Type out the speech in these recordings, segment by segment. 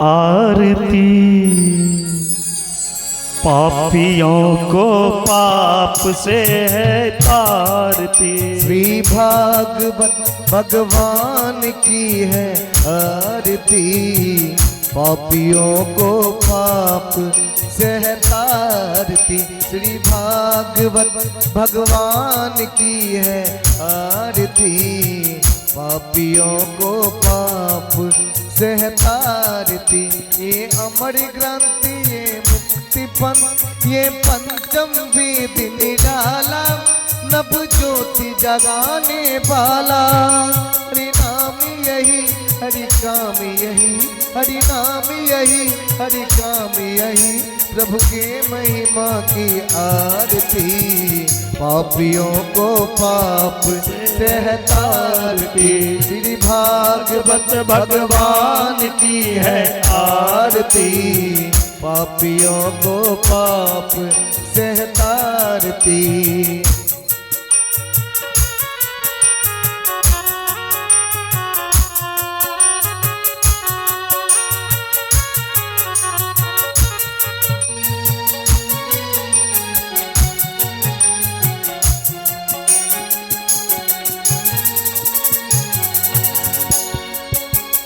आरती पापियों को पाप से है तारती। श्री भागवत भगवान की है आरती, पापियों को पाप से है तारती। श्री भागवत भगवान की है आरती, पापियों को पाप से है तारती। ये अमर ग्रंथ, ये मुक्ति पंथ, ये पंचम वेद निराला, नभ ज्योति जगाने वाला। हरि नाम यही, हरि काम यही, हरि नाम यही, हरि काम यही, प्रभु के महिमा की आरती, पापियों को पाप से है तारती। श्री भागवत भगवान की है आरती, पापियों को पाप से है तारती।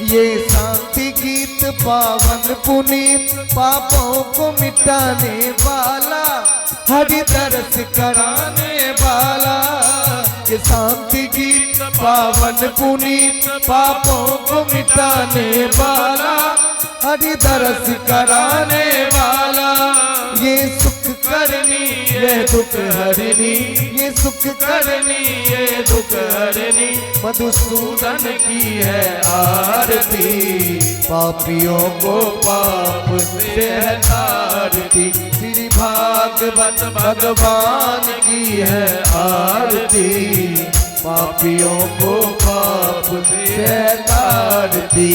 ये शांति गीत पावन पुनीत, पापों को मिटाने वाला, हरि दर्श कराने वाला। ये शांति गीत पावन पुनीत, पापों को मिटाने वाला, हरि दर्श कराने वाला। ये सुख करनी ये दुख हरनी, ये सुख करनी ये दुख हरनी, मधुसूदन की है आरती, पापियों को पाप से है तारती। श्री भागवत भगवान की है आरती, पापियों को पाप से है तारती।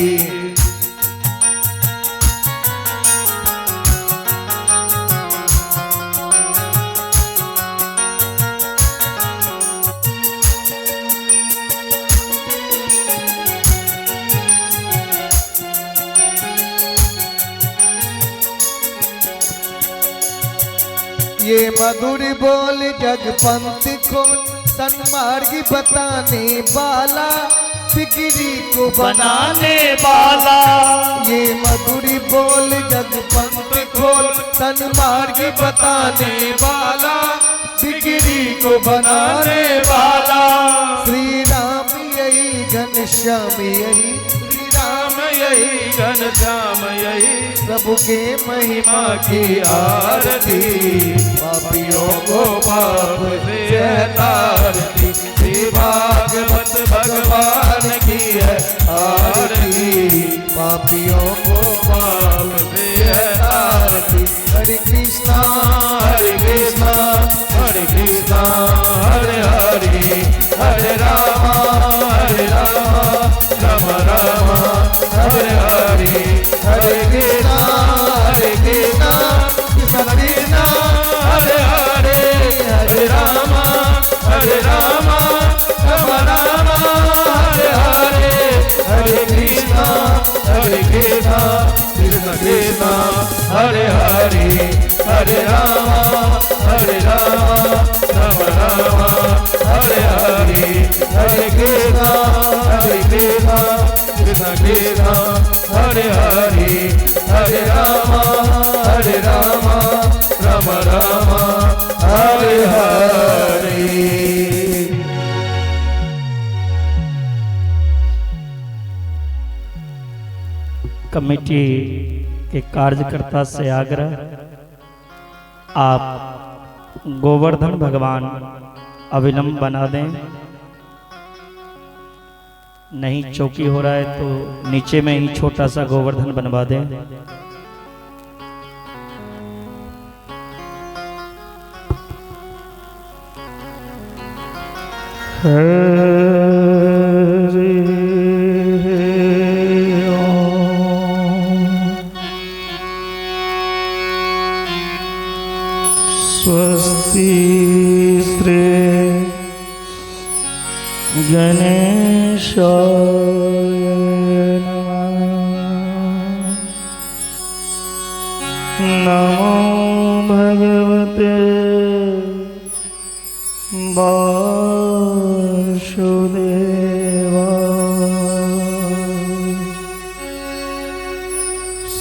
ये मधुर बोल जगपंथ को सन्मार्ग बताने वाला, फिक्री को बनाने वाला। ये मधुर बोल जगपंथ को सन्मार्ग बताने वाला, फिक्री को बनाने वाला। श्री राम यही घनश्याम यही, श्री राम यही घनश्याम यही, प्रभु के महिमा की आरती, पापियों को पाप से तारती। श्री भागवत भगवान की है आरती, पापियों को पाप से तारती। हरे कृष्णा हरे कृष्णा, हरे कृष्णा हरे हरे, हरे रामा राम राम हरे हरे, हरे कृष्णा कृष्णा कृष्णा हरे हरे, हरे राम राम राम हरे हरे, हरे कृष्णा कृष्णा कृष्णा हरे हरे, हरे राम राम राम हरे हरे, हरे कृष्णा कृष्णा कृष्णा हरे हरे, हरे राम राम राम हरे हरे। कमेटी के कार्यकर्ता से आग्रह, आप गोवर्धन भगवान अविलंब बना दें। नहीं चौकी हो रहा है तो नीचे में ही छोटा सा गोवर्धन बनवा दें। स्वस्ति श्री गणेशाय नमः।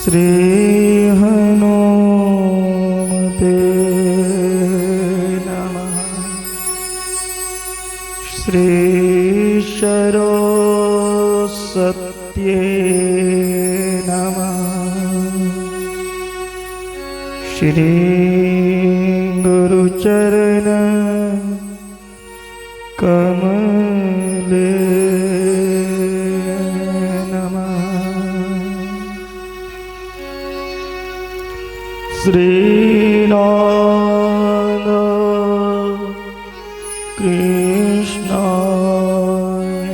श्री हनुमते नमः। श्री सरस्वत्यै नमः। श्री गुरुचरण कमले श्रीनाथ कृष्णाय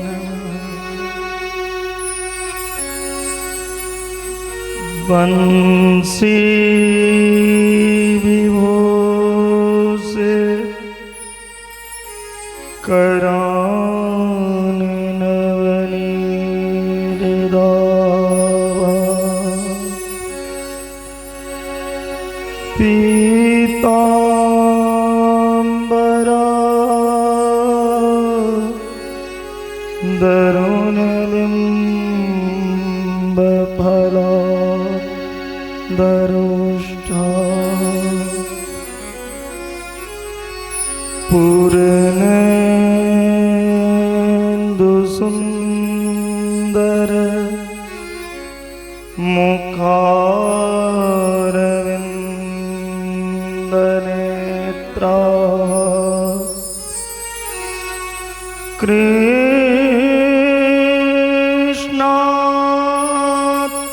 नमः। बंसी विभूषे करान नवनीत पीतांबरा दरुणबिम्बफला दरुष्टा पूर्णेन्दुसुन्दर मुखारविन्दनेत्रा कृष्णात्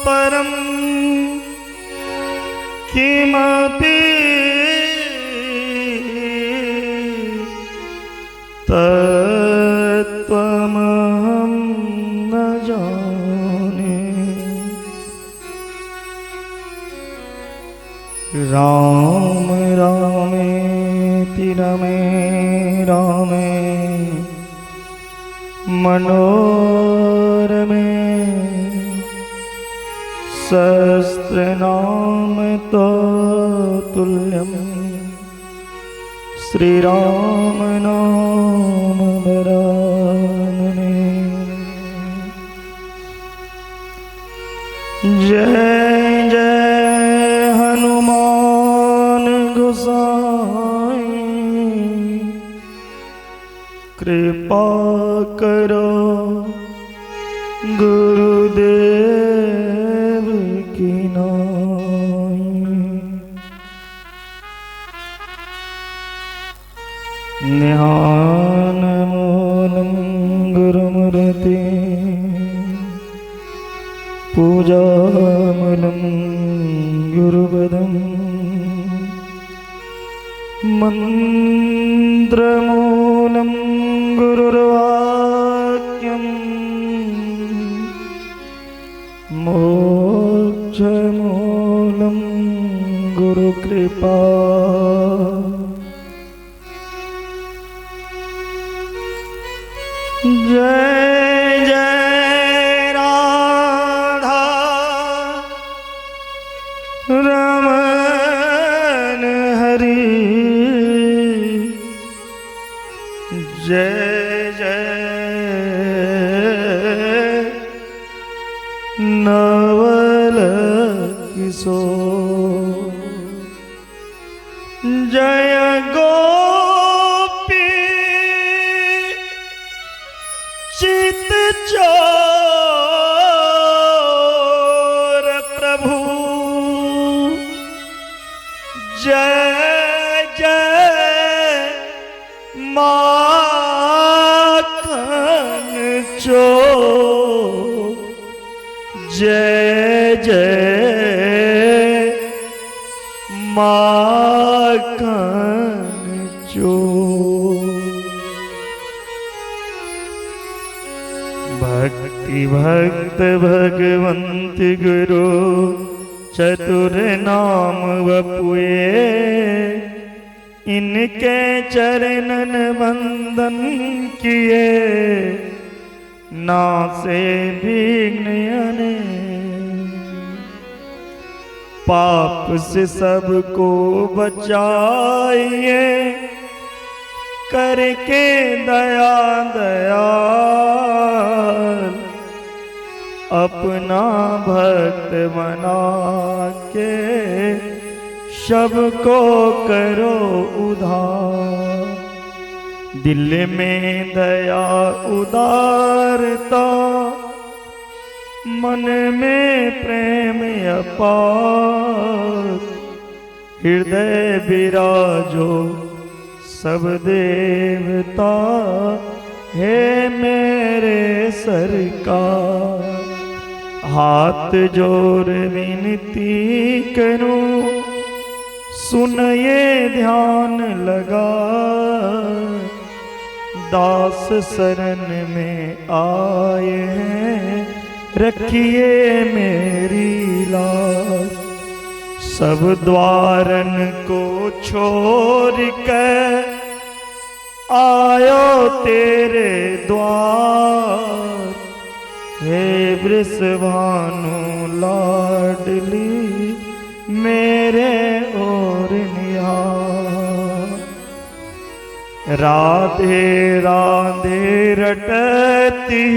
परं किमपि तत्त्वमहं न जाने। राम रामेति रमे रामे मनोरमे सहस्रनाम तत्तुल्यं श्रीराम नाम वरानने। जय जय हनुमान गोसाई कृपा करो गुरुदेव की नाई। ध्यान मूलं गुरुमूर्ति पूजामूलं गुरुपदम् मन्त्रमूलं गुरुर्वाक्यम् मोक्षमूलं गुरुकृपा। जय जय राधा रमण हरि जय जय नवल किशोर जय गोपी चित चोर प्रभु जय जय माखन चोर जय जय माखन चोर। भक्ति भक्त भगवंत गुरु चतुर नाम वपुए इनके चरणन बंदन किए नासे विघ्न अने। पाप से सबको बचाइए करके दया दयाल अपना भक्त बना के सबको करो उधार। दिल में दया उदारता, मन में प्रेम अपार, हृदय विराजो सब देवता, हे मेरे सरकार। हाथ जोड़ विनती करूं, सुन ये ध्यान लगा, दास शरण में आए हैं, रखिए मेरी लाज। सब द्वारन को छोड़ कर आयो तेरे द्वार, हे वृषभानु लाडली मेरे ओर निहार। राधे राधे रटती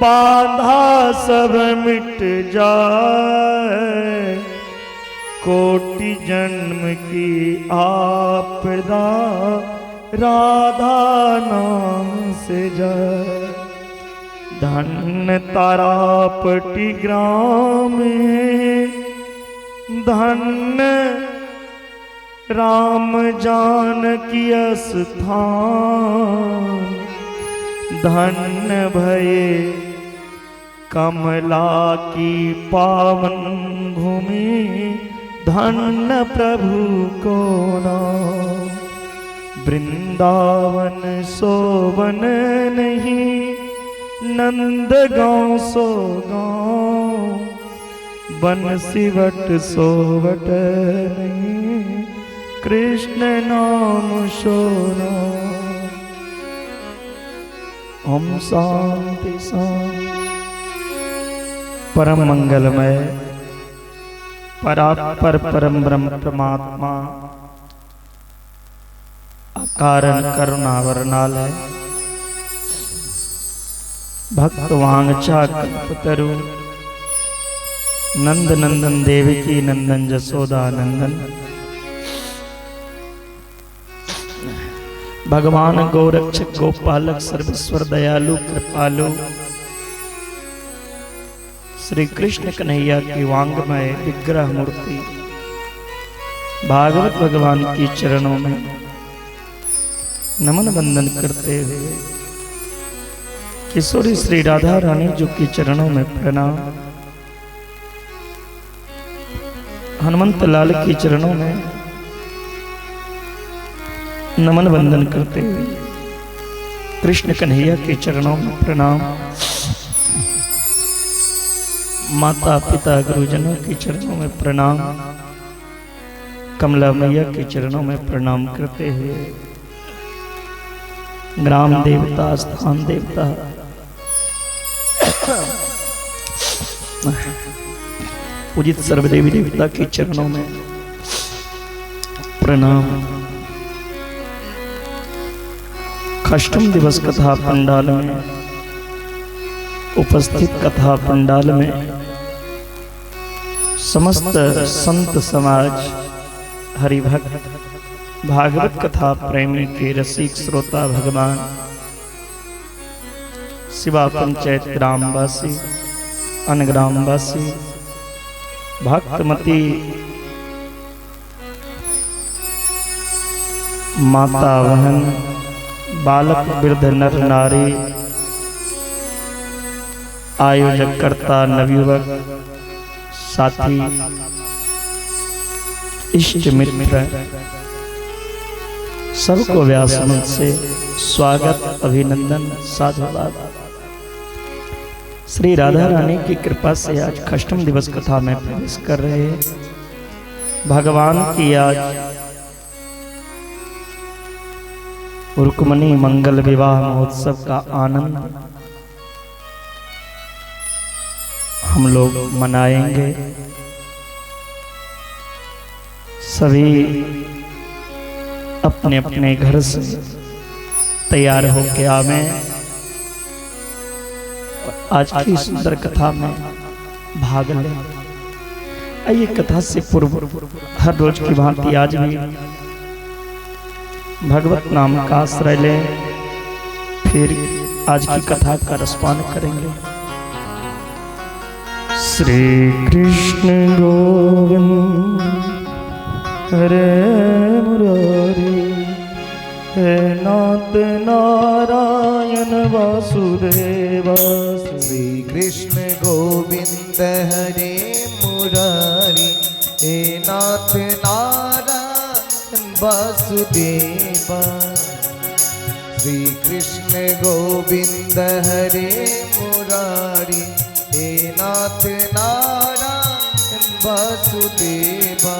बाधा सब मिट जाए, कोटि जन्म की आपदा राधा नाम से जाए। धन तारापटी ग्राम है, धन राम जानकी स्थान, धन भये कमला की पावन भूमि, धन प्रभु को नाम। वृंदावन सोवन नहीं, नंद गाँव सो गाँव, बंसीवट सोवट नहीं, कृष्ण नाम सोना। ओम शांति शांति। परम मंगलमय परापर परम ब्रह्म परमात्मा अकारण करुणावरणालय भक्त वांगचा कल्पतरु नंद नंदन देवकी नंदन जसोदा नंदन भगवान गौरक्षक गोपालक सर्वेश्वर दयालु कृपालु श्री कृष्ण कन्हैया की वांगमय विग्रह मूर्ति भागवत भगवान की चरणों में नमन वंदन करते हुए किशोरी श्री राधा रानी जी के चरणों में प्रणाम, हनुमंत लाल के चरणों में नमन वंदन करते हुए कृष्ण कन्हैया के चरणों में प्रणाम, माता पिता गुरुजनों के चरणों में प्रणाम, कमला मैया के चरणों में प्रणाम करते हुए ग्राम देवता स्थान देवता पूजित सर्वदेवी देवता के चरणों में प्रणाम। अष्टम दिवस कथा पंडाल में उपस्थित कथा पंडाल में समस्त संत समाज हरिभक्त भागवत कथा प्रेमी के रसिक श्रोता भगवान शिवा पंचायत ग्रामवासी अनग्रामवासी भक्तमती माता बहन बालक वृद्ध नर नारी आयोजक कर्ता नवयुवक साथी इष्ट मित्र सबको व्यासमंच से स्वागत अभिनंदन साधुवाद। श्री राधा रानी की कृपा से आज अष्टम दिवस कथा में प्रवेश कर रहे हैं। भगवान की आज रुक्मणी मंगल विवाह महोत्सव का आनंद हम लोग मनाएंगे। सभी अपने अपने घर से तैयार होके आवे आज की सुंदर कथा में भाग लें। आइए कथा से पूर्व हर रोज की भांति आज भी भगवत नाम का आश्रय लें, फिर आज की कथा का रसपान करेंगे। श्री कृष्ण गोविंद हरे मुरारी, हे नाथ नारायण वासुदेवा। श्री कृष्ण गोविंद हरे मुरारी, हे नाथ नारायण वासुदेवा। श्री कृष्ण गोविंद हरे मुरारी, हे नाथ नारायण वासुदेवा।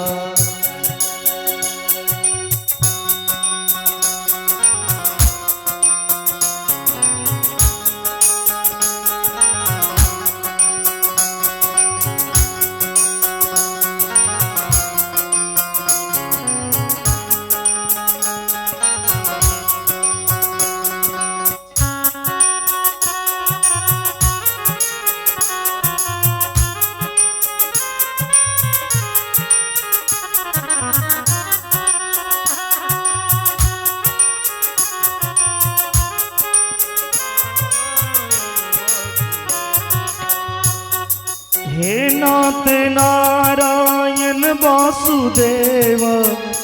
हे नाथ नारायण वासुदेव,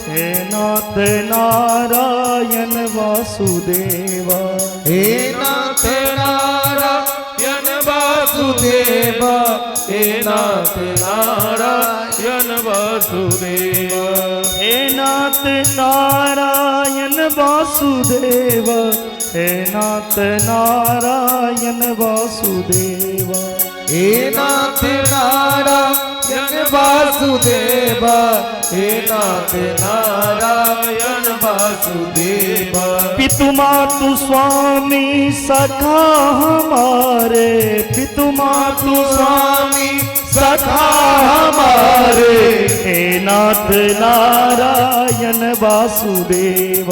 हे नाथ नारायण वासुदेव। हे नाथ नारायण वासुदेव, हे नाथ नारायण वासुदेव। हे नाथ नारायण वासुदेव, हे नाथ नारायण वासुदेव। हे नाथ नारायण वासुदेव, हे नाथ नारायण वासुदेव। पितु मातु स्वामी सखा हमारे, पितु मातु स्वामी सखा हमारे। हे नाथ नारायण वासुदेव।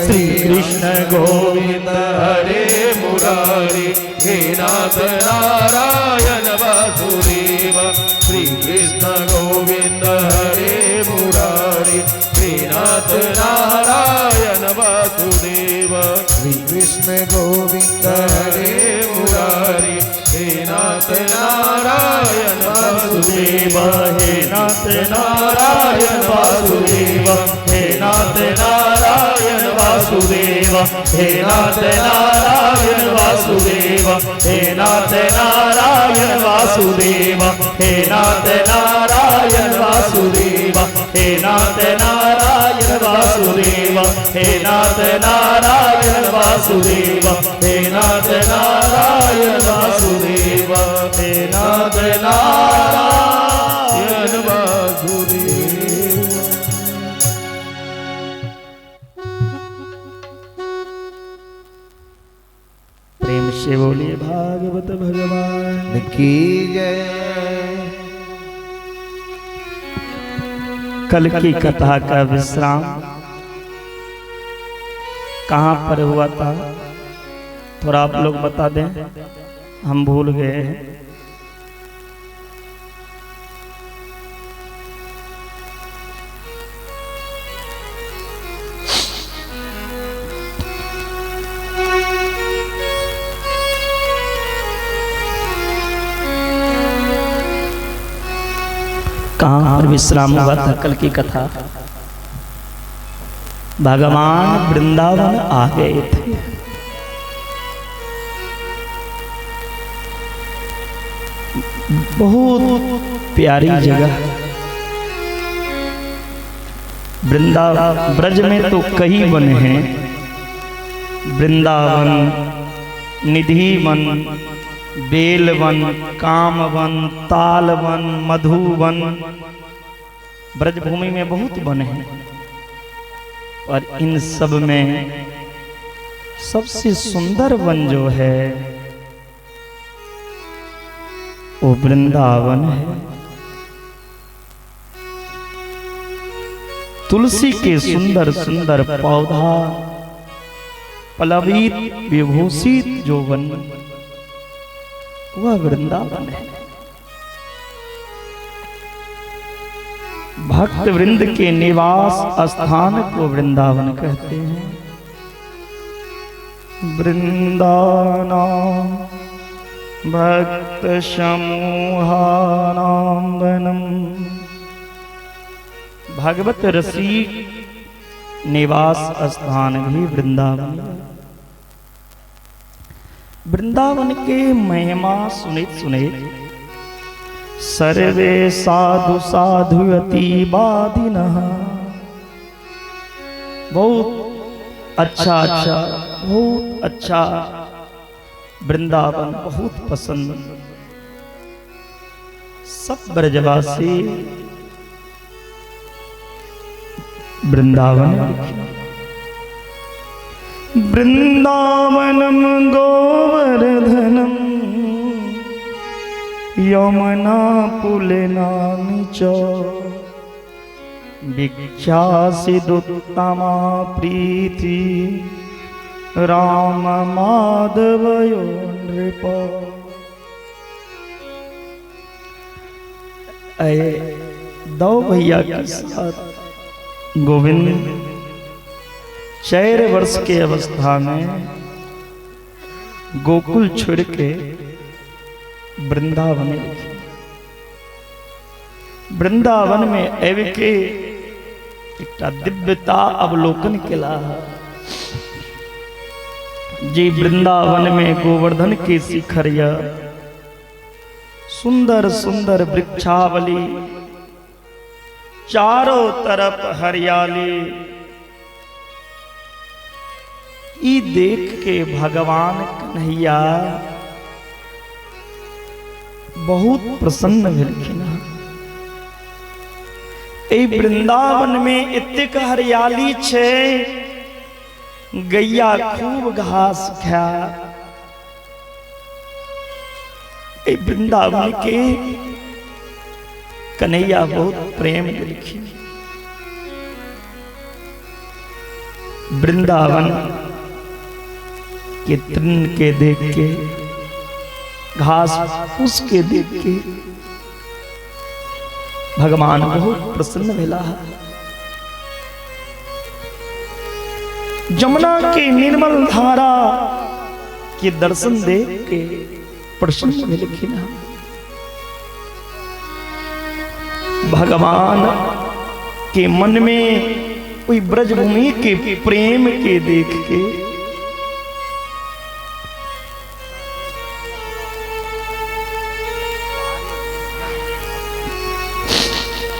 श्री कृष्ण गोविंद हरे मुरारी, हे नाथ नारायण वासुदेव। श्री कृष्ण गोविंद हरे मुरारी, हे नाथ नारायण वासुदेव। श्री कृष्ण गोविंद हरे मुरारी, हे नाथ नारायण वासुदेव। हे नाथ नारायण वासुदेव, हे नाथ नारायण वासुदेव। हे नाथ नारायण वासुदेव, हे नाथ नारायण वासुदेव। हे नाथ नारायण वासुदेव, हे नाथ नारायण वासुदेव। हे नाथ नारायण वासुदेव, हे नाथ नारायण वासुदेव। हे नाथ नारायण वासुदेव। प्रेम से बोलिए भागवत भगवान की जय। कल की कथा का विश्राम कहाँ पर हुआ था, थोड़ा आप लोग बता दें, हम भूल गए हैं। कहाँ पर विश्राम हुआ था कल की कथा? भगवान वृंदावन आ गए थे। बहुत प्यारी जगह वृंदावन। ब्रज में तो कई वन हैं, वृंदावन, निधिवन, बेलवन, कामवन, तालवन, मधुवन। ब्रजभूमि में बहुत वन हैं, और इन सब में सबसे सुंदर वन जो है वो वृंदावन है। तुलसी के सुंदर सुंदर पौधा, पलवित विभूषित जो वन, वह वृंदावन है। भक्त वृंद के निवास स्थान को वृंदावन कहते हैं। वृंदानां भक्त समूहानां वनम। भगवत रसिक निवास स्थान भी वृंदावन। वृंदावन के महिमा सुनित सर्वे साधु साधु अतिवादिनः। बहुत अच्छा वृंदावन बहुत पसंद। सब ब्रजवासी वृंदावन। वृंदावनम गोवर्धनम यमुना पुलनानि च विख्यासिदुत्तमा प्रीति राम माधवयो नृप। दो भैया के साथ गोविंद 4 वर्ष के अवस्था में गोकुल छोड़ के वृंदावन लिखी। वृंदावन में एवं के एक दिव्यता अवलोकन केला। जी वृंदावन में गोवर्धन के शिखरिया सुंदर सुंदर वृक्षावली, चारों तरफ हरियाली। ई देख के भगवान कन्हैया बहुत प्रसन्न भेलखिन। ए वृंदावन में एतेक हरियाली छे, गैया खूब घास खा। ए वृंदावन के कन्हैया बहुत प्रेम देलखिन। वृंदावन के तृण के देख के, घास फूस के देख के भगवान बहुत प्रसन्न भेला। जमुना के निर्मल धारा के दर्शन देख के प्रसन्न भेलखिन। भगवान के मन में कोई ब्रजभूमि के प्रेम के देख के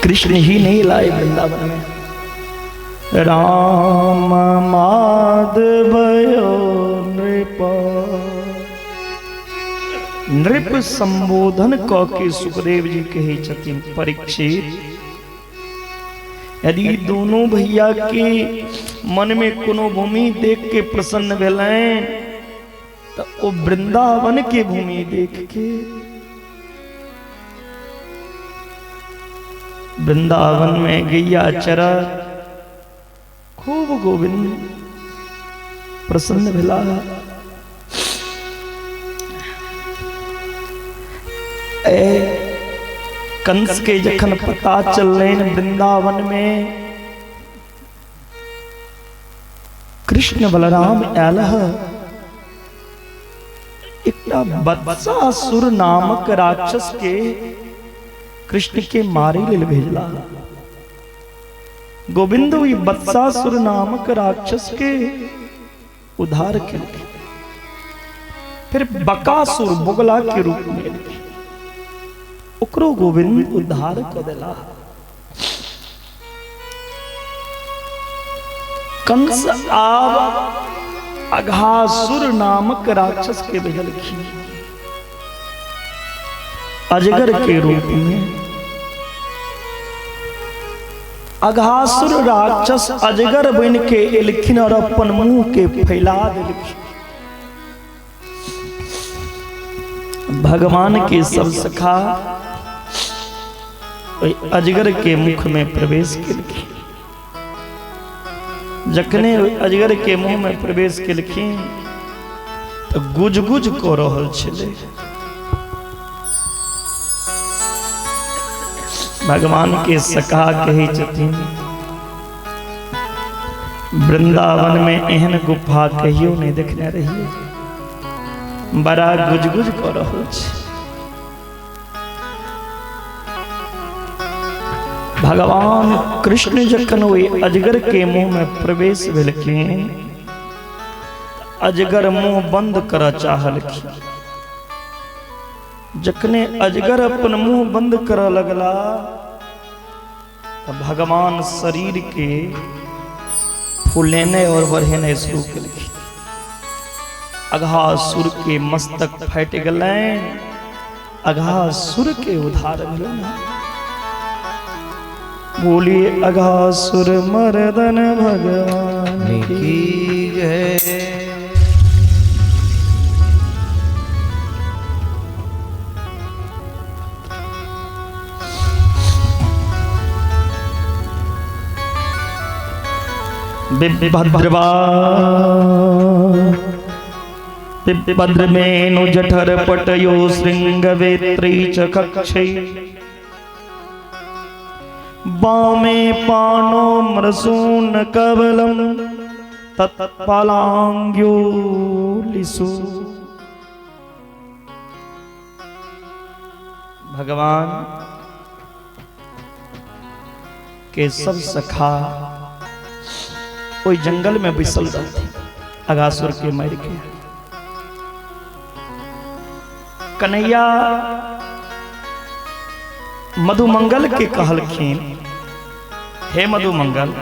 कृष्ण ही नहीं लाए वृंदावन में। राम माधवयो नृप। नृप संबोधन क के सुखदेव जी कहे छथिन, परीक्षित यदि दोनों भैया के मन में कोनो भूमि देख के प्रसन्न भेलें तो वो वृंदावन के भूमि देख के। वृंदावन में गैया चरा खूब गोविंद प्रसन्न भेला। कंस के जखन पता चलन वृंदावन में कृष्ण बलराम आलह, एक बत्सासुर नामक राक्षस के कृष्ण के मारे लेल भेजला। गोविंद बत्सासुर नामक राक्षस के उद्धार के फिर बकासुर बुगला के रूप में ओकरो गोविंद उद्धार कर देला। कंस आब अघासुर नामक राक्षस के भेजलखिन अजगर के रूप में। अघासुर राक्षस अजगर बन के एलखिन और अपन मुंह के फैला देलखिन। भगवान के सब सखा अजगर के मुख में प्रवेश केलखिन। जखने अजगर के मुंह में प्रवेश केलखिन तो गुज गुज को रहल छले। भगवान के सखा कही छथिन वृंदावन में एहन गुफा कहियो नहीं देखने रहिए, बड़ा गुजगुज कर रहो छे। भगवान कृष्ण जखन ओइ अजगर के मुंह में प्रवेश भेलखिन, अजगर मुंह बंद कर चाहलखिन। जखने अजगर अपन मुंह बंद कर लगला तो भगवान शरीर के फूलेने और बढ़ेने शुरू कलखिन। अघासुर के मस्तक फट गए, अघासुर के उद्धार भेलन। बोलिए अघासुर मर्दन भगवान की जय। भद्रमेनु जठर पटयो श्रृंग वेत्री च कक्षै, बामे पानो मृसून कवलम तत्पालांग्योलिसु। भगवान के सब सखा कोई जंगल में बिसल रहते अघासुर के मर के। कन्हैया मधुमंगल के कहलखिन, हे मधुमंगल,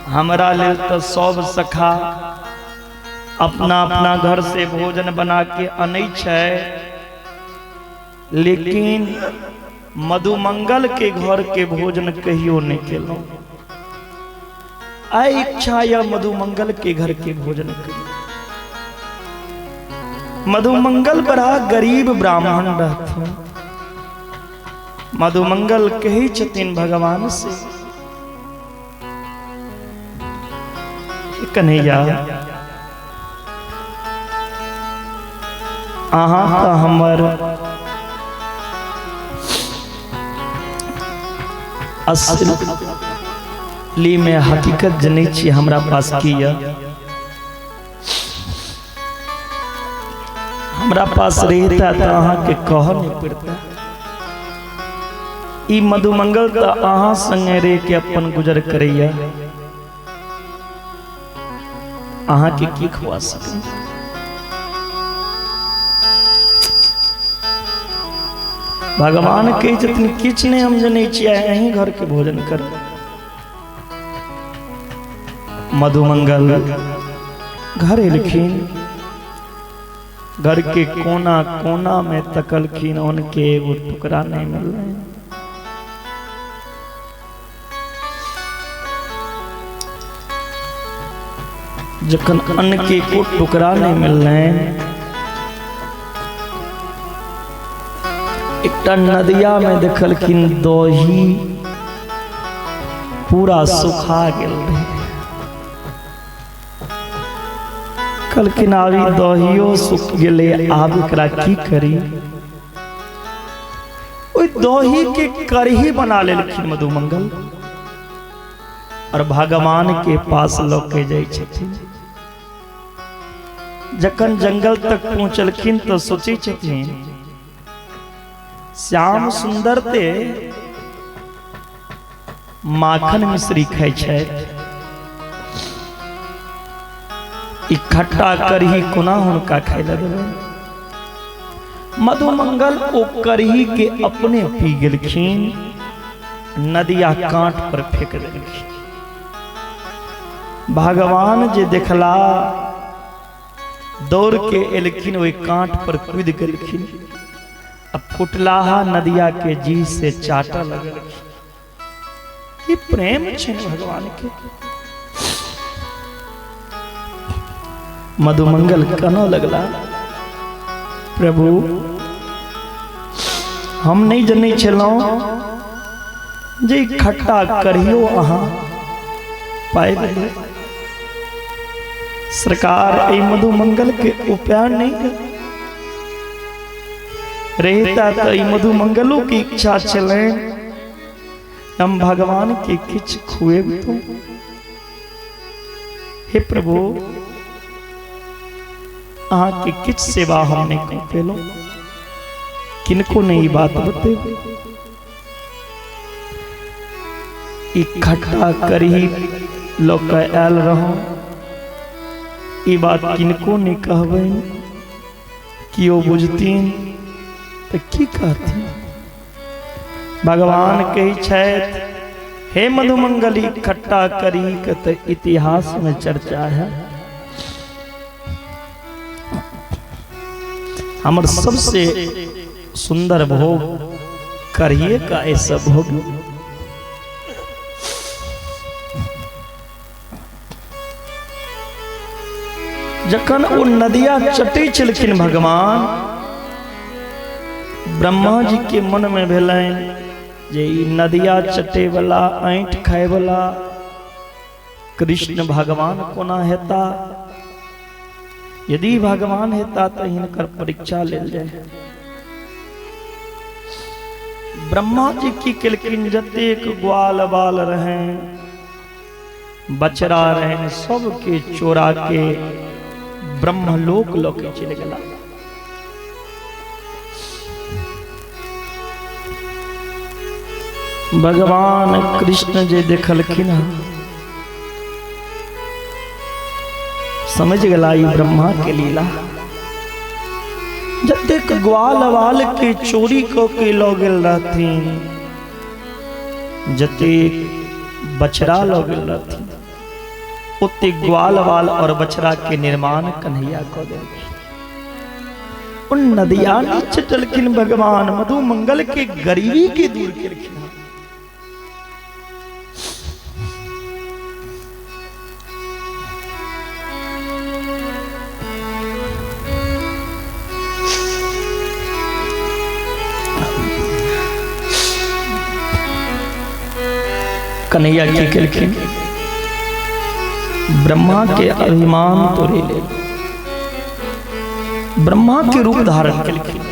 हमरा लेल तो सब सखा अपना अपना घर से भोजन बना के अनै छै, लेकिन मधुमंगल के घर के भोजन कहियो नहीं केलौं। आय इच्छा या मधुमंगल के घर के भोजन करी। मधुमंगल बड़ा गरीब ब्राह्मण रहते। मधुमंगल कही छथिन भगवान से, कन्हैया अहाँ तो हमर असली में हकीकत जनै छी हमरा पास की है। हमरा पास रहता तो अहाँ के कह नहीं पड़ता। ई मधुमंगल तो अहाँ संगे रह के अपन गुजर करैया, अहाँ के की खुआ सके। भगवान के जतनी किछ नहीं हम जनै छियै, अहीं घर के भोजन कर। मधुमंगल घर एलखिन, घर के कोना कोना में तकलखिन, उनके एगो टुकड़ा नहीं मिल। जखन अन्न के को टुकड़ा नहीं मिल रहे, एकटा नदिया में देखलखिन दही पूरा सुखा गेल रहे। कहलखिन आबी दहियो सुख गेले, आब एकरा की करी। ओइ दही के कढ़ी बना लेलखिन मधुमंगल और भगवान के पास लौके जाय छथिन। जखन जंगल तक पहुंचलखिन तो सोचे छथिन श्याम सुंदर ते माखन मिश्री खाय छै, इकट्ठा कढ़ी कोना हुनका खाय ले देबै। मधुमंगल ओ कढ़ी के अपने पी गेलखिन, नदिया कांट पर फेंक देलखिन। भगवान जे देखला दौड़ के एलखिन, ओहि कांट पर कूद गेलखिन, अब फुटलाहा नदिया के जी से चाटा लगलखिन। ये प्रेम छै भगवान के। मधुमंगल कनो लगला, प्रभु हम नहीं जनै छलहुँ जे खट्टा कढ़ियो अहाँ पाइ गेलै। सरकार ए मधुमंगल के उपाय नहीं कर। रहता तो ई मधु मंगलों की इच्छा चले हम भगवान के किच खुए तो। हे प्रभु आहा की किच सेवा हमने को पेलो किनको नहीं बात बते इकट्ठा करी लोग आयल रहो ई बात किनको नहीं कहबे कि वो बुझतीन तो की कहती भगवान कही छत हे मधुमंगली इकट्ठा करी तो इतिहास में चर्चा है हमर सबसे सुंदर भोग करिए का ऐसा भोग जखन वो नदिया चटे चलखिन भगवान ब्रह्मा जी के मन में भेलन जे नदिया चटे वाला ऐंठ खाए वाला कृष्ण भगवान कोना हेता यदि भगवान हेता तो हिनकर परीक्षा लेल जाए। ब्रह्मा जी की किलकिन जतेक ग्वाल बाल रहे बचरा रहे सबके चोरा के ब्रह्मलोक लोके चले गला। भगवान कृष्ण जे देखलखिन समझ गला ई ब्रह्मा के लीला जतेक ग्वाल वाल के चोरी को के लो गेल रहथिन जतेक बछड़ा लो गेल रहथिन उते ग्वाल वाल और बछड़ा के निर्माण कन्हैया को दे उन नदिया नीचे चलकिन भगवान मधु मंगल के गरीबी के दूर के रखिन। कन्हैया की किलखिन ब्रह्मा के अभिमान तोड़े ले ब्रह्मा के रूप धारण किलखिन।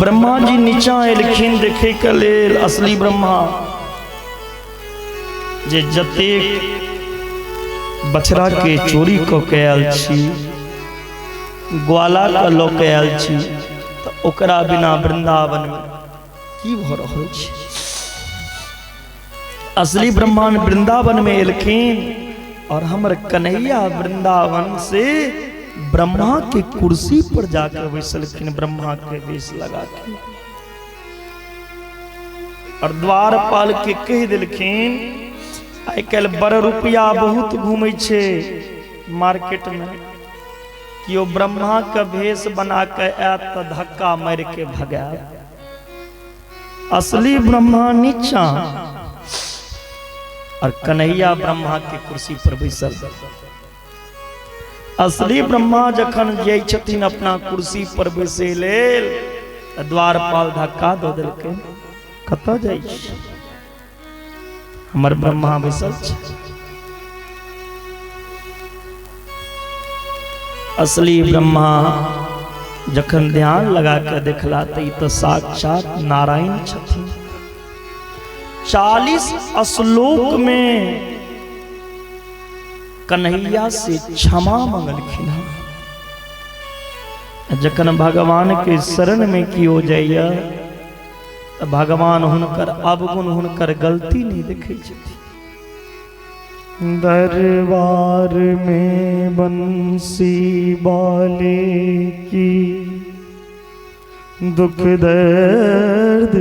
ब्रह्मा जी नीचा एलखिन देखे के लेल असली ब्रह्मा जे जतेक बछड़ा के चोरी को कयल छी ग्वाला का लो कयल छी तो ओकरा बिना वृंदावन में की भ रहल छी। असली ब्रह्मांड वृंदावन में एलखिन और हमर कन्हैया वृंदावन से ब्रह्मा के कुर्सी पर जाकर बैसलखिन ब्रह्मा के वेश लगा के और द्वारपाल के कह दिलखिन आई कल बड़ रुपया बहुत घूमे छे मार्केट में कि वो ब्रह्मा का भेष बना के आत तो धक्का मार के भगा। असली ब्रह्मा नीचा और कन्हैया ब्रह्मा की कुर्सी पर बैसल। असली ब्रह्मा जखन जाय छथिन अपना कुर्सी पर बैसे लेल द्वारपाल धक्का दो देलकै कतऽ जाइ छी हमर ब्रह्मा बैसल छै। असली ब्रह्मा जखन ध्यान लगा के देखला तो साक्षात नारायण छथिन। 40 श्लोक में कन्हैया से क्षमा मंगलखिन। जखन भगवान के शरण में कियो जाइए तो भगवान हुनकर अवगुण हुनकर गलती नहीं देखे छथिन। दरबार में बंसी बाले की दुख दर्द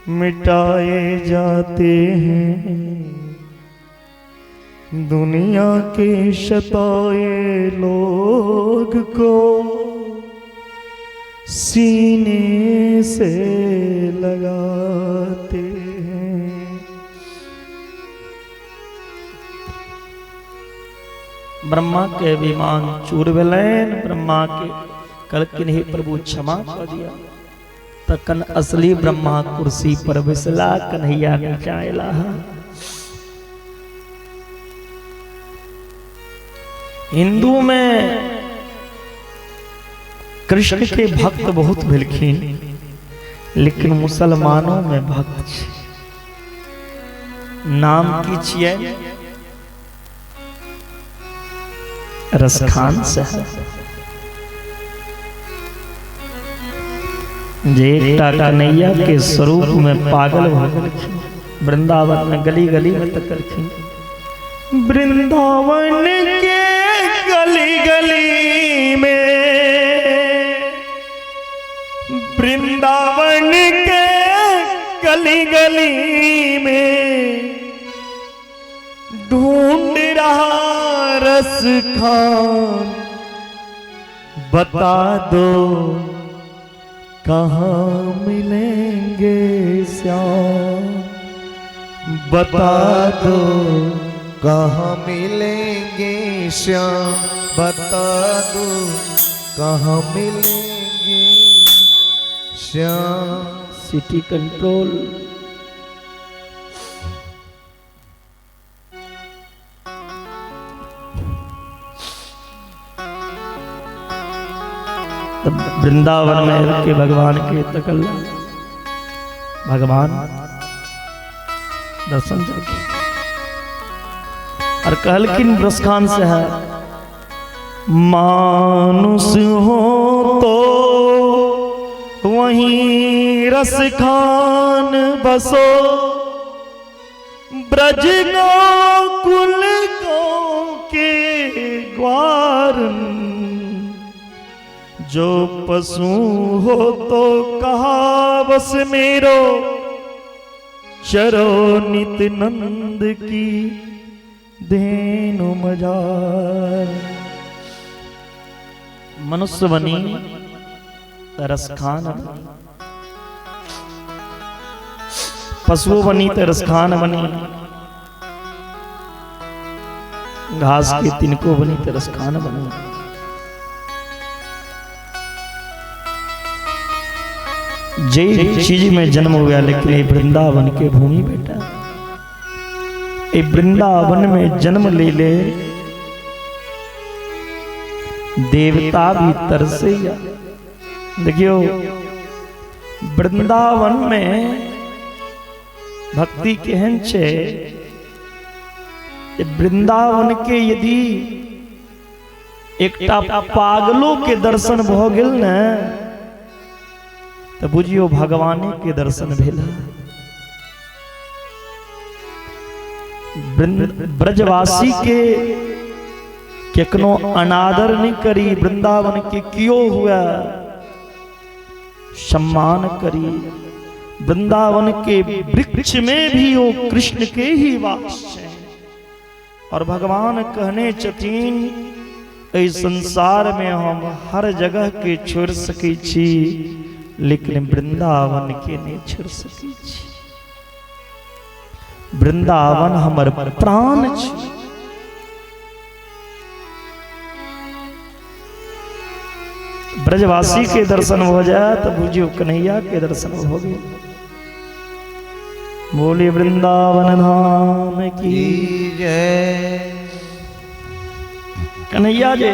मिटाए जाते हैं दुनिया के शताए लोग को सीने से लगाते हैं। ब्रह्मा के विमान चूर भेलैन। ब्रह्मा के कहलखिन हे प्रभु क्षमा कर दिया। तखन असली ब्रह्मा कुर्सी पर बैसला कन्हैया नीचा अयला। हिंदू में कृष्ण के भक्त बहुत भेलखिन, लेकिन मुसलमानों में भक्त छै। नाम की छियै? रसखान साहब। जे एकटा कन्हैया के स्वरूप में पागल भ गेलखिन, वृंदावन में गली गली में तकलखिन। वृंदावन के गली गली में, वृंदावन के गली गली में ढूंढ रहा रस खान, बता दो कहाँ मिलेंगे श्याम, बता दो कहाँ मिलेंगे श्याम, बता दो कहाँ मिलेंगे श्याम। City control. वृंदावन में के भगवान के तकल भगवान दर्शन करके और कहलकिन रसखान से है, मानुष हो तो वहीं रसखान बसो, ब्रज गोकुल के ग्वार, जो पशु हो तो कहा बस मेरो, चरो नित नंद की धेनु मजार। मनुष्य बनी रसखान, पशु बनी तो रसखान बनी, घास के तिनको बनी तो रसखान बनी। जय चीज में जन्म हुआ, लेकिन ये वृंदावन के भूमि बेटा, ये वृंदावन में जन्म ले ले देवता भी तरसे। देखियो वृंदावन में भक्ति केहन छे, वृंदावन के यदि एकटा पागलों के दर्शन भ गेल न, तो बुझियो भगवाने के दर्शन भेल। ब्रजवासी के केकनो अनादर नहीं करी, वृंदावन के कियो हुआ सम्मान करी। वृंदावन के वृक्ष में भी वो कृष्ण के ही वास है। और भगवान कहने छथिन, इस संसार में हम हर जगह के छोड़ सके छी, लेकिन वृंदावन के नहीं छोड़ सके छी। वृंदावन हमर प्राण छी। ब्रजवासी के दर्शन हो जाए तो बुझियो कन्हैया के दर्शन हो गए। बोले वृंदावन धाम की जय। कन्हैया जे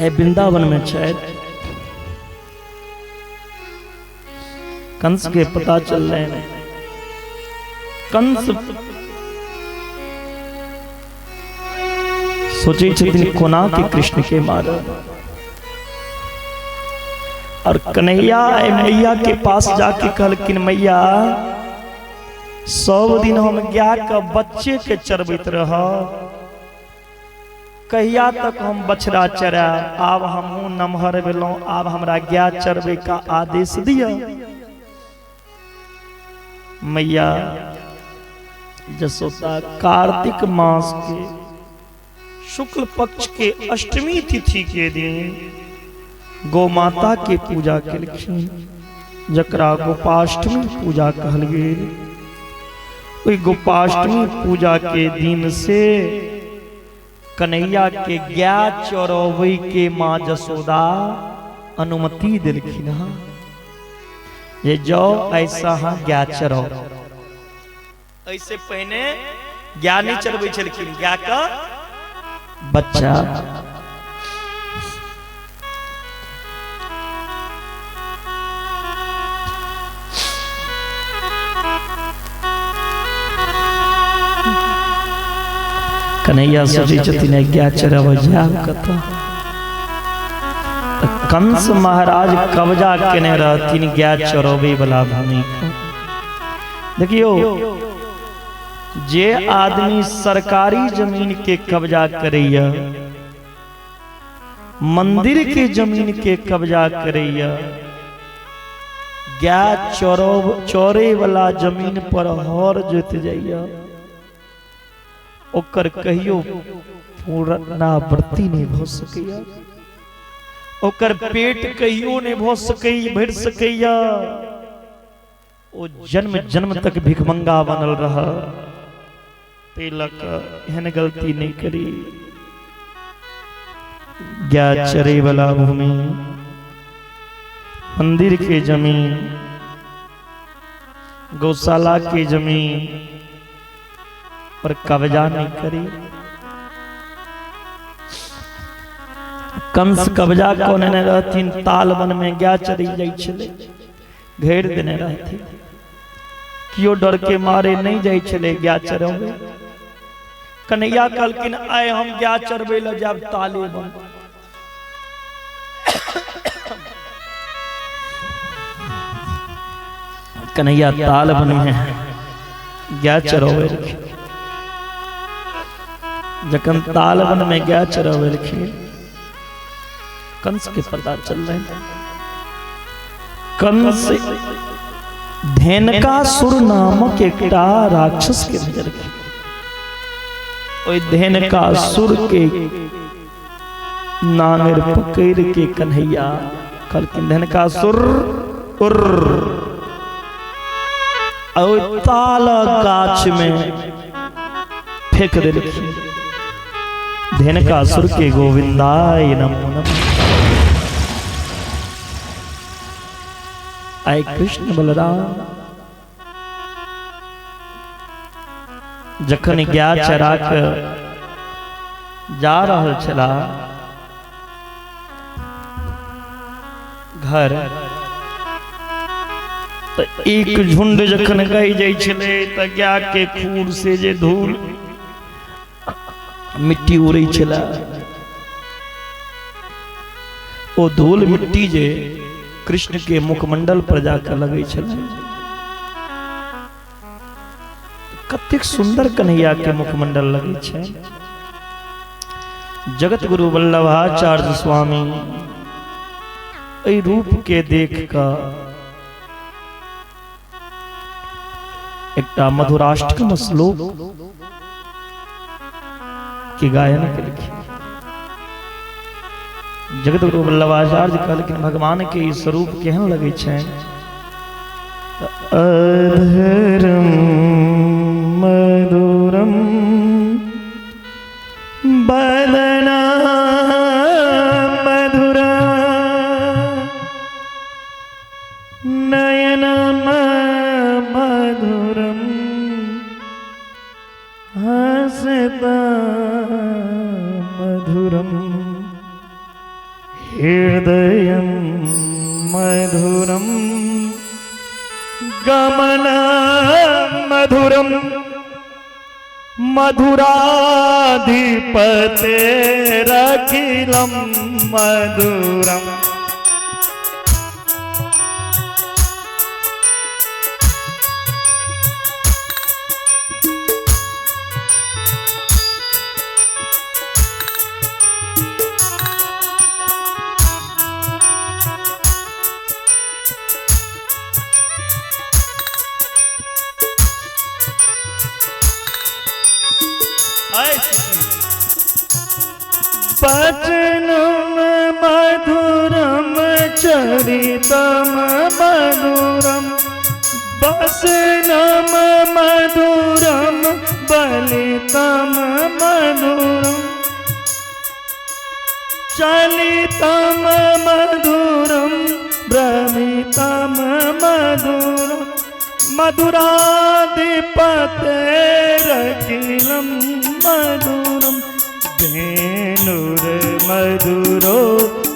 वृंदावन में छे, कंस के पता चल रहे हैं। कंस सोचे छथिन कोना के कृष्ण के मारे, और कन्हैया मैया के पास जाके कहलकिन, मैया 100 दिन हम गाय के बच्चे के चरबैत रह, कहिया तक हम बछड़ा चरा, आब हमहू नमहर भेलौं, आब हमरा गाय चरबे का आदेश दिया। मैया जसोदा कार्तिक मास के शुक्ल पक्ष के अष्टमी तिथि के दिन गौ माता के पूजा केलखिन, जकरा गोपाष्टमी पूजा कहल गेल। ओई गोपाष्टमी पूजा के दिन से कन्हैया के गाय चरबै के माँ जसोदा अनुमति दिलखिन। ये जाओ ऐसा हाँ गाय चरो। ऐसे पहले गाय नहीं चरबै छलखिन, गाय का बच्चा। कन्हैया सोची छथिन क्या चरब जाब कतऽ। कंस महाराज कब्जा केने रहथिन गाय चरबे वाला भूमि पर। देखियो जे आदमी सरकारी जमीन के कब्जा करैया, मंदिर के जमीन के कब्जा करैया, गाय चोरे वाला जमीन पर हर जोत जाइया, ओकर कहियो पुनरावृत्ति नहीं भ सकैया, ओकर पेट कहियो नहीं भ भर सकैया। ओ जन्म जन्म तक भिखमंगा बनल रह। तेलक एहन गलती नहीं करी। गाय चरे वाला भूमि, मंदिर के जमीन, गौशाला की जमीन पर कब्जा नहीं करी। कंस कब्जा कोने ने रहथिन, ताल वन में गाय चरी जाई छले, घेर देने रहथिन। कियो डर के मारे नहीं जाई छले गाय चरबे। कन्हैया कहलखिन आय हम गाय चरबे ल जाब ताले बन। कन्हैया ताल बन में गाय चरबे। जखन ताल बन में गाय चरबे कंस के पता चल रहे। कंस धेनकासुर नामक एक राक्षस के नजर के, धेनकासुर के नांगर पकड़ के कन्हैया कहलखिन धेनकासुर ताल गाछ में फेंक देलखिन। धेनकासुर के गोविंदाय नमो नमः। आय कृष्ण बलराम जखन गाय चरा के जा रहल छला घर, तो एक झुंड जखन गई जाई छले तो गाय के खूर से जे धूल मिट्टी उड़ै छला, ओ धूल मिट्टी जे कृष्ण के मुखमंडल पर जाकर लगे छले। कतेक सुंदर कन्हैया के मुखमंडल लगे छे। जगत गुरु वल्लभाचार्य स्वामी एहि रूप के देख कर एकटा मधुराष्टकम श्लोक के गायन के लिखी। जगत गुरु वल्लभाचार्य कहलखिन भगवान के ई स्वरूप केहन लगे छे। अधरम मधुरम बदना मधुरा नयनम मधुरम हसता मधुरम हृदयं मधुरम गमनं मधुरम मधुराधिपतेरखिलं मधुरम। वचनम मधुरम चरितम मधुरम वसनम मधुरम बलितम मधुरम चलितम मधुरम भ्रमितम मधुरम मधुराधिपतेरखिलं मधुरम। धेनुर्मधुरो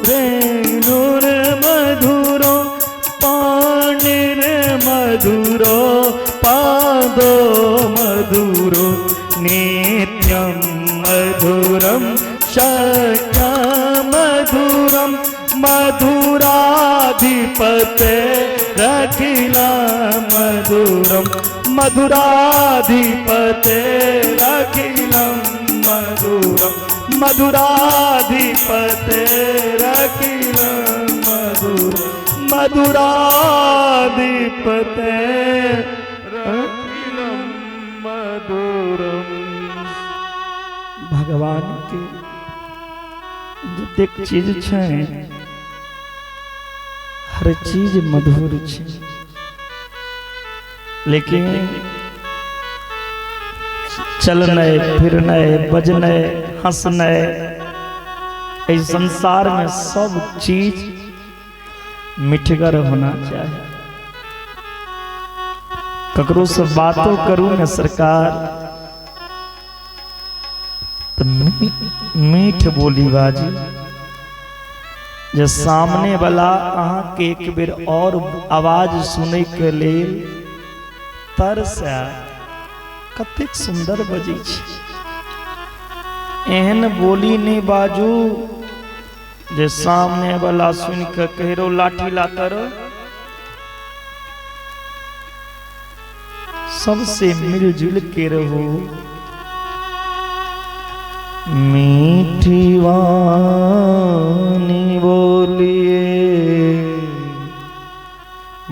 धेनुर्मधुरो पाणिर्मधुरो पादो मधुरो नित्यं मधुराधिपते रखिला मधुरम मधुराधिपते रखिलम मधुरम मधुराधिपते रखिलम मधुरम मधुराधिपते रखिलम मधुरम। भगवान के जतेक चीज छै हर चीज मधुर छै, लेकिन चलने फिरने बजने हंसने इस संसार में सब चीज मिठगर होना चाहिए। ककरो से बातों करूं न सरकार तो मीठ बोली बाजी, जे सामने वाला अहाँ के एक बेर और आवाज सुने के लेल तरस कतेक सुंदर बजी छी। एहन बोली नहीं बाजू जे सामने वाला सुन के कहिरो लाठी लातर। सबसे मिलजुल के रहो। मीठी वाणी बोलिए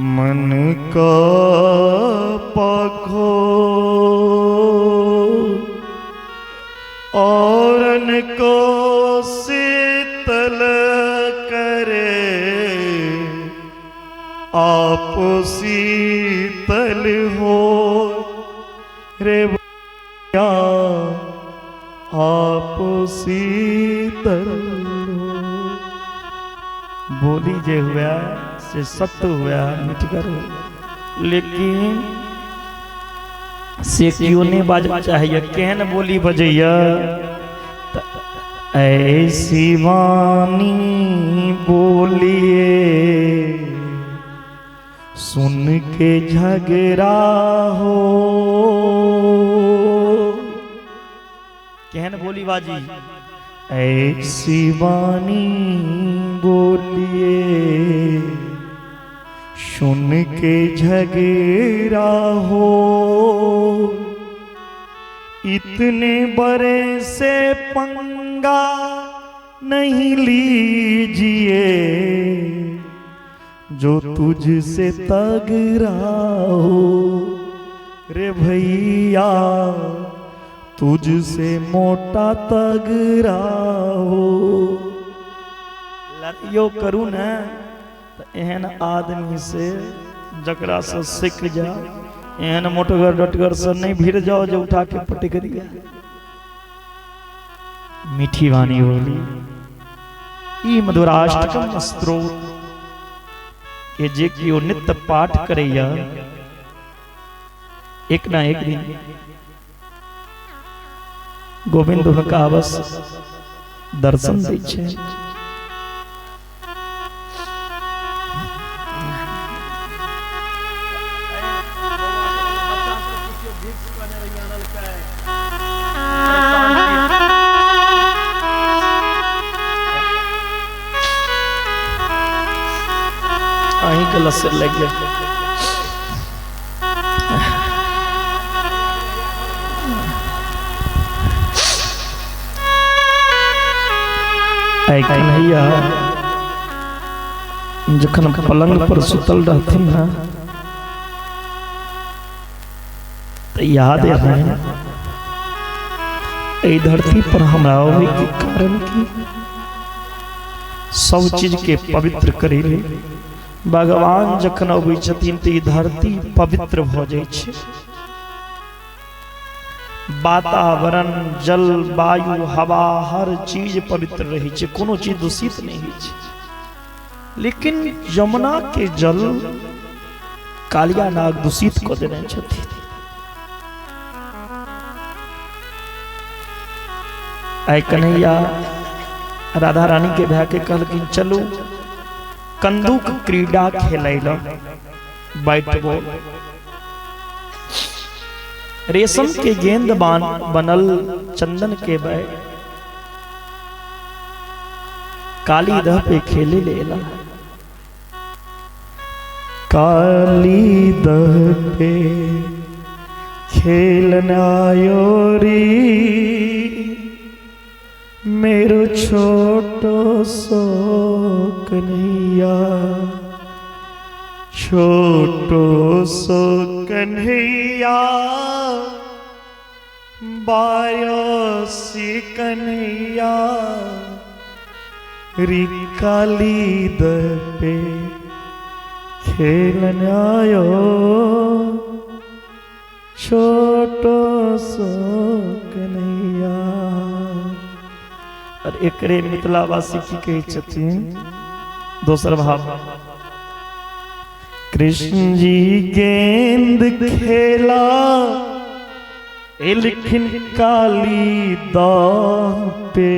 मन का पखो औरन को शीतल करे आप शीतल हो रे भैया आप शीतल हो। बोली जे हुआ से सत्य हुआ मिठगर हो, लेकिन से क्यों नहीं बाजना चाहिए। केहन बोली बजैया ऐसी वाणी बोलिए सुन के झगड़ा हो। केहन बोली बाजी ऐसी वाणी बोलिए सुन के झगड़ा हो। इतने बड़े से पंगा नहीं लीजिए जो तुझसे तगड़ा हो रे भैया तुझसे मोटा तगड़ा हो। लड़ियो करू न तो एहन आदमी से जकरा से सीख जा, एहन मोटगर डटगर से नहीं भिड़ जाओ जो उठा के पटक दिया। मीठी वाणी बोली ई मधुराष्टकम स्तोत्र के जे कियो नित्य पाठ करैया एक ना एक दिन गोविंद हुनका अवश्य दर्शन दै छै। अहीं के लसर लग गया। कन्हैया जखन पलंग पर सुतल रहथिन ना तो याद है धरती पर हमरा आवे के कारण की सब चीज के पवित्र करेले भगवान जखन अबै छथिन तो धरती पवित्र भ जाय छै। वातावरण जल वायु हवा हर चीज पवित्र रही है, कोनो चीज दूषित नहीं है। लेकिन यमुना के जल कालिया नाग दूषित कर देने छथिन। आइ कन्हैया राधा रानी के भाई के कहलखिन चलू कंदूक क्रीड़ा खेलै ल बैट बॉल। रेशम के गेंद बनल चंदन के बैग काली दह पे खेले लेला, काली दह पे खेलना योरी मेरो छोटो सो कन्हैया, छोटो सो कन्हैया बायो सी कन्हैया री काली दह पे खेलन आयो छोटो सो कन्हैया। और एकरे मिथिलावासी की कही छथिन दोसर भाव, कृष्ण जी गेंद खेला ए लिखिन काली दाह पे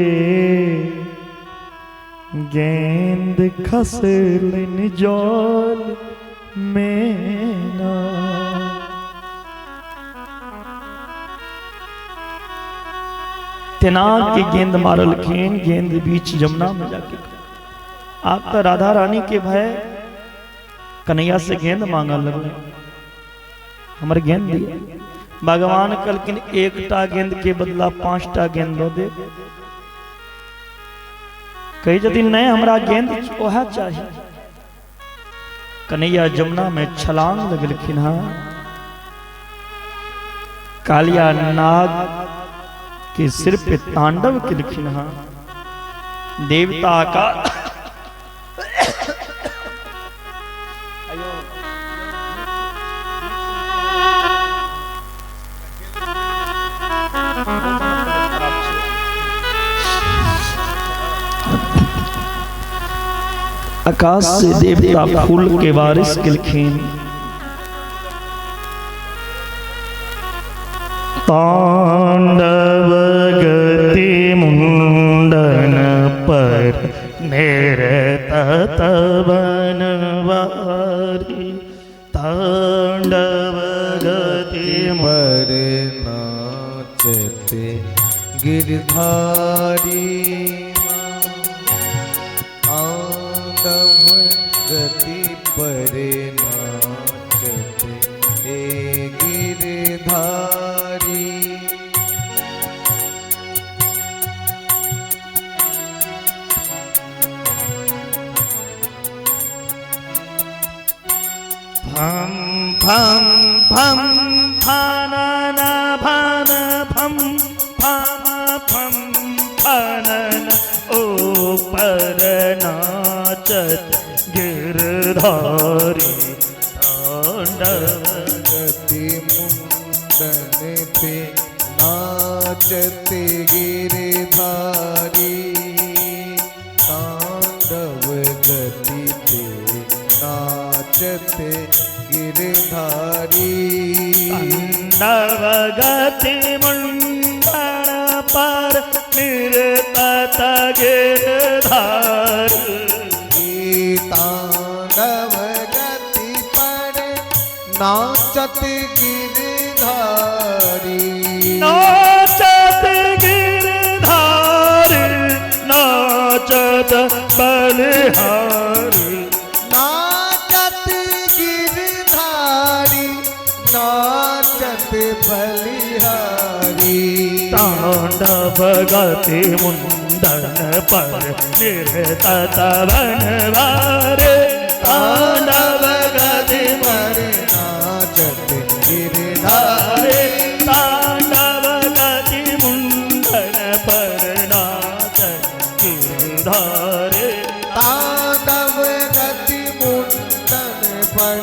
गेंद खसलन जल में ना। तेना के गेंद मारलखिन, गेंद बीच जमुना में जाके। आप तो राधा रानी के भय कन्हैया से गेंद मांगा लगले, हमर गेंद दिए। भगवान कहलखिन एकटा गेंद के बदला 5टा गेंद दे। कही यदि नहीं हमरा गेंद ओहा चाहिए। कन्हैया जमुना में छलांग लगलखिन। हाँ, कालिया नाग के सिर पे तांडव किलखिन। हाँ, देवता का आकाश से देवता फूल के बारिश किलखिन। तांडव गति मुंडन पर निरत बनवारी, तांडव गति पर नाचते गिरधारी, तांडव गति पर नाचते ए गिरधारी। भम भम भम फनन भन भम भम भम फनन ऊपर नाचत गिरधारी, तांडव गति मुंडन पे नाचते गिरधारी, तांडव गति पे नाचते गिरधारी। तांडव गति मुंडन पर निरत गिरधारी, तांडव गति पर नाचत गिरधारी, नाचत गिरधारी, नाचत बलिहारी, नाचत गिरधारी, नाचत बलिहारी। तांडव गति मुंडन पर निरत बनवारी, तांडव गति पर नाचत गिरधारी, तांडव गति मुंडन पर नाचत गिरधारी, तांडव गति मुंडन पर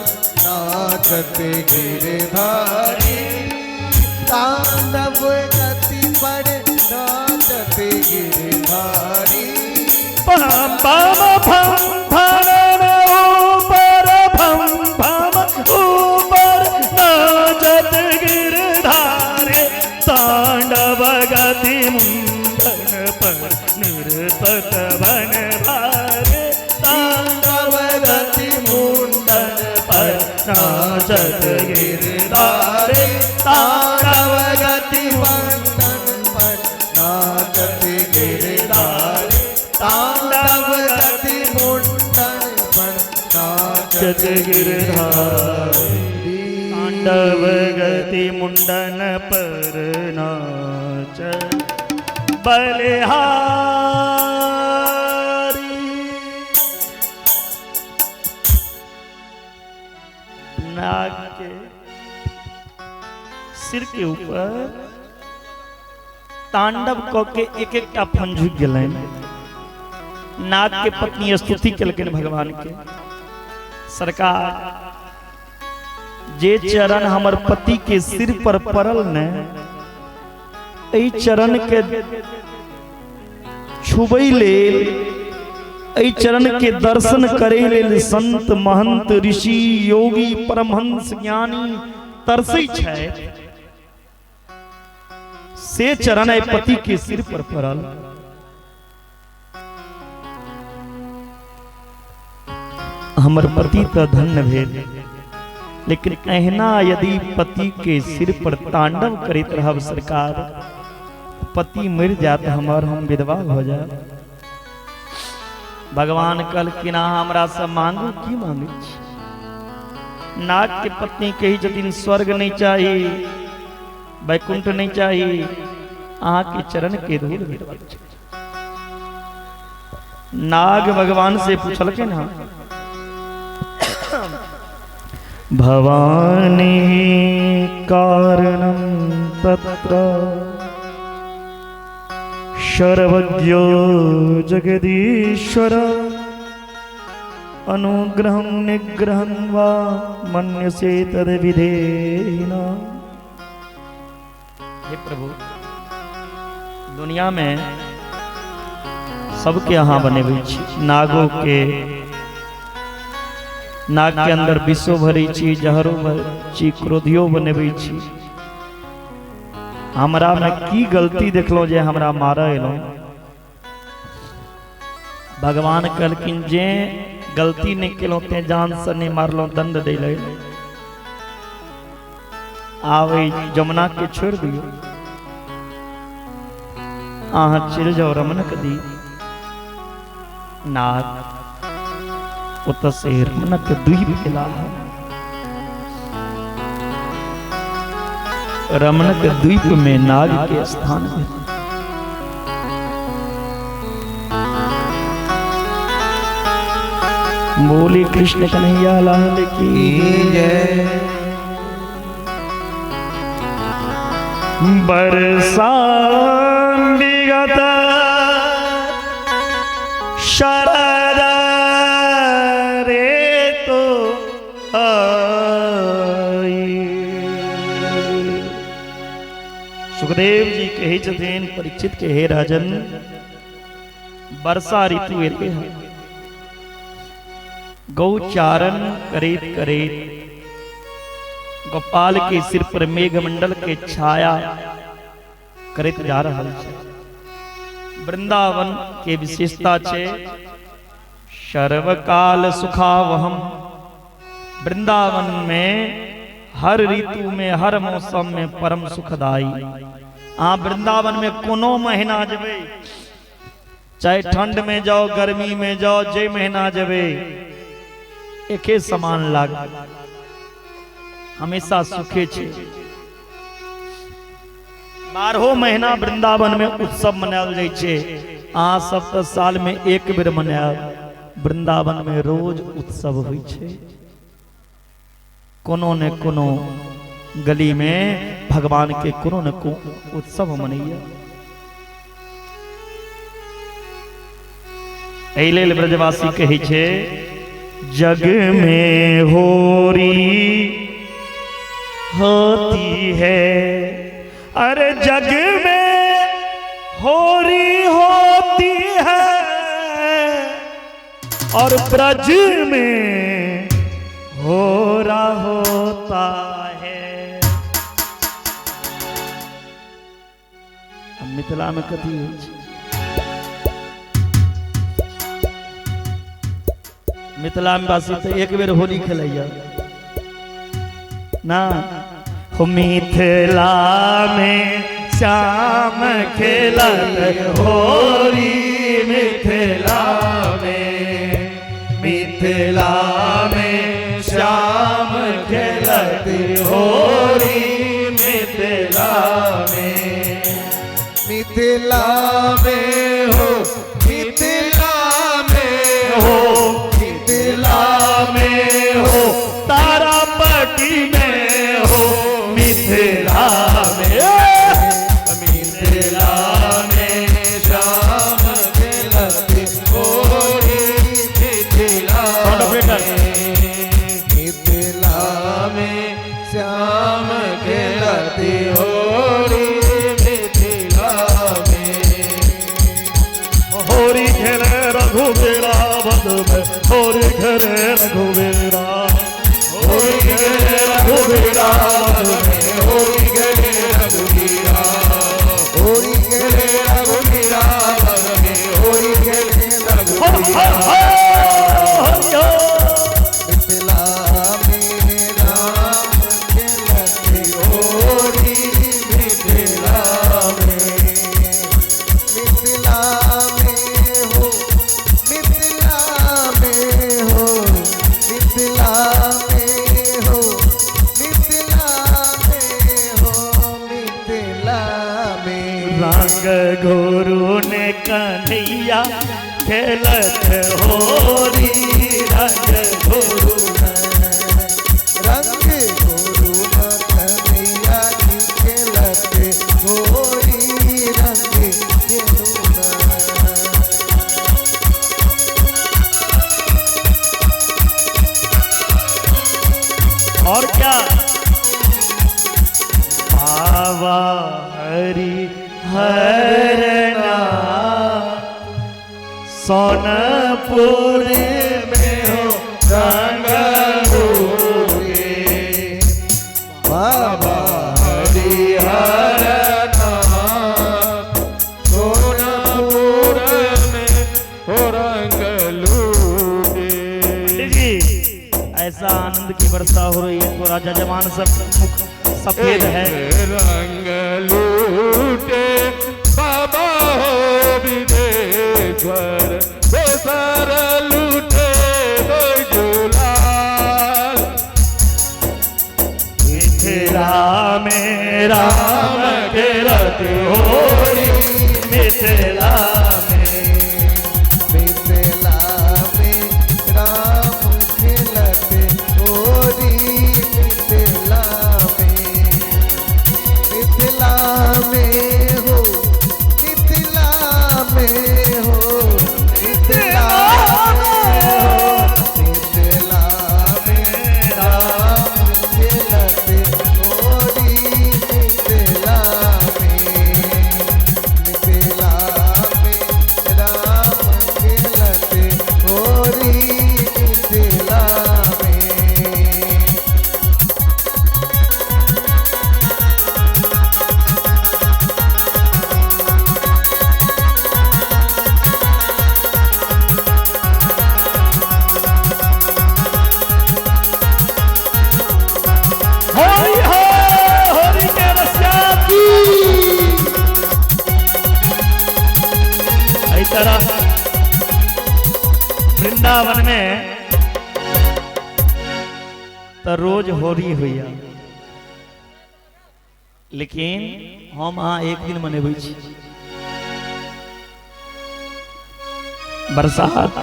नाचत गिरधारी, तांडव गति पर नाचत गिरधारी। पम पम भम भनन ऊपर भम भम ऊपर नाचत गिरधारी, तांडव गति मुंडन पर निरत बनवारी, तांडव गति मुंडन पर नाचत गिरधारी, तांडव गति मुंडन पर नाचत गिरधारी, तांडव नाचत गिरधारी तांडव गति मुंडन पर नाच बलिहारी। नाग के सिर के ऊपर तांडव क के एक एक फंझु गए। नाग के पत्नी स्तुति कलकन भगवान के, सरकार जे चरण हमर पति के सिर पर पड़ल ने, एहि चरण के छुबई लेल, एहि चरण के दर्शन करे लेल संत महंत ऋषि योगी परमहंस ज्ञानी तरसै छै। से चरण एहि पति के सिर पर पड़ल। हमर पति तो धन्य भेल, लेकिन अहिना यदि पति के सिर पर तांडव करैत रहब सरकार, पति मर जात हमर, हम विधवा हो जाए। भगवान कहलखिन हमरा से मांगू की मांगे छी। नाग के पत्नी कही छथिन स्वर्ग नहीं चाहिए, वैकुंठ नहीं चाहिए, अहाँ के चरण के धूल गिरबाक छै। नाग भगवान से पूछलखिन हाँ भवानी कारणं तत्र सर्वज्ञो जगदीश्वर अनुग्रहं निग्रहं वा मन्यसे तद्विधेन। हे प्रभु, दुनिया में सबके यहाँ बने हुई छी। नागों के, नाग के अंदर विषो भरी छी, जहरो भरी, क्रोधियो बने हुई छी। हमरा में की गलती देखलो जे हमरा मारा एलो। भगवान कहलखिन जे गलती नहीं केलो ते जान से नहीं मारलो, दंड दे ले। आवे जमुना के छोड़ दियो, आहा चिर जाओ रमन कदी। नाग उत से रमनक द्वीप मिला, रमनक द्वीप में नाग के स्थान है। बोली कृष्ण कन्हैया लाल की जय। बरसात विगत शरद रे तो आई। सुखदेव जी कहे छथिन परीक्षित के, हे राजन, वर्षा ऋतु एते है। गौचारण करेत करेत गोपाल के सिर पर मेघमंडल के छाया करेत जा रहा है। वृंदावन के विशेषता छे सर्वकाल सुखावहम। वृंदावन में हर ऋतु में, हर मौसम में परम सुखदाई। आप वृंदावन में कोनो महीना जबे, चाहे ठंड में जाओ, गर्मी में जाओ, जे महीना जबे एके समान लाग, हमेशा सुखे छे। 12 महीना वृंदावन में उत्सव मनायल जाय छे। अहाँ सब तो साल में एक बेर मनायल, वृंदावन में रोज उत्सव होय छे। कोनो ने कोनो गली में भगवान के कोनो न को उत्सव मनैया। एहि लेल ब्रजवासी कहै छे, जग में होरी होती है, अरे जग में होरी होती है, और ब्रज में होरा होता है। मिथिला में कथी होइ छै? मिथिला में वासी तो एक बेर होली खेलैया ना। हो मिथिला में श्याम खेलत होली, मिथिला में, मिथिला में मिथिला में श्याम खेलती होरी मिथिला में। होरी खेले रघुवीरा बद में, होरी खेले रघुवीरा, होरी खेले रघुवीरा बद में, होरी खेले रघुवीरा, होरी खेले रघुवीरा बद में, होरी खेले रघुवीरा। मिथिला में राम खेलती होरी मिथिला में। मिथिला में हो, मिथिला में हो, मिथिला में हो, मिथिला में हो, मिथिला में। रंग गुरु ने कन्हैया खेलत होरी, रंग गुरु रंग गुरु न कन्हैया की खेलत होरी रंग गुरु। और क्या बाबा हरि हरना सोनपुर में हो रंग गुरे। बाबा हरिहरनाथ सोनपुर में हो रंग लूटे। जी ऐसा आनंद की वर्षा हो रही है तो राजा जवान सब मुख सफेद है। रंग लूटे बाबा हो विदेश्वर, बेसर लूटे गुलाल। मिथिला में राम खेलती होरी मिथिला में। मिथिला में राम खेलते होरी मिथिला में। मिथिला में हो, मिथिला में हो, मिथिला में हो, मिथिला में राम खेलते होरी मिथिला में। मिथिला में राम खेलते होरी मिथिला में। होरी हो, होरी के रसिया की। इस तरह वृंदावन में तो रोज होरी हुई, लेकिन हम अहाँ एक दिन मनेबै छी बरसात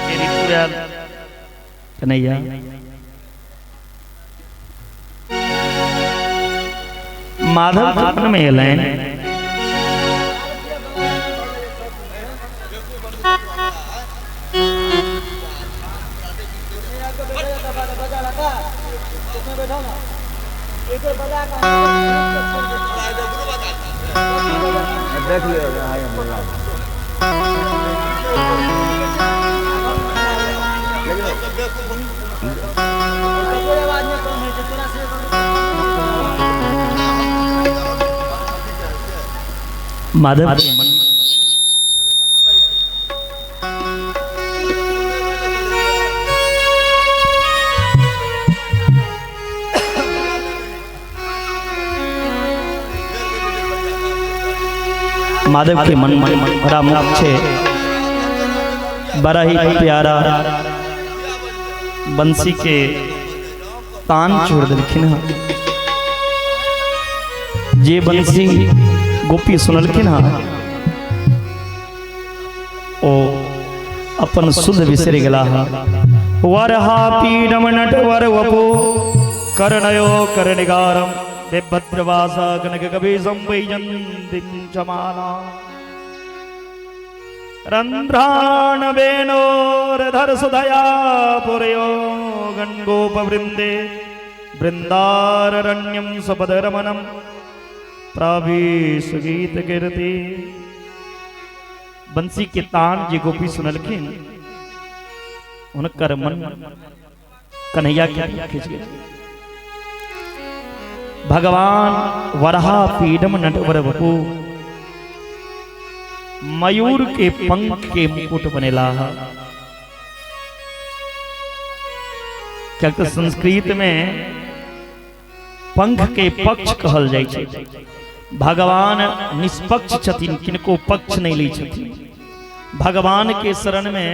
के ऋतु आयल कन्हैया। माधव अपन में एलैन देख लियो माधव के मन माधव के मन में बड़ा मुख छे, बड़ा ही प्यारा बंसी के तान छोड़ देलखिन हँ। जे बंसी गोपी सुनलखिन हँ ओ अपन शुद्ध बिसरि गेला हँ। वरहा पीडम नटवर वपो कर्णयो कर्णिकारम देवभद्रवासा कनक कवि संवैजन्तीं चमाला रंध्राण वेणोर धर सुधया पुरयो गणगोपवृंदे वृंदारण्यम सपदरमणम प्रावेश गीत कीर्ति। बंसी के तान जे गोपी सुनलखिन उनकर मन कन्हैया के खिंच गया। भगवान वरहा पीडम नटवर बपू मयूर के पंख के मुकुट बनेला। क्या तो संस्कृत में पंख के पक्ष कहल जाय छै। भगवान निष्पक्ष छथिन, किनको पक्ष नहीं ली छथिन। भगवान के शरण में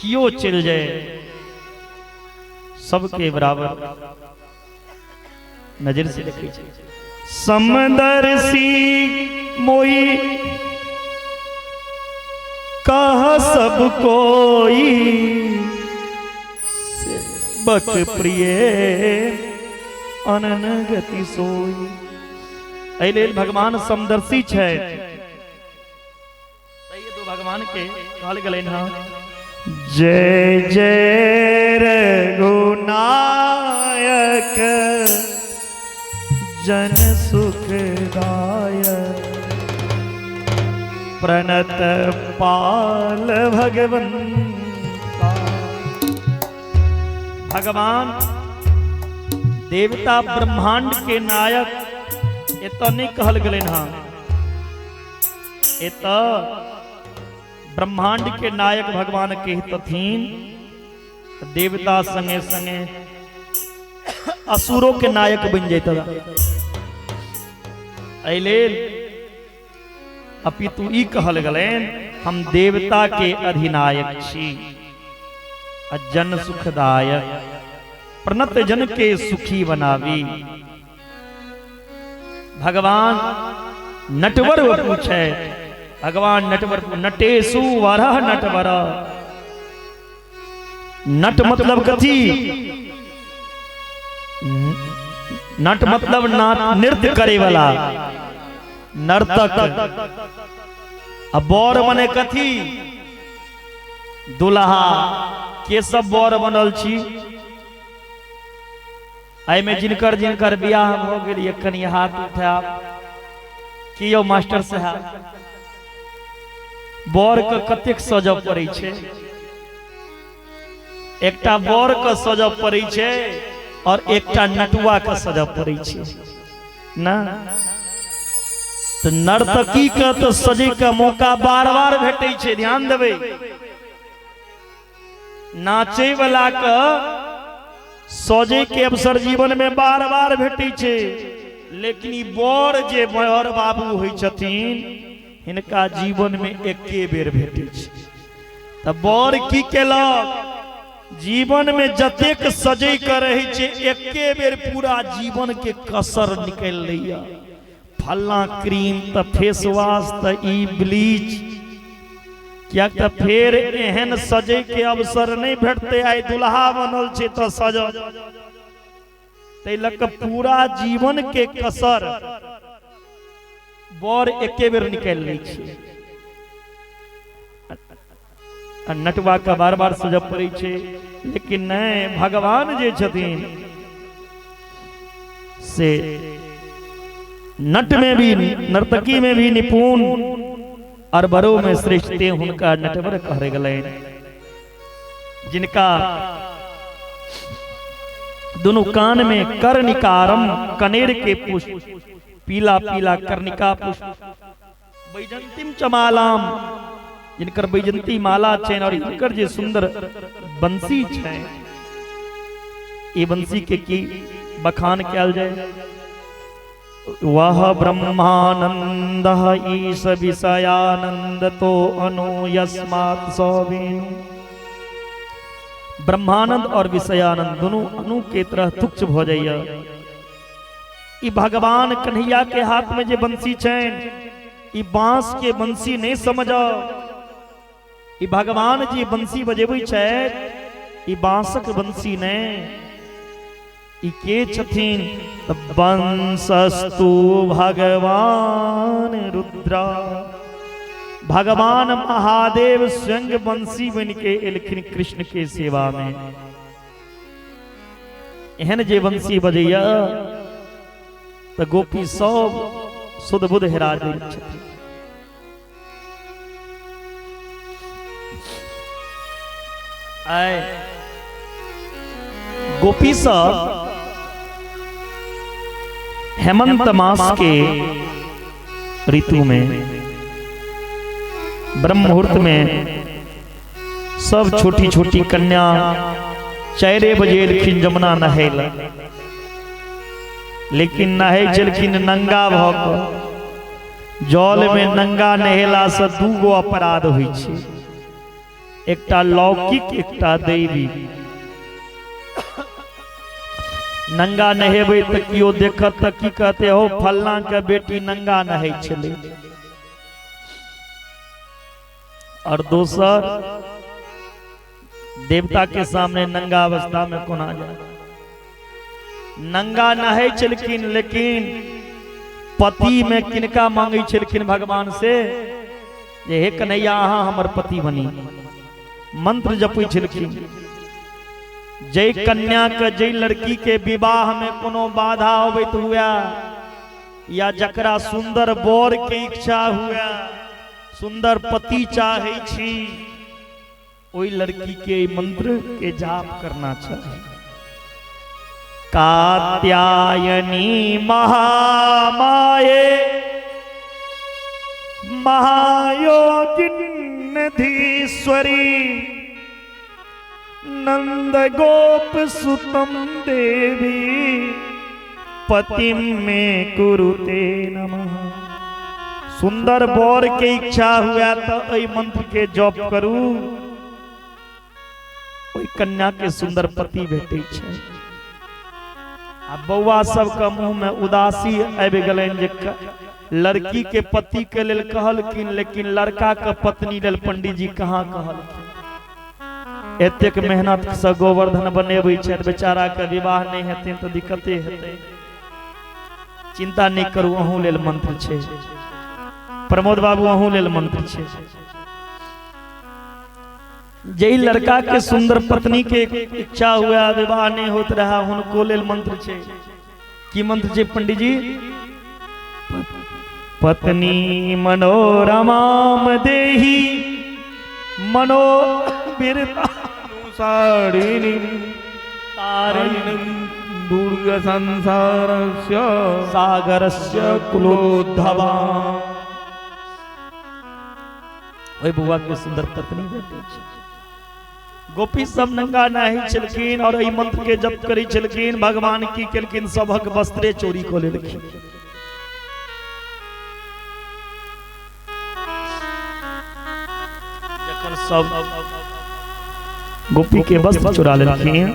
कियो चल जाए सबके बराबर नजर से देखे। समदर्शी मोई कहा सब कोई बक प्रिय अनन गति सोई। अइले भगवान समदर्शी छै। तो भगवान के कहल गेलै ना जय जय रघुनायक जन सुखदायक प्रणत पाल भगवंता। भगवान देवता ब्रह्मांड के नायक एत नहीं कहल गए ना। एत ब्रह्मांड के नायक भगवान के तथीन देवता संगे संगे असुरों के नायक बन जाता। अइले अपितु ई कहल गलेन हम देवता के अधिनायक छी जन सुखदायक प्रणत जन के सुखी बनावी। भगवान नटवर पूछे। भगवान नटवर नटेशु वरह नटवर। नट मतलब कथी? नट मतलब नृत्य करे वाला नर्तक। अब बौर बने कथी? दुल्हा। के सब बौर बनल छी? आई में जिनकर जिनकर बियाह हो गई कनी हाथ उठा कि यो मास्टर साहब बौर के कतेक सजब पड़ै छै। एकटा बौर के सजब पड़ै छै और एकटा नटुआ के सजब पड़ै छै ना। तो नर्तकी के तो सजे का मौका बार बार भेटै छै। ध्यान देबै। नाचे वाला के सजे के अवसर जीवन में बार बार भेटै छै। लेकिन ई बौर जे बौर बाबू होइ छथिन हिनका जीवन में एके बेर भेटै छै। त बौर की केलक? जीवन में जतेक सजै के रहै छै एके बेर पूरा जीवन के कसर निकल लैया। फल्ला क्रीम त फेस वॉश त ई ब्लीच। क्या त फेर एहन सजे के अवसर नहीं भेटते। आई दुल्हा बनल छे तो सज तैलक पूरा जीवन के कसर बौर एके बेर निकल लै छै। नटवा का बार बार सजब पड़ै छै। लेकिन नहीं, भगवान जे छथिन से नट में भी नर्तकी में भी निपुण और बरो में श्रेष्ठ ते हुनका नटवर कहरे गले। जिनका दोनों कान में कर्णिकारम कनेर के पुष्प पीला पीला कर्णिका पुष्प बैजंतीम चमालाम जिनकर बैजंती माला छेन और इनकर जे सुंदर बंसी छै। ये बंसी के की बखान कयल जाए। वह ब्रह्मानंद ईश विषयानंद तो अनु यस्मात् सौवेनु। ब्रह्मानंद और विषयानंद दोनों अनु के तरह तुच्छ हो जाइए। ई भगवान कन्हैया के हाथ में जे बंसी छैन ई बांस के बंसी नहीं समझो। ई भगवान जी बंसी बजेबै छै ई बांसक बंसी नहीं। ई के छथिन? बंसस्तु भगवान रुद्रा भगवान महादेव स्वयं बंसी बन के एलखिन कृष्ण के सेवा में। एहन जे बंसी बजैया तो गोपी सब सुध बुध हेरा जाइत छथिन। आय गोपी सब हेमंत मास के ऋतु में ब्रह्म मुहूर्त में सब छोटी छोटी कन्या 4 बजे एलखिन जमुना नहेला, लेकिन नहे चलखिन नंगा भऽ कऽ। जल में नंगा नहेला से 2 गो अपराध होइ छै, एकटा लौकिक एकटा दैविक। नंगा नहेबै तऽ कियो देखत तऽ की कहते हो फलना के बेटी नंगा नहै छलै। और दोसर देवता के सामने नंगा अवस्था में कोना जाए। नंगा नहै छलखिन, लेकिन पति में किनका मांगे छलखिन भगवान से जे हे कन्हैया अहाँ हमर पति बनी। मंत्र जपै छलखिन। जय कन्या के जय लड़की के विवाह में कोनो बाधा होबैत हुआ या जकरा सुंदर बर के इच्छा हुआ, सुंदर पति चाहे छी, ओई लड़की के मंत्र के जाप करना चाहिए। कात्यायनी महामाये महायोगिनीश्वरी नंद गोप सुतम देवी पतिम में कुरुते नमः। सुंदर बर के इच्छा हुआ तो एहि मंत्र के जप करू, ओई कन्या के सुंदर पति भेटै छै। आ बौआ सबके मुंह में उदासी आबि गेलनि जे लड़की के पति के लेल कहलखिन, लेकिन लड़का के पत्नी लेल पंडित जी कहाँ कहलखिन। एतेक मेहनत से गोवर्धन बनेबै छै, बेचारा के विवाह नहीं हेतै तो दिक्कते हेतै। चिंता नहीं करू, अहूँ लेल मंत्र छै। प्रमोद बाबू अहूँ लेल मंत्र छै। जय लड़का के सुंदर पत्नी के इच्छा हुआ, विवाह नहीं होत रहा, उनको लेल मंत्र छे। की मंत्र छे पंडित जी? पत्नी मनोरमाम देही मनो बिरतानुसारिणी तारिणीं दुर्ग संसारस्य सागरस्य कुलोद्धवा। ओए बुआ के सुंदर पत्नी भेटै छै। गोपी सब नंगा नहै छलखिन और एहि मंत्र के जप करै छलखिन। भगवान की केलखिन, सभक वस्त्रे चोरी कऽ लेलखिन। जखन सब गोपी के वस्त्र चुरा लेलखिन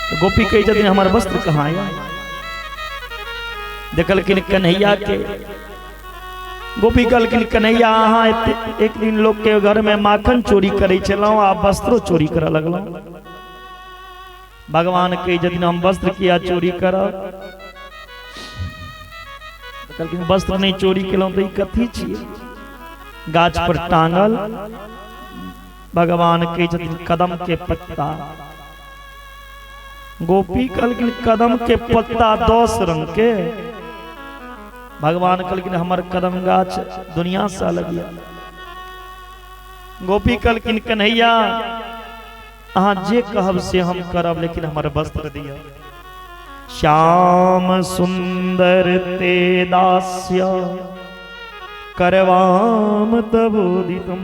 तो गोपी कहि छथिन हमर वस्त्र कहाँ है। देखलखिन कन्हैया के। गोपी कहलखिन कन्हैया अहाँ एक दिन लोग के घर में माखन चोरी करे छलहुँ, आप वस्त्रो चोरी करऽ लगलहुँ। भगवान कहे यदि हम वस्त्र किया चोरी करब? कहलखिन वस्त्र नहीं चोरी केलहुँ तो ई कथी छियै? गाछ पर टांगल भगवान कहे छथिन कदम के पत्ता। गोपी कहलखिन कदम के पत्ता 10 रंग के। भगवान कहलखिन हमर कदम गाछ दुनिया से अलग है। गोपी कहलखिन कन्हैया अहाँ जे कहब से हम करब, लेकिन हमर वस्त्र दिया। श्याम सुंदर ते दास्य करवाम तबोदितम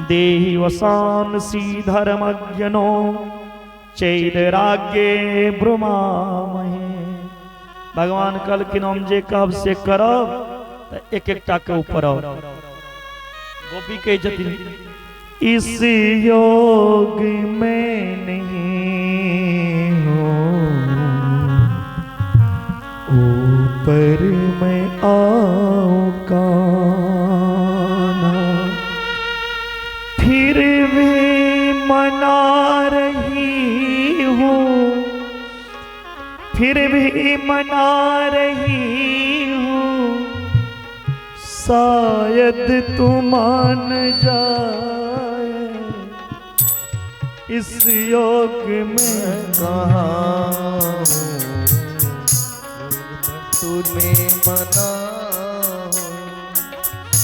देहि वसान सी धर्मज्ञनो चैदराग्ये ब्रह्मामहे। भगवान कहलखिन हम जे कहब से करब, एक एकटा के ऊपर। गोपी कहे छथिन इस योग में नहीं हो, ऊपर में आओ कान्हा। फिर भी मना रही हूँ, फिर भी मना रही हूँ, शायद तू मान जाए इस योग में कहाँ तुम्हें मना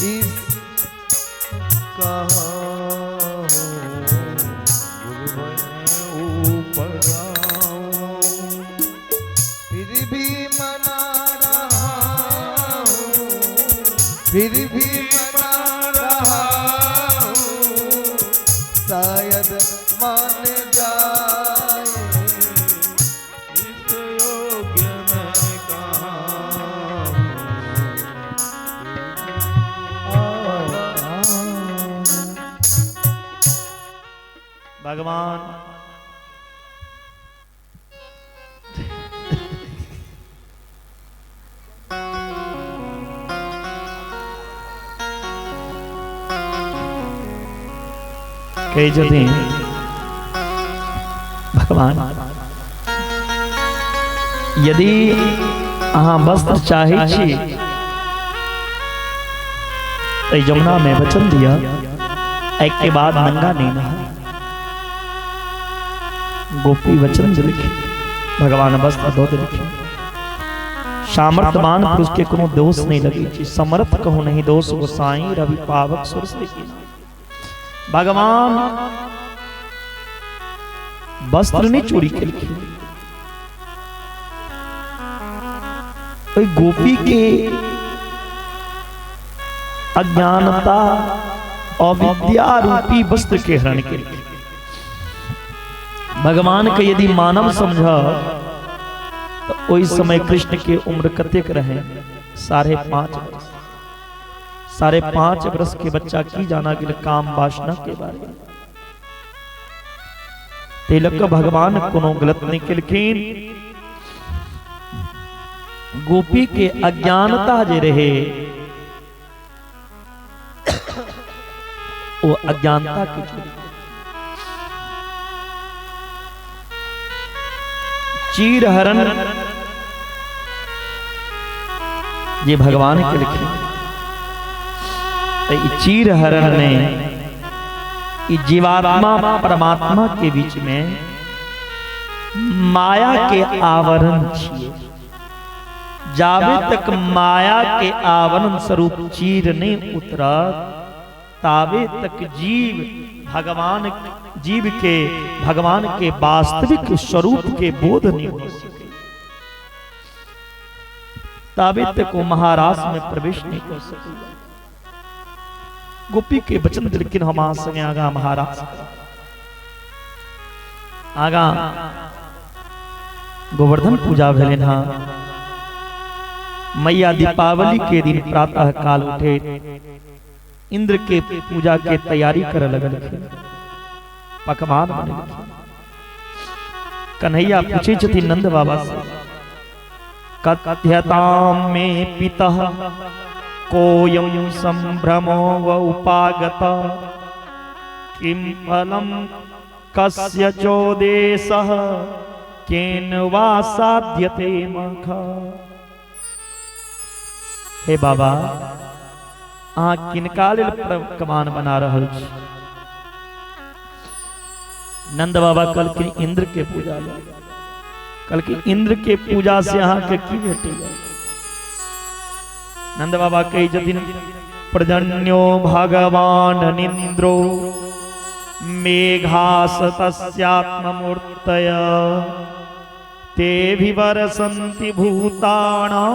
इस कहाँ ऊपर फिर भी मना रहा हूँ, फिर भी मना रहा हूँ, शायद मान जाए इस योग्य में कहाँ भगवान कई जदि भगवान यदि अहाँ वस्त्र चाहे छी तो जमुना में वचन दिया एक के बाद नंगा नहीं नहा गोपी वचन लिखे भगवान वस्त्र दो लिखे सामर्थ्यवान पुरुष के कोनो दोष नहीं लगी समर्थ कहूँ नहीं दोष गोसाई रवि पावक सुर से भगवान वस्त्र नहीं चोरी के लिखे गोपी के अज्ञानता अविद्या रूपी वस्त्र के हरण के लिए भगवान के यदि मानव समझा तो उस समय कृष्ण के उम्र कतेक रहे 5.5 वर्ष 5.5 वर्ष के बच्चा की जाना के काम वासना के बारे में तिलक भगवान कोनो गलत नहीं केलखिन गोपी के अज्ञानता जे रहे वो अज्ञानता के चीर हरण ये भगवान के लिखे तो चीर हरण ने जीवात्मा परमात्मा के बीच में माया के आवरण छिए जावे तक माया के आवरण स्वरूप चीर नहीं उतरा तावे तक जीव के भगवान के वास्तविक स्वरूप के बोध नहीं हो सके तावे तक वो महाराज में प्रवेश नहीं कर सकेगा गोपी के वचन लेकिन हम संगे आगा महाराज आगा गोवर्धन पूजा भेले ना मैया दीपावली के दिन प्रातः काल उठे इंद्र के पूजा के तैयारी कर लगल पकवान बने कन्हैया पूछे छथि नंद बाबा से कथ्यताम में पितः कोयम संभ्रमो व उपागत किम फलम कस्य चोदेशः केन वा साध्यते मखा। हे बाबा अहाँ किनका लेल पकवान बना रहल छी। नंद बाबा कल के इंद्र के पूजा कल के इंद्र के पूजा से अहाँ के की भेटेगा। नंद बाबा कही जदिन प्रजन्यो भगवान निंद्रो मेघास तस्यात्ममूर्तय ते विवरसन्ति भूतानां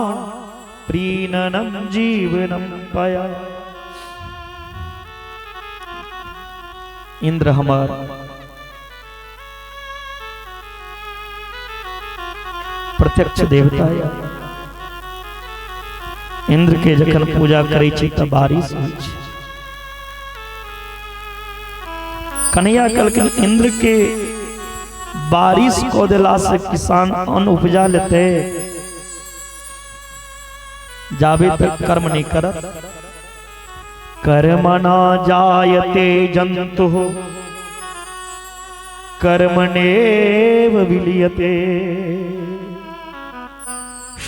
प्रीणनं जीवनं पया। इंद्र हमार प्रत्यक्ष देवता या इंद्र के जखन पूजा करै छी त बारिश होइ छै। कन्हैया कहलखिन इंद्र के बारिश को देला से किसान अन्न उपजा लेते जाबे तक कर्म नहीं करत। कर्मणा जायते जंतु कर्मणेव विलीयते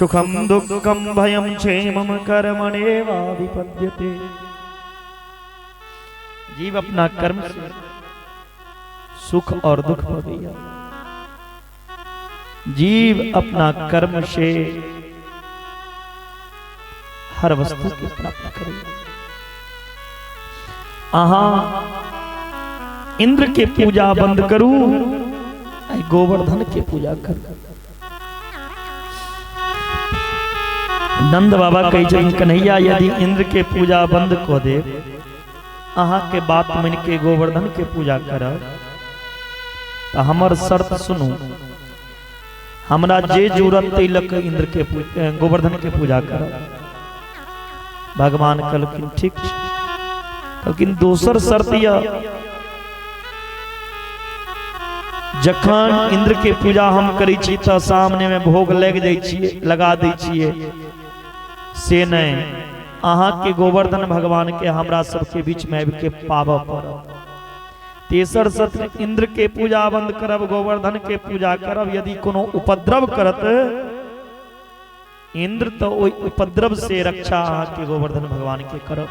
सुखम दुखम भयम क्षेमम कर्मणेवाधिपद्यते। जीव अपना कर्म से सुख और दुख पाएगा। जीव अपना कर्म से हर वस्तु की प्राप्त करेगा। आहा इंद्र के पूजा बंद करूं, गोवर्धन के पूजा करूं। नंद बाबा कही छथिन कन्हैया यदि इंद्र के पूजा बंद को दे, अहाँ के बात मन के गोवर्धन के पूजा करब तो हमर शर्त सुनू। हमरा जे जरूरत तैलक इंद्र के गोवर्धन के पूजा करब। भगवान कहलखिन ठीक छै। कहलखिन दोसर शर्त यह, जखन इंद्र के पूजा हम करी छी तो सामने में भोग लगा दै छियै से नहीं, अहाँ के गोवर्धन भगवान के हमरा सबके बीच में आबि के पाबऽ पड़त। तेसर सत्र इंद्र के पूजा बंद करब, गोवर्धन के पूजा करब। यदि कोनो उपद्रव करत इंद्र तो ओई उपद्रव से रक्षा अहाँ के गोवर्धन भगवान के करब।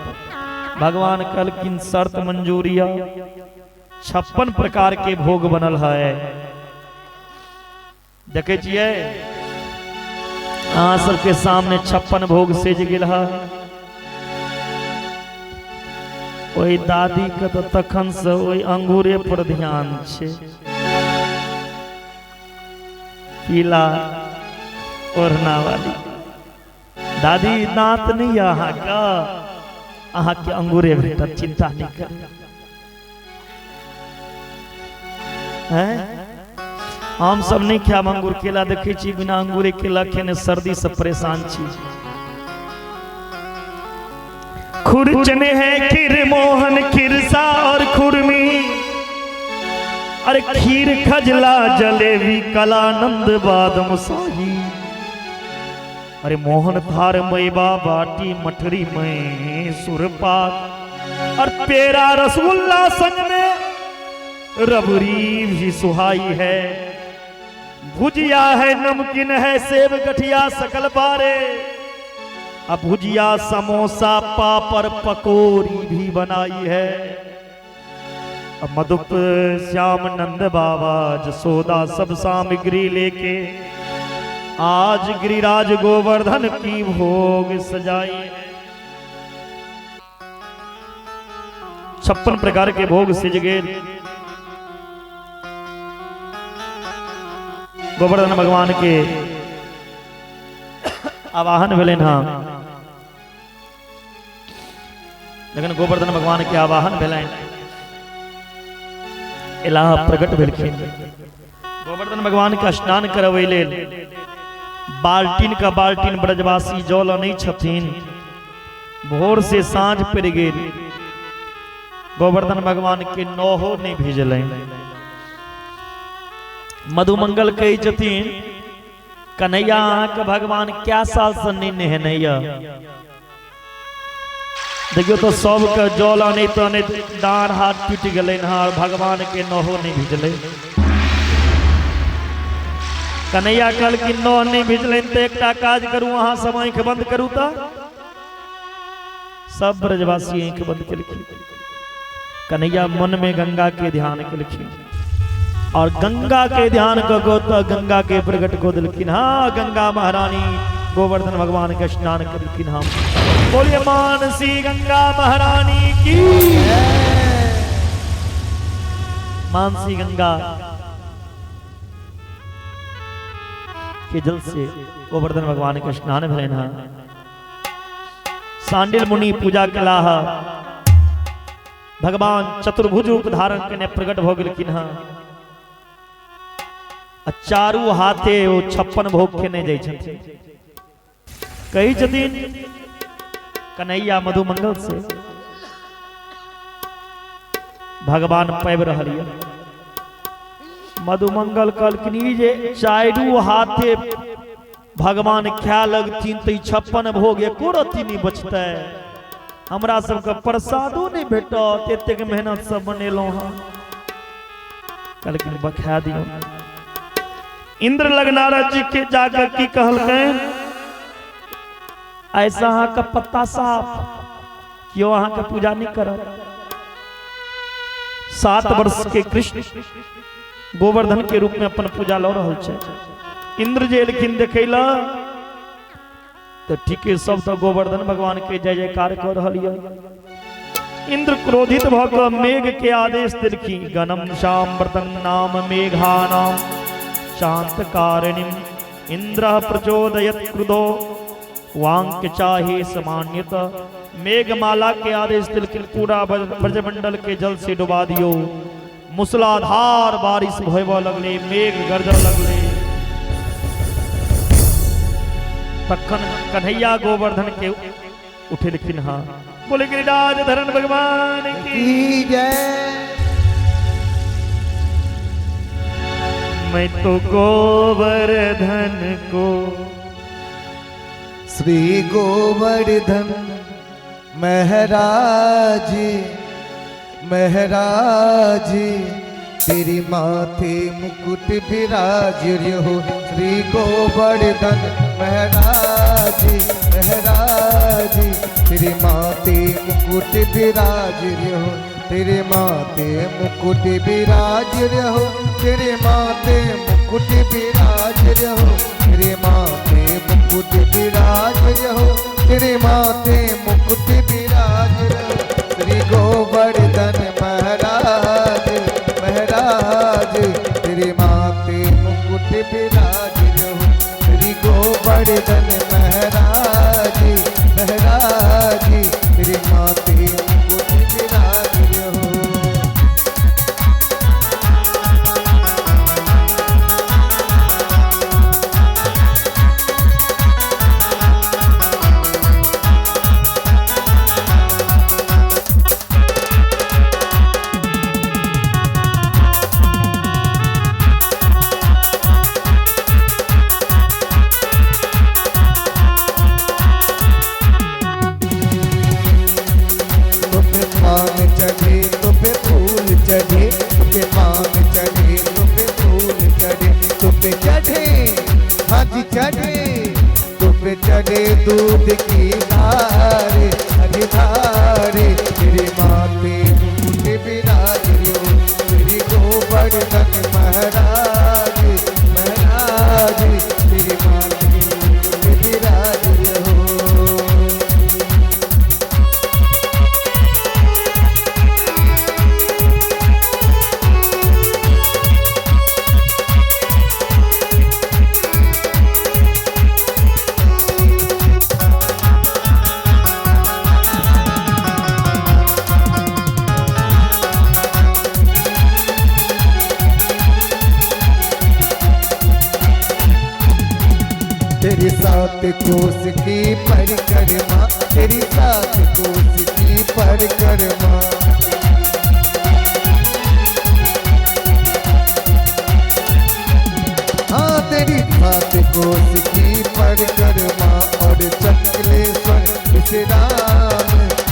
भगवान कहलखिन शर्त मंजूरिया। 56 प्रकार के भोग बनल है, देखे छियै अहाँ सबके सामने 56 भोग सेज गेल है। ओई दादी के तो तखन से ओई अंगूरे पर ध्यान छे। पीला ओढ़ना वाली दादी दांत नहीं अहाँ का, अहाँ के अंगूरे भेटत, चिंता नहीं कर। हम सब नहीं खाब अंगूर केला, देखे छी बिना अंगूरे केला खेने सर्दी से परेशान छी। खुरचने हैं खीर मोहन खिरसा और खुरमी, अरे खीर खजला जलेबी कलानंद बादम शाही। अरे मोहन थार मैबा बाटी मठरी में सुरपात, और पेड़ा रसगुल्ला संग में रबड़ी भी सुहाई है। भुजिया है नमकीन है सेब गठिया सकल बारे, अब भुजिया समोसा पापड़ पकौड़ी भी बनाई है। अब मधुप श्याम नंद बाबा जसोदा सब सामग्री लेके आज गिरिराज गोवर्धन की भोग सजाई है। 56 प्रकार के भोग सिज गए। गोवर्धन भगवान के आवाहन भेलन हाँ, लेकिन गोवर्धन भगवान के आवाहन भेलन इलाह प्रकट भेलखिन। गोवर्धन भगवान का स्नान करबै लेल बाल्टीन का बाल्टीन ब्रजवासी जल नहीं छथिन। भोर से साँझ पड़ गेल, गोवर्धन भगवान के नौहो नहीं भेजलन। मधुमंगल कही छथिन कन्हैया अहाँ के भगवान क्या साल से नहीं नहेनैया। देखियो तो सबके जल आने तो डाँड़ हाथ टूट गए और भगवान के नहो नहीं भिजले। कन्हैया कल की नह नहीं भिजले तो एक काज करूँ, अहाँ सब आँख बंद करूँ तो सब ब्रजवासी आँख बंद केलखिन। कन्हैया मन में गंगा के ध्यान केलखिन और गंगा के ध्यान को तो गंगा के प्रकट को दिलखिन। हाँ गंगा महारानी गोवर्धन भगवान के स्नान करलखिन। हम बोलिए मानसी गंगा महारानी की। मानसी गंगा के जल से गोवर्धन भगवान के स्नान भेलन। सांडिल मुनि पूजा कला। भगवान चतुर्भुज रूप धारण करने प्रकट हो गेलखिन। चारू हाथे वो 56 भोग खेने जाय छथिन। कही छथिन कन्हैया मधुमंगल से भगवान पाबि रहल ये। मधुमंगल कहलखिन जे चारू हाथे भगवान खाय लगथिन तो 56 भोग एको रत्ती नहीं बचतै। हमरा सबके प्रसादो नहीं भेटत, एतेक मेहनत से बनेलहुं हँ। कहलखिन बखा दियौ। इंद्र लग नारद जी के जाकर की कहलकैन ऐसा अहाँ का पत्ता साफ क्यों अहाँ का पूजा नहीं कर। 7 वर्ष के कृष्ण गोवर्धन के रूप में अपन पूजा लो रहल छे। इंद्र जे एलखिन देखैला तो ठीक है, सब तो गोवर्धन भगवान के जय जयकार कर रहल ये। इंद्र क्रोधित भ क मेघ के आदेश दिलखिन, गणम शाम्बरतं नाम मेघानाम शांतकारिणीम इंद्र प्रचोदयत क्रुधो वांक चाहे समान्यत। मेघमाला के आदेश दिलखिन, पूरा ब्रजमंडल के जल से डुबा दियो। मूसलाधार बारिश होयब लगले, मेघ गरज लगले। तखन कन्हैया गोवर्धन के उठे लिखिन, हाँ बोले गिरिराज धरण भगवान की जय। मैं तो गोवर्धन को श्री गोवर्धन महाराज महाराज तेरी माथे मुकुट विराज रहो। श्री गोवर्धन महाराज महाराज तेरे माथे मुकुट विराज रहो। तेरे माथे मुकुट विराज रहो। तेरे माथे मुकुट विराज रहो। तेरे माथे मुकुट विराज रहो। तेरे माथे मुकुट विराज रहो। श्री गोवर्धन महाराज महाराज तेरे माथे मुकुट विराज रहो। श्री गोवर्धन महाराज महाराज तेरे माथे मुकुट विराज रहो। चढ़े दूध की धारे हरी धारे तेरे माथे मुकुट विराज रहो। श्री गोवर्धन महाराज महाराज तेरे माथे मुकुट विराज रहो। तेरी 7 कोस की परिक्रमा तेरी 7 कोस की परिक्रमा। हाँ तेरी 7 कोस की परिक्रमा और चक्लेश्वर विश्राम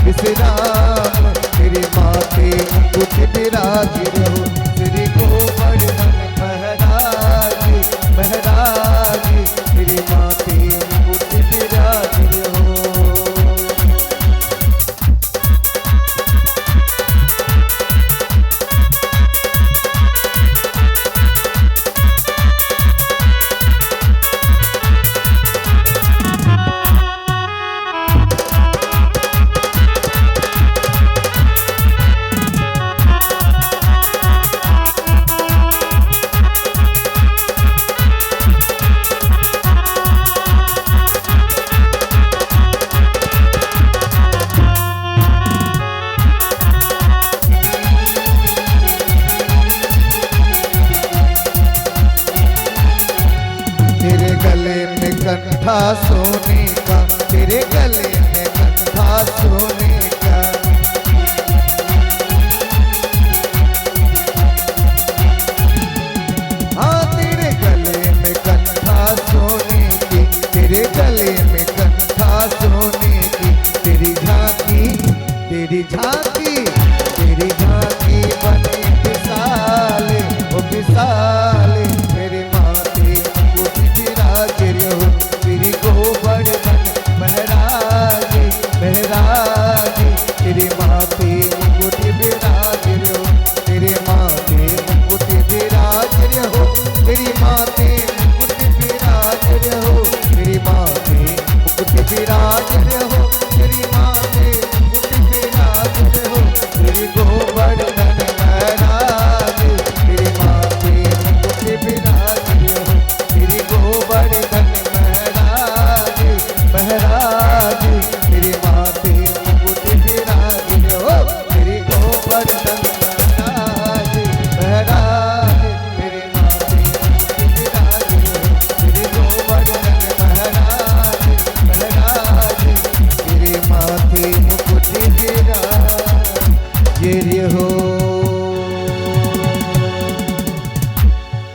विश्राम तेरे माथे मुकुट विराज रहो। श्री गोवर्धन महाराज महाराज तेरे माथे मुकुट विराज रहो। कंठा सोने का तेरे गले में कंठा सोने का। हाँ तेरे गले में कंठा सोने की तेरे गले में कंठा सोने की। तेरी झांकी तेरी झांकी तेरी झांकी बने विशाल ओ विशाल तेरे माथे मुकुट विराज रहो। श्री गोवर्धन महाराज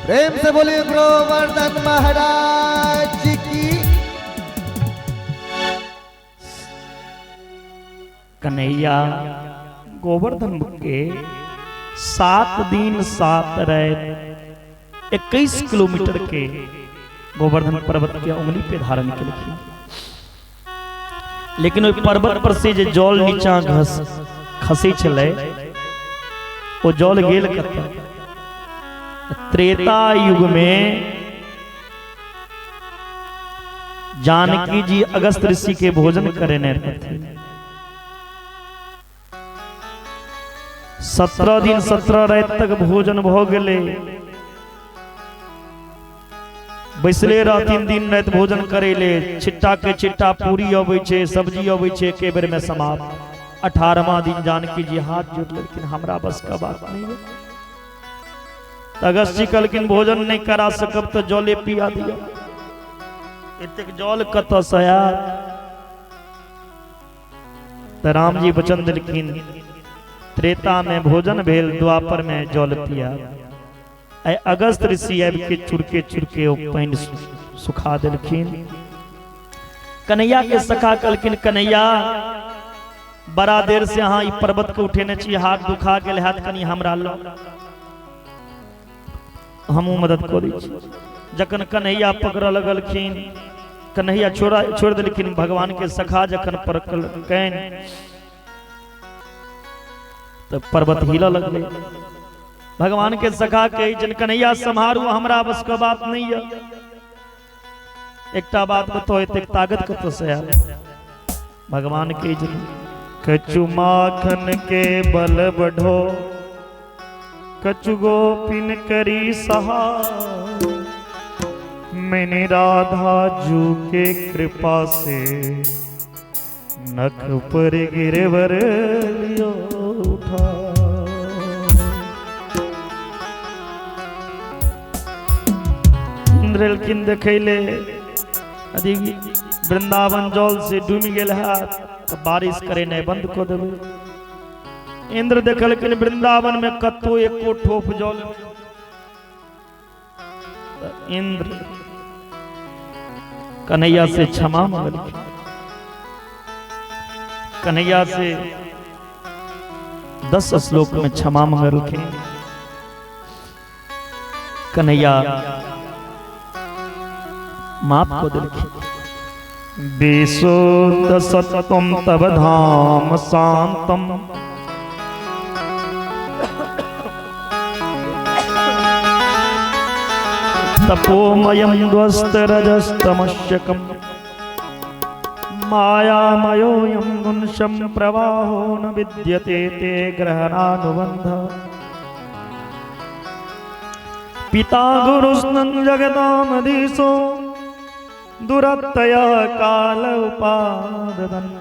प्रेम से बोलिए गोवर्धन महाराज जी की। कन्हैया गोवर्धन के 7 दिन 7 रात 21 किलोमीटर के गोवर्धन पर्वत के उंगली पे धारण के लिखी। लेकिन वो पर्वत पर से जे जल नीचा खसी चले वो जल गेल कत। त्रेता युग में जानकी जी अगस्त ऋषि के भोजन करे न थे। 17 दिन 17 रात तक भोजन भ गेले। बैसले रहथिन दिन रात भोजन करेले। छिट्टा के छिट्टा पूरी अबै छे, सब्जी अबै छे, एके बेर में समाप्त। 18वां दिन जानकी जी हाथ जोड़ लेकिन हमरा बस का बात नहीं है। अगस्त जी कहलखिन भोजन नहीं करा सकब तो जले पिया दिया। एतेक जल कत सया। तो राम जी वचन दिलखिन त्रेता में भोजन भेल, द्वापर में जल पिया। अगस्त ऋषि आबि के चुरके चुरके ओ पानी सुखा दिलखिन। कन्हैया के सखा कहलखिन कन्हैया बड़ा देर से अहाँ ई पर्वत के उठेने छी, हाथ दुखा गेल हाथ, कनी हमरा लो हमू मदद कऽ दै छी। जखन कन्हैया पकड़ लगलखिन, कन्हैया छोड़ देलखिन। भगवान के सखा जखन पकड़लकैन तो पर्वत हिला लगले। भगवान के सखा कही जन कन्हैया सम्हारू, हमरा बस का बात नहीं है। एकटा बात बताओ, एतेक ताकत कत से आयल? भगवान के जन कछु माखन के बल बढ़ो, कछु गोपिन करी सहा। मैंने राधा जू के कृपा से नख पर गिरवर लियो उठा। इंद्रलकिन देखैले यदि वृंदावन जल से डूबी गेल है तो बारिश करे नहीं बंद कर देवे। इंद्र देखलकिन वृंदावन में कतो एको ठोप जल। इंद्र कन्हैया से क्षमा मांगलखिन। कन्हैया से 10 श्लोक में क्षमा मांगलखिन। कन्हैया माफ को दिलखिन। बेसोदसतम तब धाम शांतम, तपोमयं ध्वस्तरजस्तमश्यकं, मायामयोऽयं गुंशं प्रवाहो न विद्यते ते ग्रहणानुबन्ध। पिता गुरुस्नं जगदामधीशो, दुरत्तया काल उपाददण्ड।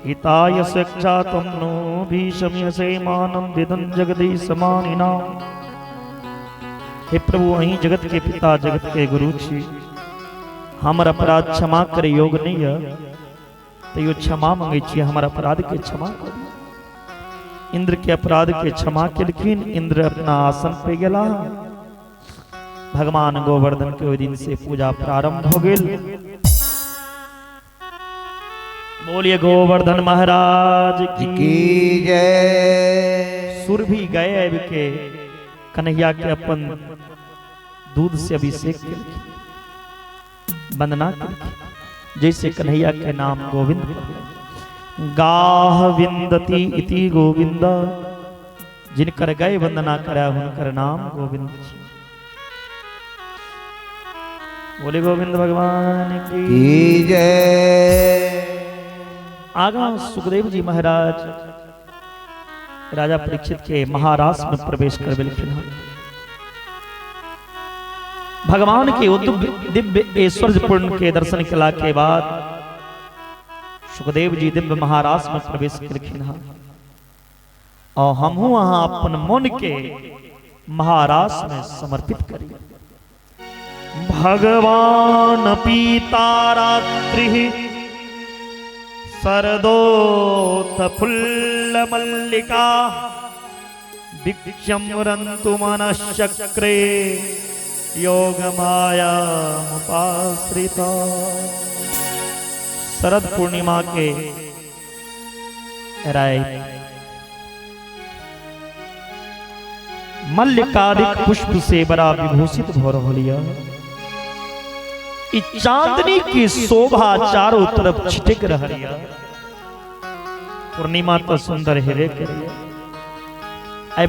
हिताय शिक्षा त्वं नो भीषम्यसे मानं विदं जगदीशमानिनां। हे प्रभु, अहीं जगत के पिता जगत के गुरु छी। हमर अपराध क्षमा करे योग नहीं है, तो यो क्षमा मांगे छी, हमर अपराध के क्षमा कर। इंद्र के अपराध के क्षमा केलखिन। इंद्र अपना आसन पे गेला। भगवान गोवर्धन के ओहि दिन से पूजा प्रारंभ हो गेल। बोलिए गोवर्धन महाराज की जय। सुर भी गए के कन्हैया के अपन दूध से अभिषेक केलखिन, वंदना केलखिन। जैसे कन्हैया के नाम गोविंद, गाह विंदती इति गोविंद। जिनकर गए वंदना करा हुनकर नाम गोविंद। बोले गोविंद भगवान की जय। आगा सुखदेव जी महाराज राजा परीक्षित के महाराज में प्रवेश कर बिलखिन। भगवान के दिव्य ऐश्वर्यपूर्ण के दर्शन कला के बाद सुखदेव जी दिव्य महाराज में प्रवेश करखिन। और हम वहां अपन मन के महाराज में समर्पित करिए। भगवान पीता रात्रि शरदोत फुल्ल मल्लिका, विक्षम्रन्तु मनश्चक्रे योगमायामुपाश्रिता। शरद पूर्णिमा के राय मल्लिकादिक पुष्प से बड़ा विभूषित हो रहा। चांदनी की शोभा चारों तरफ छिटक रही। पूर्णिमा तो सुंदर हेरे करिए।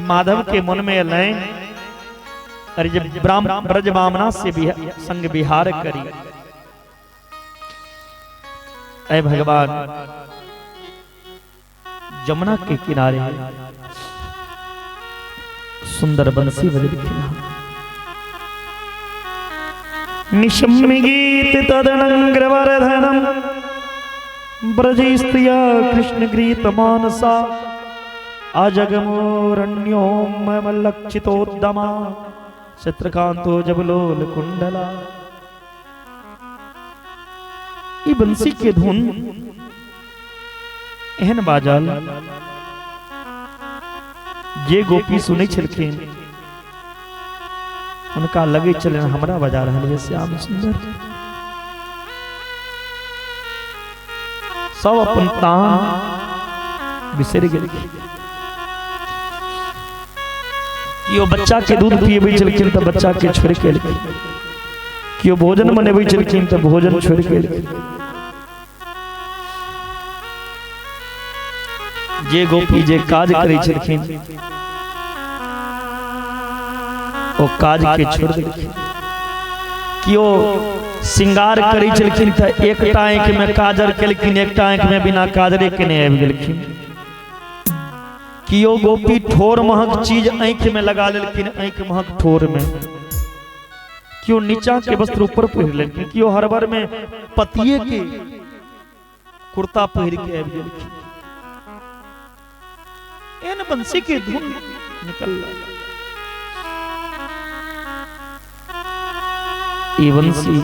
माधव के मन में लय अरे जब ब्रज बामना से संग विहार करी। ऐ भगवान जमुना के किनारे सुंदर बंसी बजरी किनारे निशम्य गीत तदनंग्रवरधनम ब्रजस्त्रिया कृष्ण गीत मानसा अजगमोरण्योमलक्षितोद्दमा चित्रकांतो जबलोल कुंडला। ई बंसी के धुन एहन बाजल जे गोपी सुनै छलखिन उनका लगे चले हमरा बजा रहल है श्याम सुंदर। सब अपन तान बिसर गेल। कियो बच्चा के दूध पिएबै छलखिन तऽ बच्चा के छोड़ के एलखिन। कियो भोजन बनेबै छलखिन तऽ भोजन छोड़ के एलखिन। जे गोपी जे काज करै छलखिन ओ काज के छोड़ देलखिन। कियो श्रृंगार करै छलखिन तऽ एकटा आंखि में काजर केलखिन, एकटा आंखि में बिना काजरे केने आबि गेलखिन। कियो गोपी ठोर महक चीज आंखि में लगा लेलखिन, आंखि महक ठोर में। कियो नीचा के वस्त्र ऊपर पहिर लेलखिन, कियो हरबर में पतिये के कुर्ता पहिर के आबि गेलखिन। एन बंसी के धुन निकल ये बंसी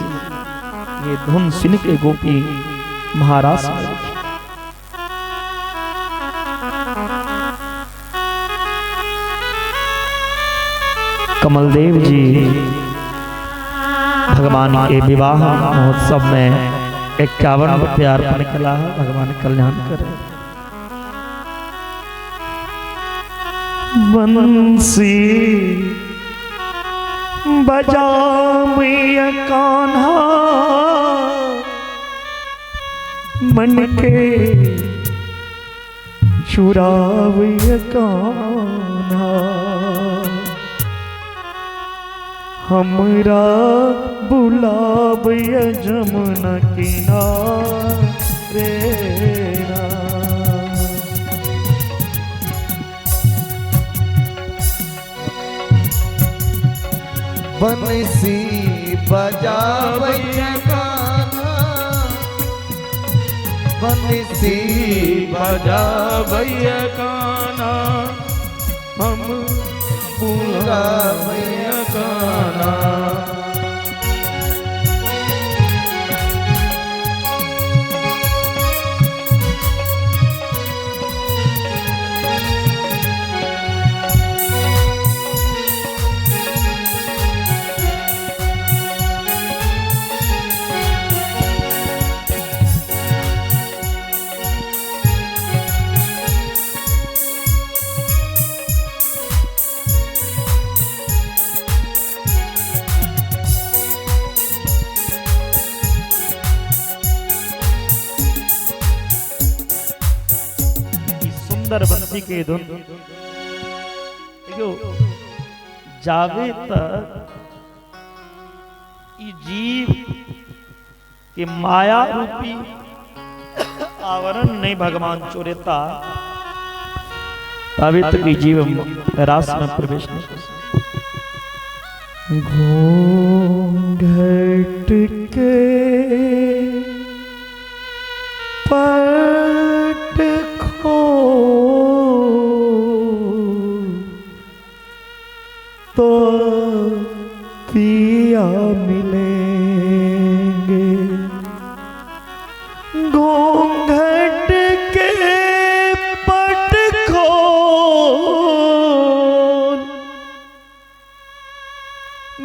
ये धुन सुन के गोपी महाराज कमलदेव जी भगवान के विवाह महोत्सव में 51 रुपया अर्पण कला। भगवान कल्याण करे। बंसी बजा मैया कान्हा मन के चुरावैया कान्हा हमरा बुलावैया जमुना किनारे। बंसी बजावैया कान्हा बंसी बजावैया कान्हा हम बुलावैया कान्हा। सुंदर बंसी के धुन जावे तक जीव के माया रूपी आवरण नहीं भगवान चोरेता तभी तक जीव रास में प्रवेश नहीं कर सकता। घूंघट के पट खो तो पिया मिलेंगे। घूंघट के पट खो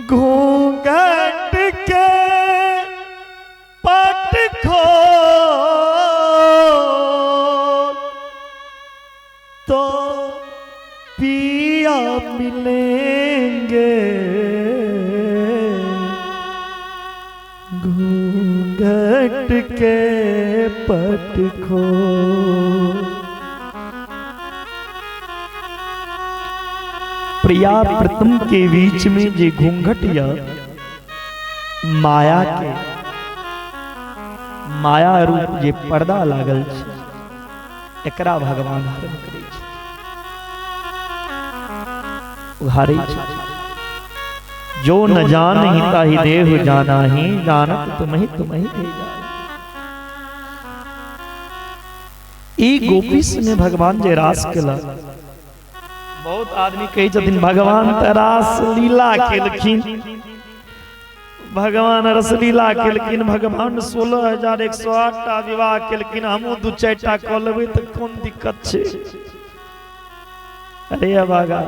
घूंघट के पट खो तो पिया मिलेंगे, घूंघट के पट खो। प्रिया प्रथम के बीच में जे घूंघट या माया के माया रूप जे पर्दा लागल छै, एकरा भगवान हरण करे छै, उघारे छै। जो न जान ही ताहि देव जाना ही, जानत तुम्हि तुम्हि दे जाय। ई गोपी ने भगवान जे रास केला, बहुत आदमी कहे छथिन भगवान त रास लीला केलखिन, भगवान रसलीला केलखिन, भगवान 16,108 टा विवाह केलखिन, हमहू 2-4 टा कऽ लेबै तऽ कोन दिक्कत छै। अरे अभागा,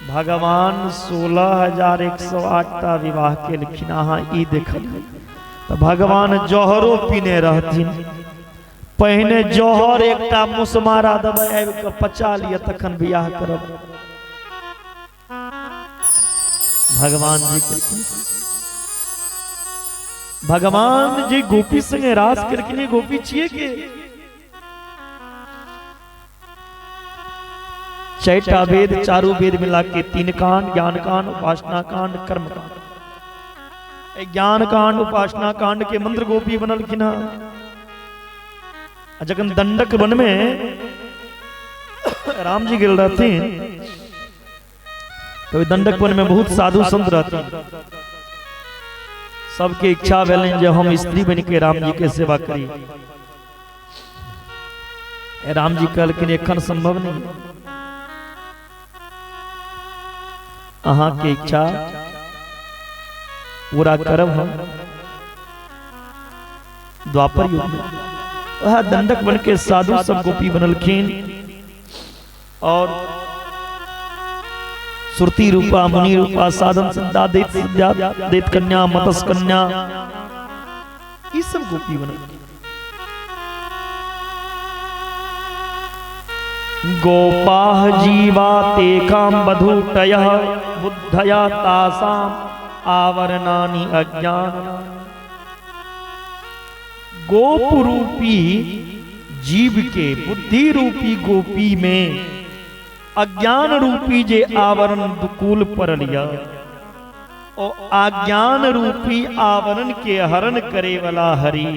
भगवान 16,108 टा विवाह केलखिन, अहाँ ई देखलिए तऽ भगवान जहरो पीने रहथिन, पहिने जहर एकटा मुसमारा दबाई आबि कऽ पचा लिया तखन बियाह करब। भगवान जी भगवान जी गोपी संगे रास करके गोपी छिए के 6टा वेद, 4 वेद मिला के 3 कांड, ज्ञान कांड, उपासना कांड, कर्म कांड। ज्ञान कांड उपासना कांड के मंत्र गोपी बनलखिन। जखन दंडक वन में राम जी गेल रहथिन तो दंडक वन में बहुत साधु संत रहथिन। सबके इच्छा भेलन जे हम स्त्री बन के राम जी के सेवा करी। राम जी कहलखिन एखन संभव नहीं, अहाँ के इच्छा पूरा करब हम। द्वापर युग में वह दंडक बन के साधु सब गोपी बनलखिन और सुरती रूपा, मुनि रूपा, साधन सिद्धा, दैत कन्या, मतस कन्या, ये सब गोपी बनलखिन। गोपाः जीवा तेकां बधूटयः बुद्धया तासाम् आवरणानि अज्ञानानि। गोप रूपी जीव के बुद्धि रूपी गोपी में अज्ञान रूपी जे आवरण दुकूल पर लिया और अज्ञान रूपी आवरण के हरण करे वाला हरि।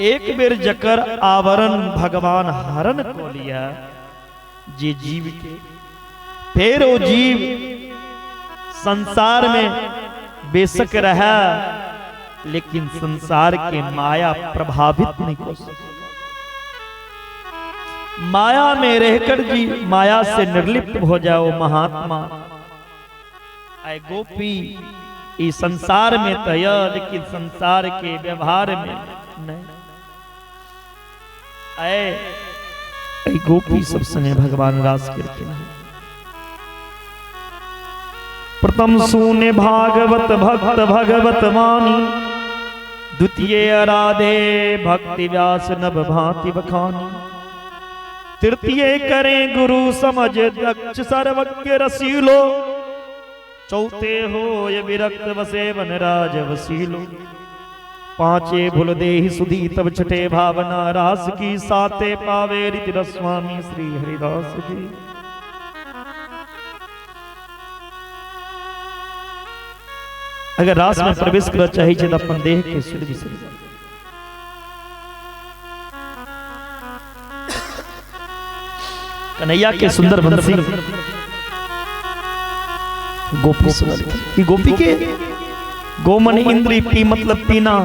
एक बेर जकर आवरण भगवान हरण को लिया जे जीव के, फिर वो जीव संसार में बेशक रहा लेकिन संसार के माया प्रभावित नहीं कर सके। माया में रहकर जी माया से निर्लिप्त हो जाओ महात्मा। आए गोपी इस संसार में तय, लेकिन संसार के व्यवहार में नहीं। आए गोपी सब संगे भगवान रास करके। प्रथम सुने भागवत भक्त भगवत वाणी, द्वितीय आराधे भक्ति व्यास नभ भांति बखानी, तृतीय करें गुरु समझ दक्ष सर्वज्ञ रसीलो, चौथे हो ये विरक्त वसे वनराज वसीलो, पांचे भूल देहि सुधी तब छठे भावना रास की, साते पावे रीति रस्वामी श्री हरिदास जी। अगर रास में प्रवेश करना चाहिए तो अपन देह के सुध विसर जाए। कन्हैया के सुंदर बंसी गोपी की गोपी के गोमन इंद्रिय पी मतलब पीना,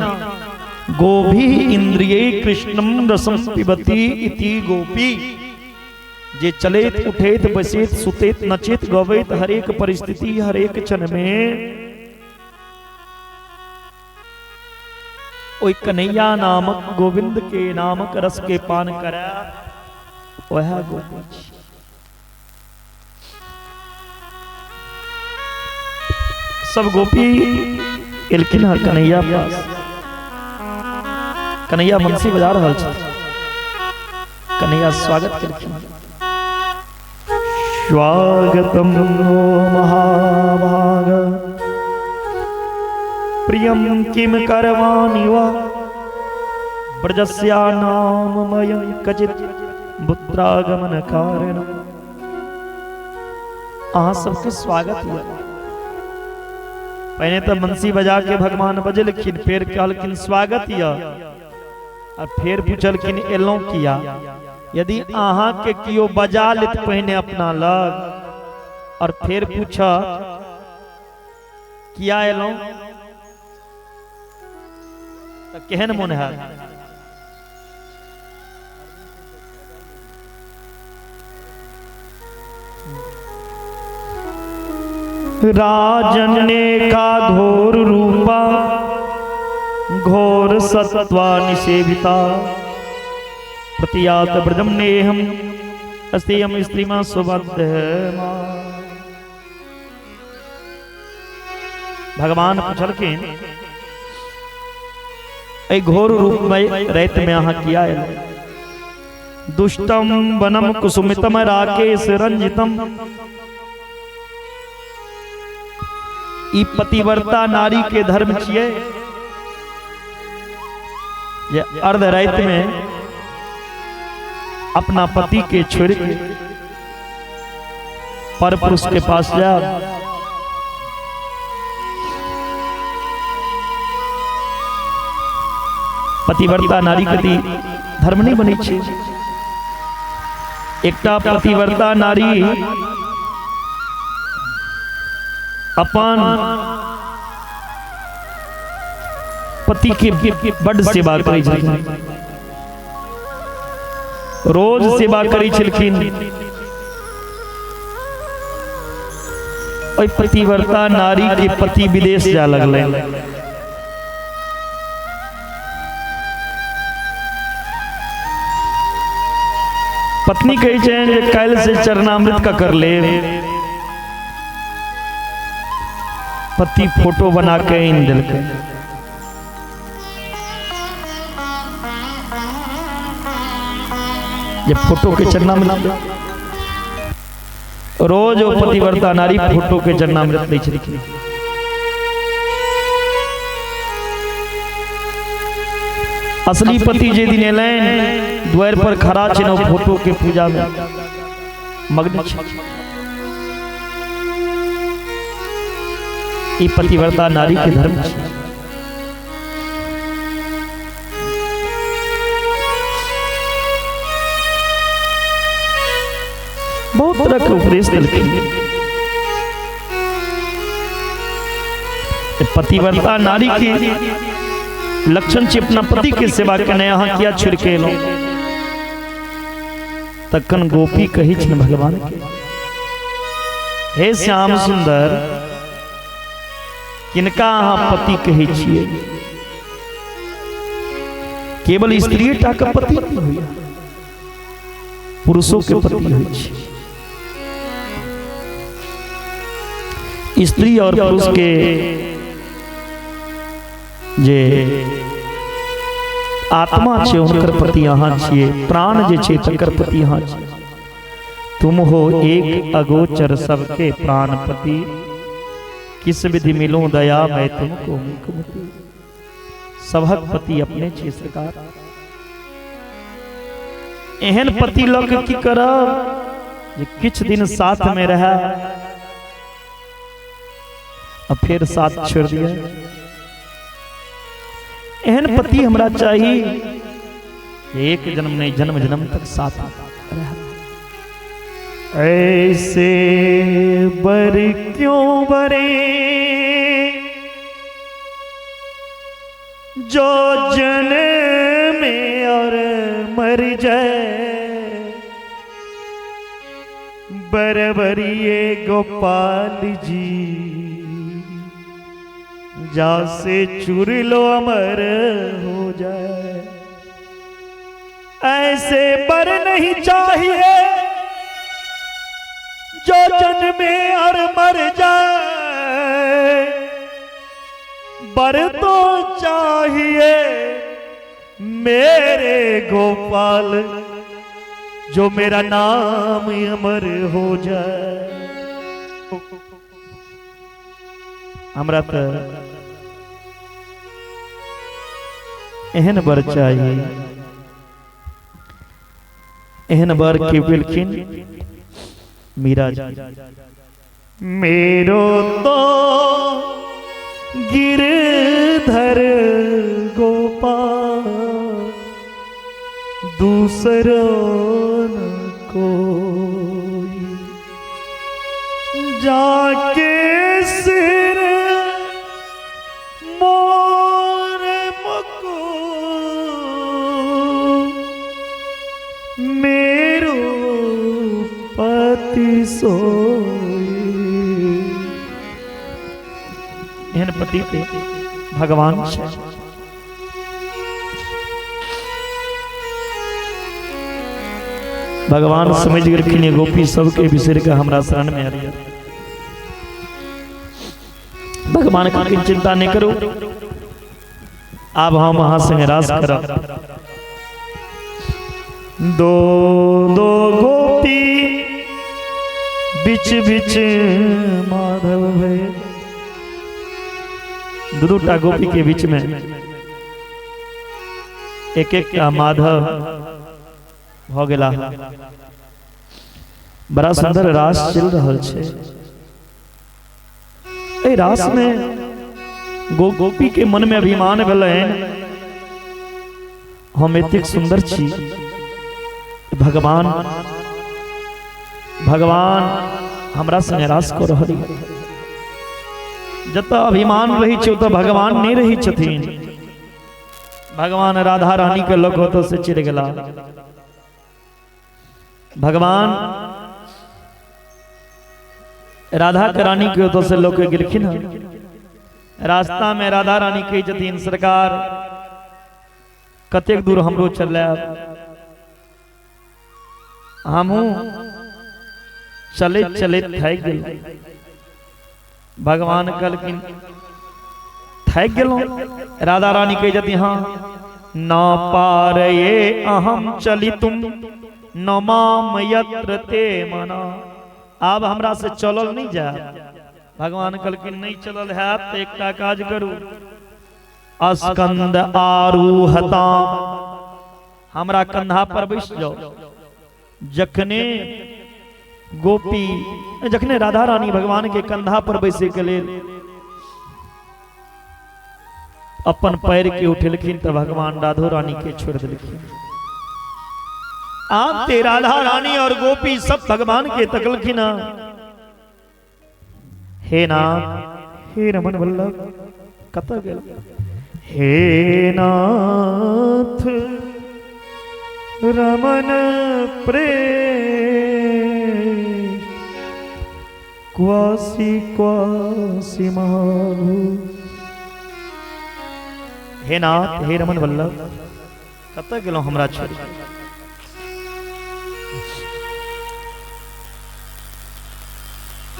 गोभी इंद्रिय कृष्णम रसम पिबती इति गोपी। जे चलेत उठेत बसेत सुतेत नचेत गवेत हरेक परिस्थिति हरेक क्षण में ओई कन्हैया नामक गोविंद के नामक रस के पान करा, वह गोपी। सब गोपी एलखिन है कन्हैया पास। कन्हैया बंसी बजा रहा छे। कन्हैया स्वागत करखिन। स्वागतम महाभाग प्रियम किम करवाणि वा ब्रजस्या नाममयं कचित् पुत्रागमन कारण। अहाँ सबके स्वागत हुआ। पहले तो बंसी बजा के भगवान बजलखिन, फिर कहलखिन स्वागत या, और फिर पूछलखिन एलों किया। यदि अहाँ के कियो बजा लेत पहने अपना लग, और फिर पूछा किया एलों, तो केहन मन है? राजन ने का घोर रूपा घोर सत्वा निषेविता प्रतियात ब्रजम नेहम अस्तियम स्त्रीमा सुबद्धमा। भगवान पूछलखिन ऐ घोर रूप में रैत में अहाँ किया है? दुष्टम वनम कुसुमितम राकेश रंजितम। ई पतिव्रता नारी के धर्म छिए। ये अर्ध रात में अपना पति के छोड़ के पर पुरुष के पास जा। पतिव्रता नारी के धर्म नहीं बनी छे। एकटा पतिव्रता नारी अपन पति के बड़ सेवा करै छलखिन, रोज सेवा करै छलखिन। ओइ पतिव्रता नारी के पति विदेश जा लगलै। पत्नी कहै छनि जे काल्हि से चरणामृत का कर ले। पति फोटो बना के इन दिलके। ये फोटो के चरणामृत रोज वो पतिव्रता नारी फोटो के चरणामृत दै छलखिन। असली पति जे दिन एलैन द्वार पर खड़ा छै न, फोटो के पूजा में मग्न छै। ई पतिव्रता नारी के धर्म छै। बहुत तरह के उपदेश दिलखिन। पतिव्रता नारी के लक्षण छै अपना पति के सेवा करने। अहाँ किया छोड़ के एलौं? तखन गोपी कही छन भगवान के, हे श्याम सुंदर, किनका अहाँ पति कहै छियै? केवल स्त्री टा के पति नहीं होइया, पुरुषों के पति होइ छै। स्त्री और पुरुष के जे आत्मा छे उनकर पति अहाँ छियै, प्राण जे छे तकर पति अहाँ छियै। तुम हो एक अगोचर सबके प्राणपति, किस विधि मिलो दया मैं तुमको मुखमति। सबहक पति अपने छे सरकार। एहन पति लग की करब जे किछ दिन साथ में रहे और फिर साथ छोड़ दिया। एहन पति हमरा चाहिए एक जन्म नहीं जन्म जन्म तक साथ रहे। ऐसे बर क्यों बरे जो जन्म और मर जाए, बरबरिए गोपाल जी जा से चुर लो अमर हो जाए। ऐसे बर नहीं चाहिए जो जन्मे और मर जाए, बर तो चाहिए मेरे गोपाल, जो मेरा नाम अमर हो जाए। हमरा तो एहन बर चाहिए, एहन बर के बिल्किन मीरा जी। मेरो तो गिरधर गोपाल, दूसरा न कोई, जाके सिर मोर मको मेरो पति सोई। एहन पति पे भगवान छै। भगवान समझ गेलखिन गोपी सबके बिसर के हमरा शरण में आबि। भगवान की चिंता नहीं करो, अब हम वहां संग रास करब। दो दो गोपी बिच बिच माधव भय। दूटा गोपी के बीच में एक एक माधव हो गेला। बड़ा सुंदर रास चल रहा छे। ए रास में गोपी के मन में अभिमान भेलैन, हम एतेक सुंदर छी, भगवान हमरा संग रास कर रहल। जत अभिमान रही छे तो भगवान नहीं रही छथिन। भगवान राधा रानी के लोक होतो से चिढ़ गेला। भगवान राधा के रानी के होतो से लोक गिरखिन। रास्ता में राधा रानी कही छथिन, सरकार कतेक दूर हमरो चल, हमहू चले चले थक गेल। भगवान कहलखिन थक गेलौं। राधा रानी कही जाती, हाँ न पार ये अहम चली तुम न माम यत्र ते मना। अब हमरा से चलल नहीं जा। भगवान कहलखिन नहीं चलल है तो एकटा काज करू, अस्कंद आरूहता, हमरा कंधा पर बैस जाओ। जखने गोपी जखने राधा रानी भगवान के कंधा पर बैसे के लेल अपन पैर के उठेलखिन तो भगवान राधो रानी के छोड़ दिलखिन। आप ते राधा रानी और गोपी सब भगवान के तकलखिन। हे नाथ, हे रमन वल्लभ, कत गेल? हे नाथ रमन प्रेम, क्वासी क्वासी महाभू। हे नाथ, हे रमन वल्लभ, कत गेलो हमरा छोड़?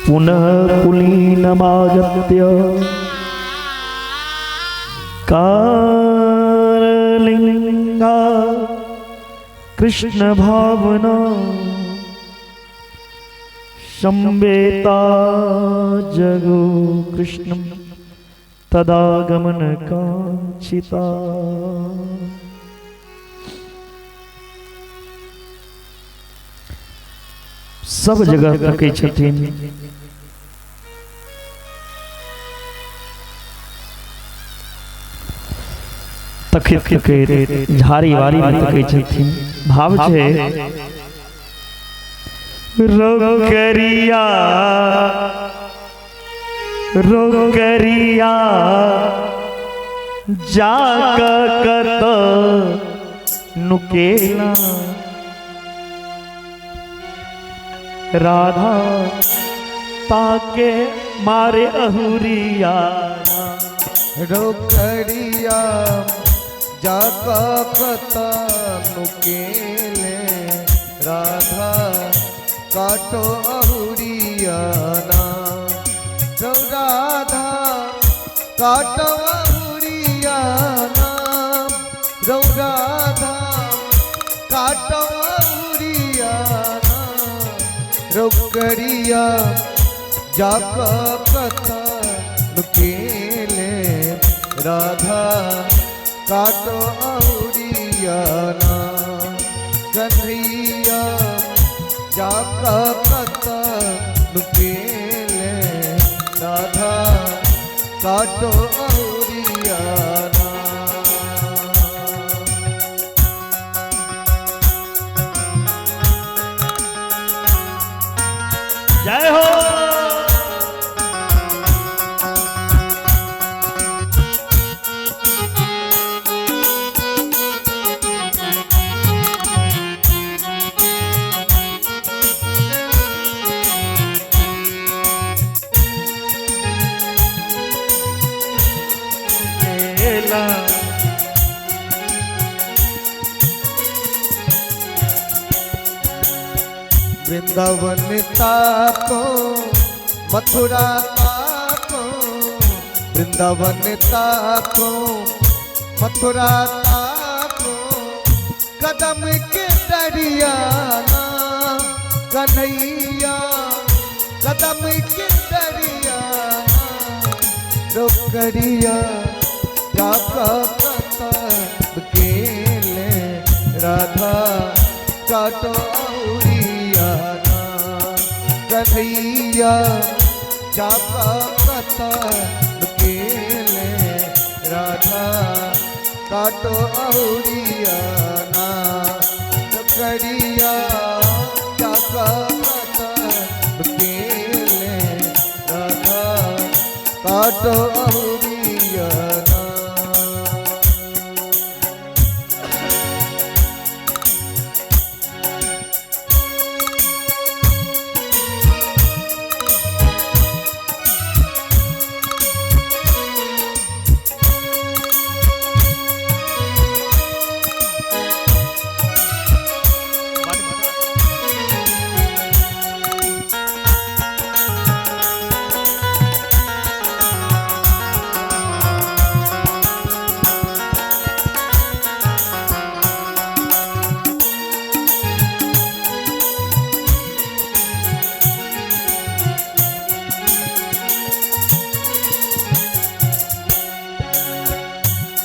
पुनः पुलीनमागत्य कारलिंगा कृष्ण भावना संवेता जगो कृष्ण तदागमन कांक्षिता। सब जगह तकै छथिन, तखैत तखैत झाड़ी वारी में तकै छथिन। भाव छै रोकरिया रोकरिया जाक कत नुकेला। राधा ताके मारे अहुरिया। रोकड़िया जाका कता नुकेले। राधा काटो अहुरिया ना। राधा काटो रोकड़िया जाका कथन केले राधा काटो औरिया ना कन्हैया जाका कथन केले राधा काटो औरिया ना। जय हो। वृंदावन ताको मथुरा ताको वृंदावन ताको मथुरा ताको कदम के दरियाना कन्हैया कदम के दरियाना रोकड़िया जाका कथन केले राधा काटो औरिया ना कन्हैया जाका कथन केले राधा काटो औरिया ना रोकड़िया जाका कथन केले राधा काटो औरिया ना।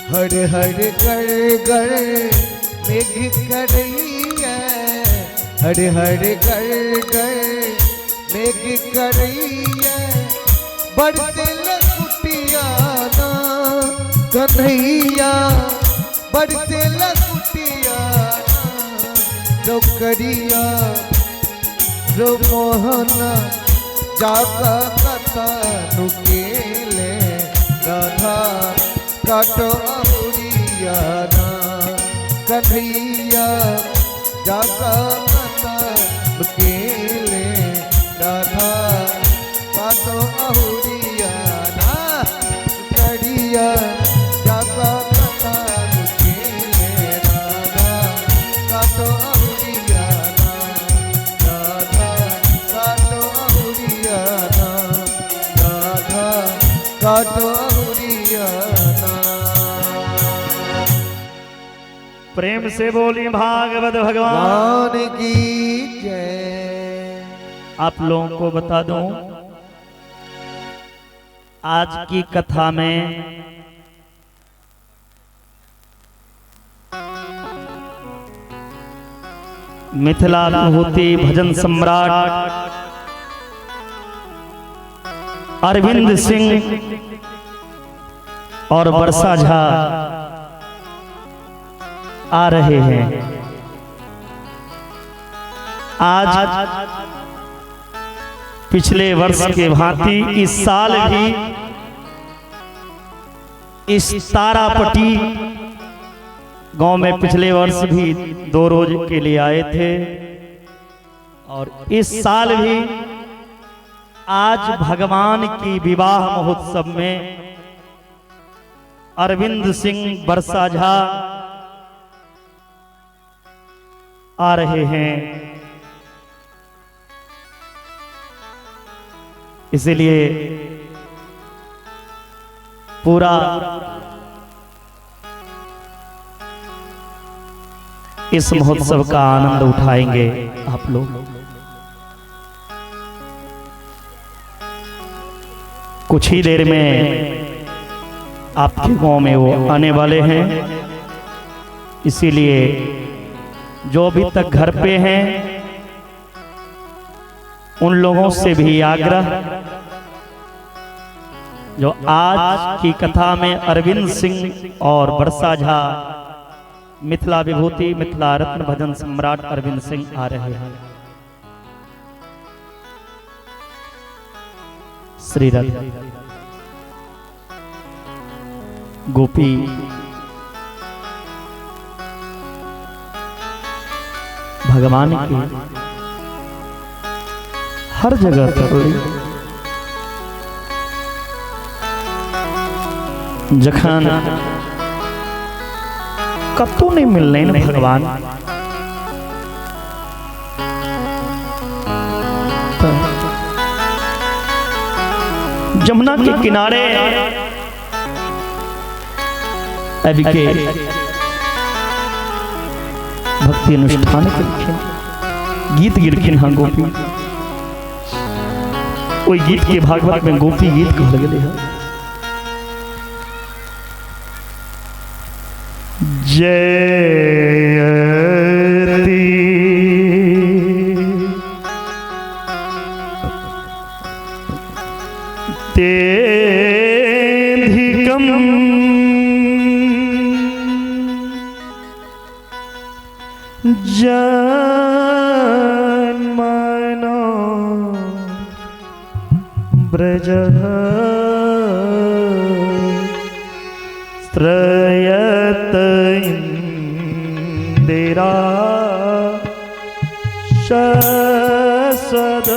हर हर कर गर मेघ करैया हर हर कर गर मेघ करैया बरसे लकुटिया ना कन्हैया बरसे लकुटिया ना रोकड़िया रो मोहना जाका कथन केले राधा काटो औरिया ना कन्हैया जाका कथन केले राधा काटो औरिया ना कड़िया जाका कथन केले राधा काटो औरिया ना राधा काटो औरिया ना राधा काटो औरिया ना। प्रेम से बोली भागवत भगवान भगवान की जय। आप लोगों को बता दूं आज की कथा में मिथिला विभूति भजन सम्राट अरविंद सिंह और वर्षा झा आ रहे हैं। आज पिछले वर्ष के भांति इस साल भी इस तारापट्टी गांव में पिछले वर्ष भी 2 रोज के लिए आए थे और इस साल भी आज भगवान की विवाह महोत्सव में अरविंद सिंह वर्षा झा आ रहे हैं। इसलिए पूरा इस महोत्सव का आनंद उठाएंगे आप लोग। कुछ ही देर में आपके गांव में वो आने वाले हैं। इसीलिए जो अभी तक घर पे हैं उन लोगों से भी आग्रह, जो आज की कथा में अरविंद सिंह और वर्षा झा मिथिला विभूति मिथिला रत्न भजन सम्राट अरविंद सिंह आ रहे हैं। श्री रत्न गोपी भगवान की हर जगह तोड़ी जखन कतू नहीं मिलने न भगवान, जमुना के किनारे अभी के भक्ति अनुष्ठान के गीत गिरखिन हाँ गोपी, कोई गीत के भागवत में गोपी गीत कहल गेले है। जयति तेधिकम जन्मनो ब्रज त्रयत इंदिरा शसदत्रये।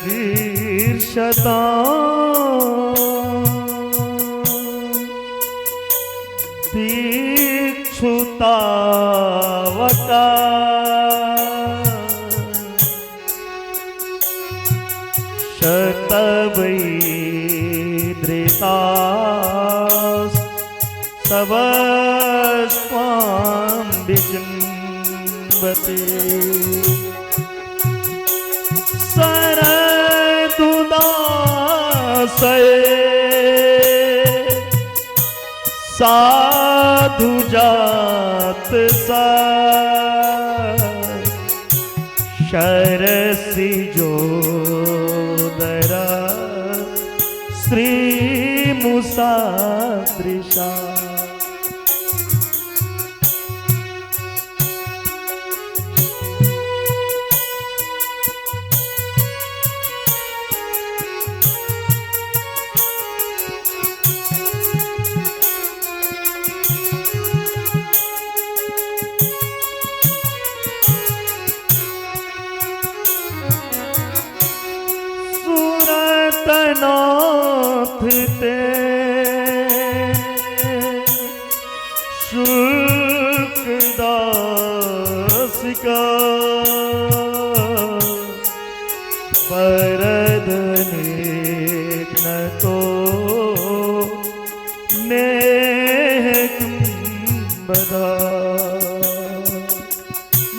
दैपदीर्षता दीक्षुतावका शतवैद्रिता तवस्वां विजृम्भते। साधु जात सा शरसी जोदरा श्री मुसादृशा। नाथ ते शुल्क दासिका परधनिक न तो नेक बदा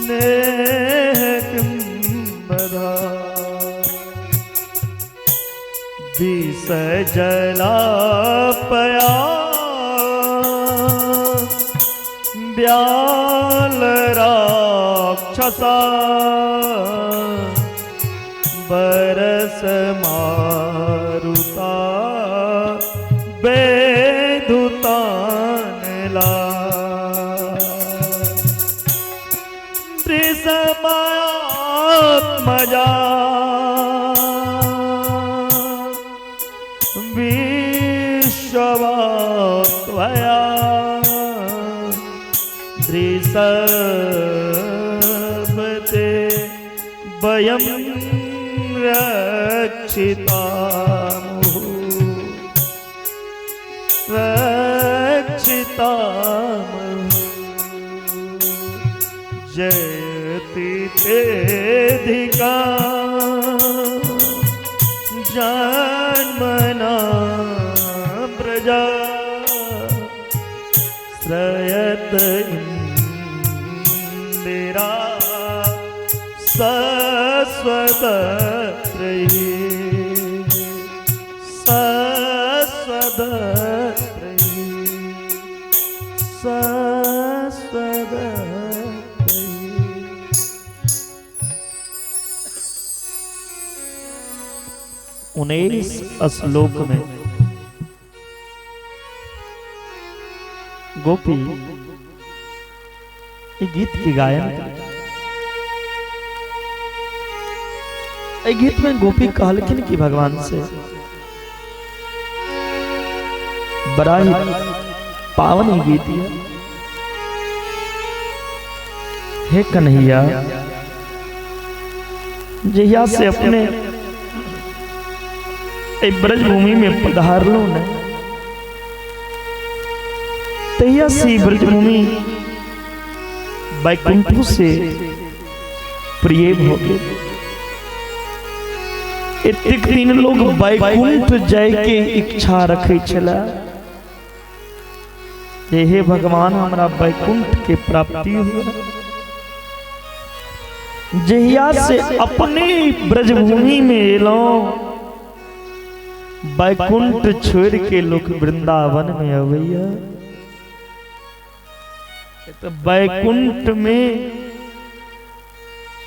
नेक बदा। विसजला पया ब्याल राक्षसा बरस मारुता बेधुतानला। त्रिसमात्मजा विश्ववात्वया त्रिसर्वते वयं रक्षितामः जयति तेधिका जन्मना प्रजा श्रयत इंदिरा सस्वतत्रयी सस्वतत्रयी सस्वतत्रयी। उन्नीस श्लोक में गोपी ये गीत की गायन करती। ये गीत में गोपी कहलखिन की भगवान से बड़ा ही पावन ही गीत है। हे कन्हैया, जहिया से अपने ब्रजभूमि में पधार लो न, तहिया से ब्रजभूमि बैकुंठ से प्रिय हो गए। इतने दिन लोग बैकुंठ जाय के इच्छा रखे चला। हे भगवान, हमरा बैकुंठ के प्राप्ति हुआ। जहिया से अपने ब्रजभूमि में एलो, बैकुंठ छोड़ के लोग वृंदावन में अवैया। तो बैकुंठ में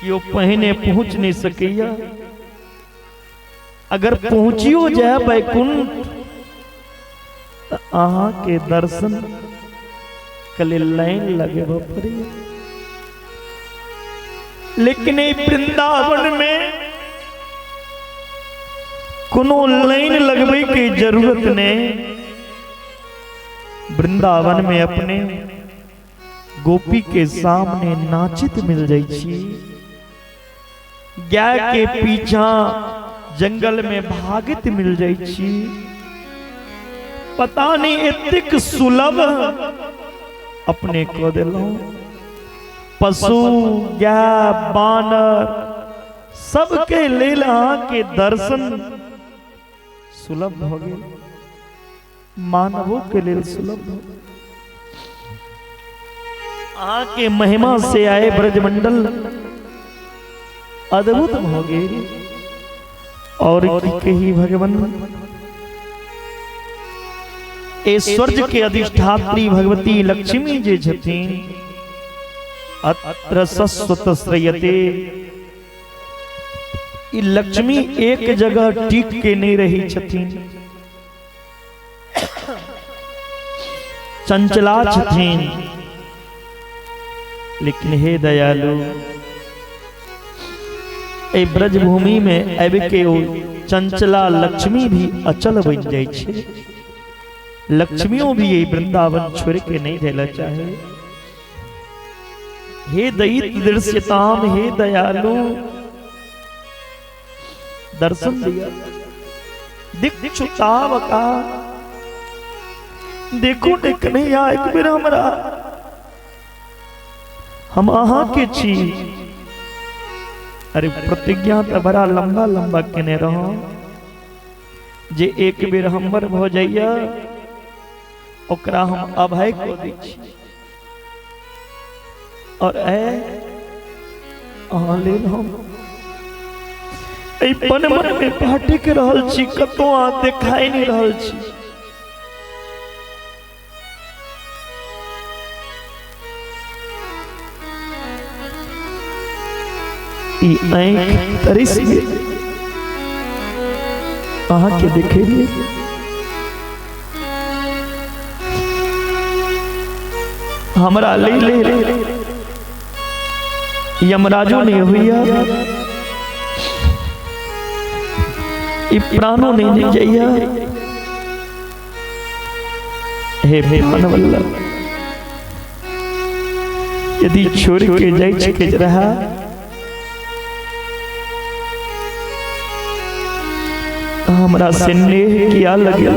क्यों पहने पहुंच नहीं सकैया। अगर पहुंचियो जाए बैकुंठ तो आहा के दर्शन कले लाइन लगे पड़ी। लेकिन वृंदावन में कोनो लाइन लगवे की जरूरत नहीं। वृंदावन में अपने गोपी के सामने नाचित मिल जाई। गाय के पीछा जंगल में भागित मिल जाई। पता नहीं इतक सुलभ अपने को दिलो। पशु गाय बानर सबके लेल के दर्शन सुलभ हो गए, मानवों के लिए सुलभ हो। आके महिमा से आए ब्रजमंडल अद्भुत हो गए। और कही भगवान ऐश्वर्य के अधिष्ठात्री भगवती लक्ष्मी जे छथिन, अत्र सस्वत श्रयते। लक्ष्मी एक जगह टिक के नहीं रही छथिन, चंचला छथिन। लेकिन हे दयालु, ए ब्रजभूमि में अब के चंचला लक्ष्मी भी अचल बन जाय छे। लक्ष्मियों भी ये वृंदावन छोड़ के नहीं रहना चाहे। हे दयित दृश्यताम, हे दयालु, दर्शन दिया। दिक्षुताव का देखो कन्हैया, एक बेर हमरा हम अहाँ के छी। अरे प्रतिज्ञा तो बड़ा लंबा लंबा केने रहो जे एक बेर हमर हो जाइया ओकरा हम अभय को दै छी। और अहाँ लेल हम मन मन में पाटी के रहल छी, कतो आ देखाई नहीं रहल छी। तरिस अहाँ के देखे हमरा ले यमराजो ने हुआ प्राणों ने नहीं जइया। हे मन वल्लभ यदि छोड़ के जाय के रहा हमरा से नेह किया लगे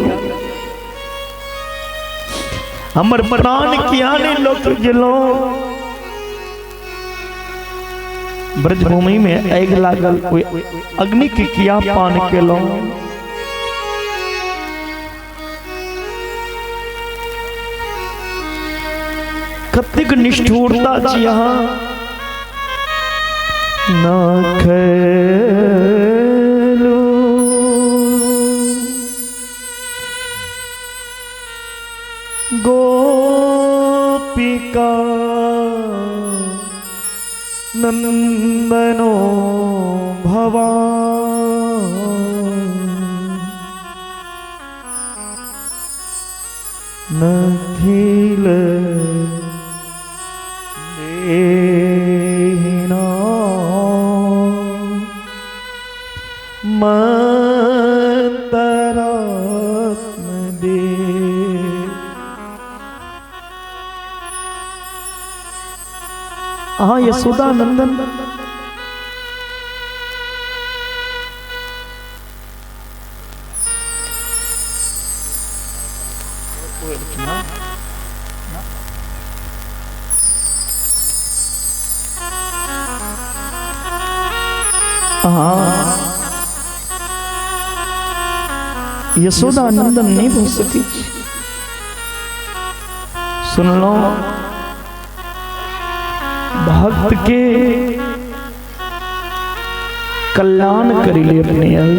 हमर प्राण किया ने लोक गेलो। ब्रजभूमि में आग लागल कोई अग्नि के किया पान केलो। कतिक निष्ठुरता जी यहाँ ना खेलो गोपिका नंदनो भवान नखिल देना मंतरात्म दे। हाँ यशोदा नंदन यशोदा नंदन नहीं बोल सकी। सुन लो भक्त के कल्याण करिले अपने आयु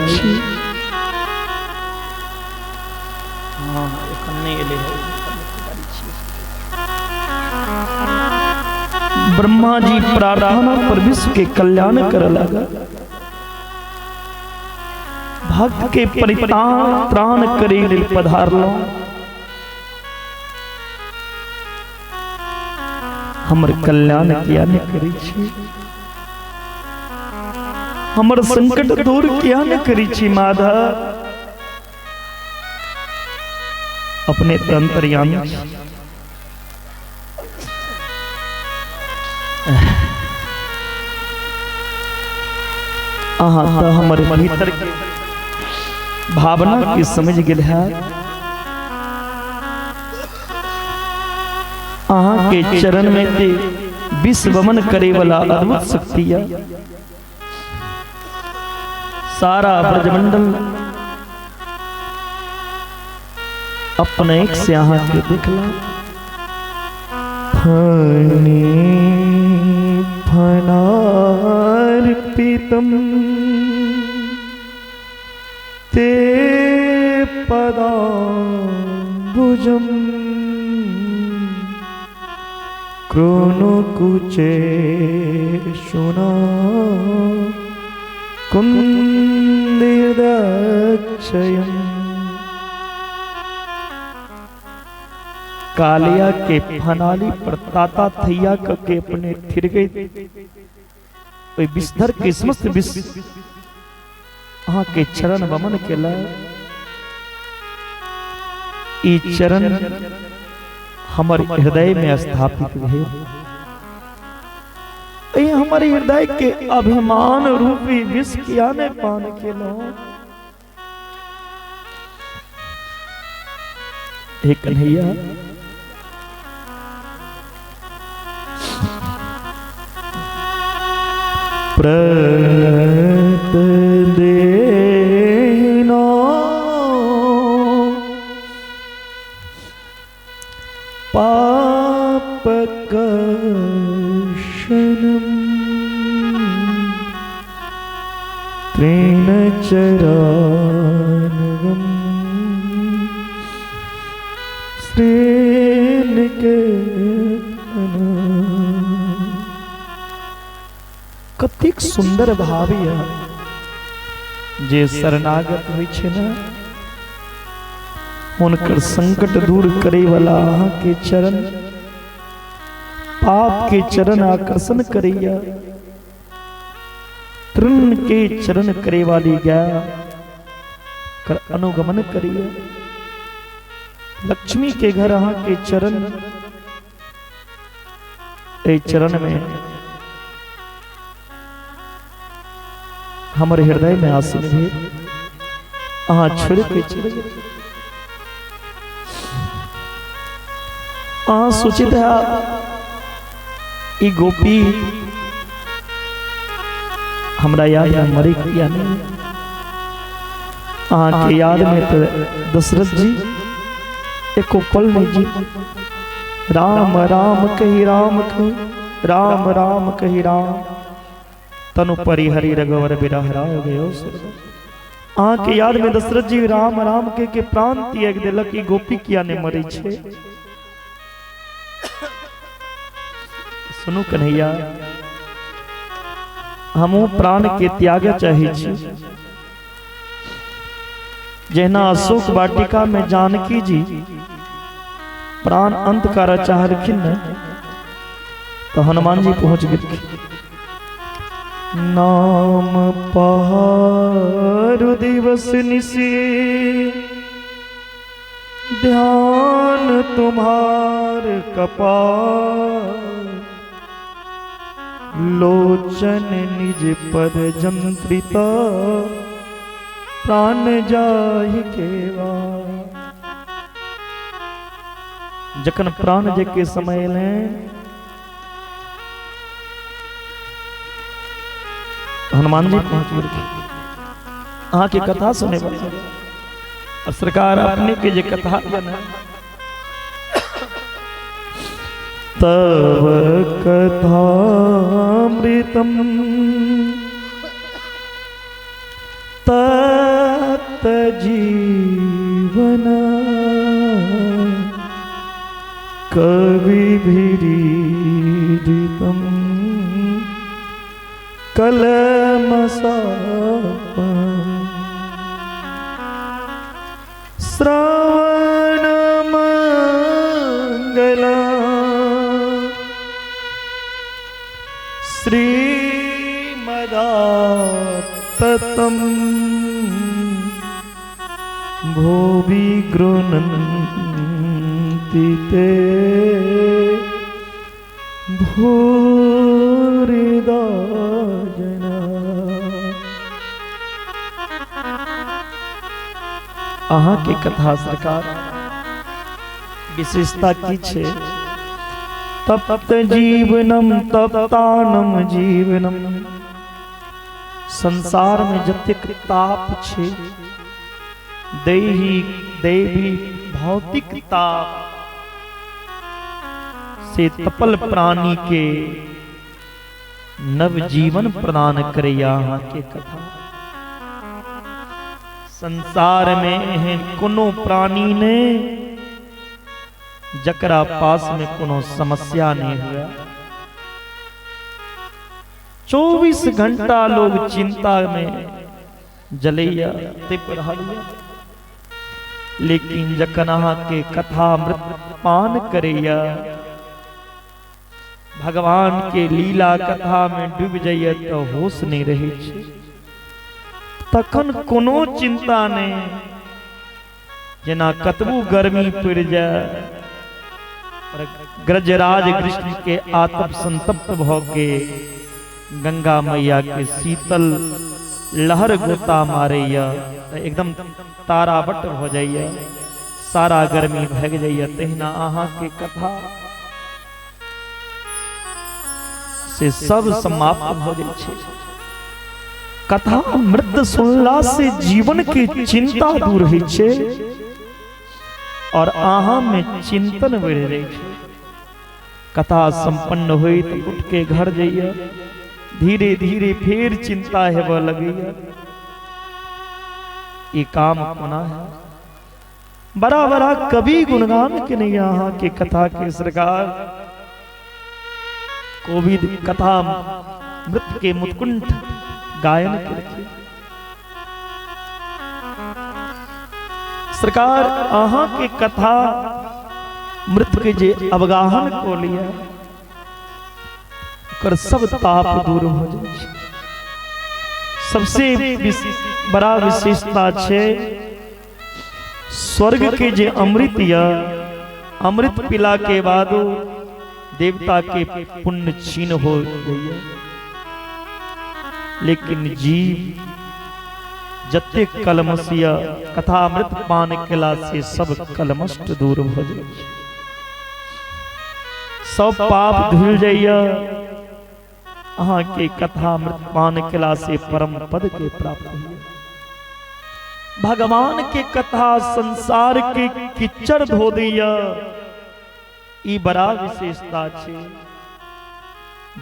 ब्रह्मा जी प्रार्थना पर विश्व के कल्याण कर लगा। भक्त के परित्राण त्राण करिले पधार लो। हमर कल्याण किया न करी छी हमर संकट दूर किया न करी छी माधव अपने अंतर्यामी आहा तो हमारे भीतर के भावना की समझ गेल है। आहा के चरण में ते विश्वमन करे वाला अद्भुत शक्ति है। सारा ब्रजमंडल अपने एक से आहा के देखला। फनी फनार्पितम ते पदाम्बुजम क्रोणकुचे शुना कुंदिरक्षयम्। कालिया के फनाली पर ताता थैया करके अपने थिर गए। बिस्तर के समस्त वहाँ के चरण वमन केला। ई चरण हमारे हृदय में स्थापित है। हमारे हृदय के अभिमान रूपी विष किया ने पान केलो। हे कन्हैया प्रत देना पाप कर्षणम त्रेण चरणम श्रेण के कतिक सुंदर भाव है जे शरणागत होइ छै ना हुनकर संकट दूर करे वाला अहाँ के चरण पाप के चरण आकर्षण करैया। तृण के चरण करे वाली गया कर अनुगमन करिए। लक्ष्मी के घर आहा के चरण, ए चरण में हमारे हृदय में आसीन भी आहा छोड़ के चले गए। सूचित है ई गोपी हमरा याद है मरी किया नहीं। के याद में तो दशरथ जी एक पल में जी राम राम कही राम कही राम राम कही राम तनु परिहरि रघुवर बिरहरा हो गयो। के याद में दशरथ जी राम राम के प्राण त्याग दिलक। ई गोपी किया ने मरी छे। सुनु कन्हैया, हमू प्राण के त्याग चाहे छी। जहना अशोक वाटिका में जानकी जी प्राण अंत कर चाह रखिन तो हनुमान जी पहुंच गए। नाम पहाड़ दिवस निशी ध्यान तुम्हार कपाल, लोचन निज पद जंत्रिता प्राण जाहि केवा। जखन प्राण जे के समय ले हनुमान जी पहुंच गए। अहाँ की कथा सुने और सरकार अपने के जे कथा तव कथामृतम तत जीवन कविभिरीडितम कलमसापम श्रवणमंगला श्रीमदाततम भुवि गृह्णन्ति ते भूरिदा जना। अहाँ के कथा सरकार विशेषता की छे। तप्त जीवनम तप्तानम जीवनम, संसार में जतेक ताप छे दैही दैवी भौतिक ताप से तपल प्राणी के नव जीवन प्रदान करे। यहाँ के कथा संसार में कोनो प्राणी ने जकरा पास में कोनो समस्या नहीं हुआ। 24 घंटा लोग चिंता में जलैया तिप रहलिया, लेकिन जखन अहाँ के कथा मृत पान करैया, भगवान के लीला कथा में डूब जाइए तो होश नहीं रहे छे। तखन कोनो चिंता नहीं, जना कतबू गर्मी पड़ जाए ग्रजराज कृष्ण के आतप संतप्त भके गंगा मैया के शीतल लहर गोता मारैया एकदम ताराबट हो जाइए, सारा गर्मी भाग जाइए। तहिना अहाँ के कथा से सब समाप्त हो जाए। कथा मृत सुनला से जीवन के चिंता दूर है छे और आहा में चिंतन बढ़ रही है। कथा संपन्न हुई तो उठ के घर जाइए, धीरे धीरे फिर चिंता है वह लगी। ये काम कोना है बड़ा बड़ा कवि गुणगान के नहीं यहाँ के कथा के सरकार कोविद कथा मृत के मुत्कुंठ गायन करके सरकार आहा के कथा मृत के जे अवगाहन को लिया कर सब ताप दूर हो जाए। सबसे बड़ा विशेषता छे स्वर्ग के जे अमृत या अमृत पिला के बाद देवता के पुण्य छीन हो गई, लेकिन जीव जते कलमसिया कथा अमृत पान केला से सब कलमष्ट दूर हो जाए, सब पाप धुल जाइया। अहाँ के कथा अमृत पान केला से परम पद के प्राप्त हुई। भगवान के कथा संसार के किच्चर धो दिया, ई बड़ा विशेषता छे।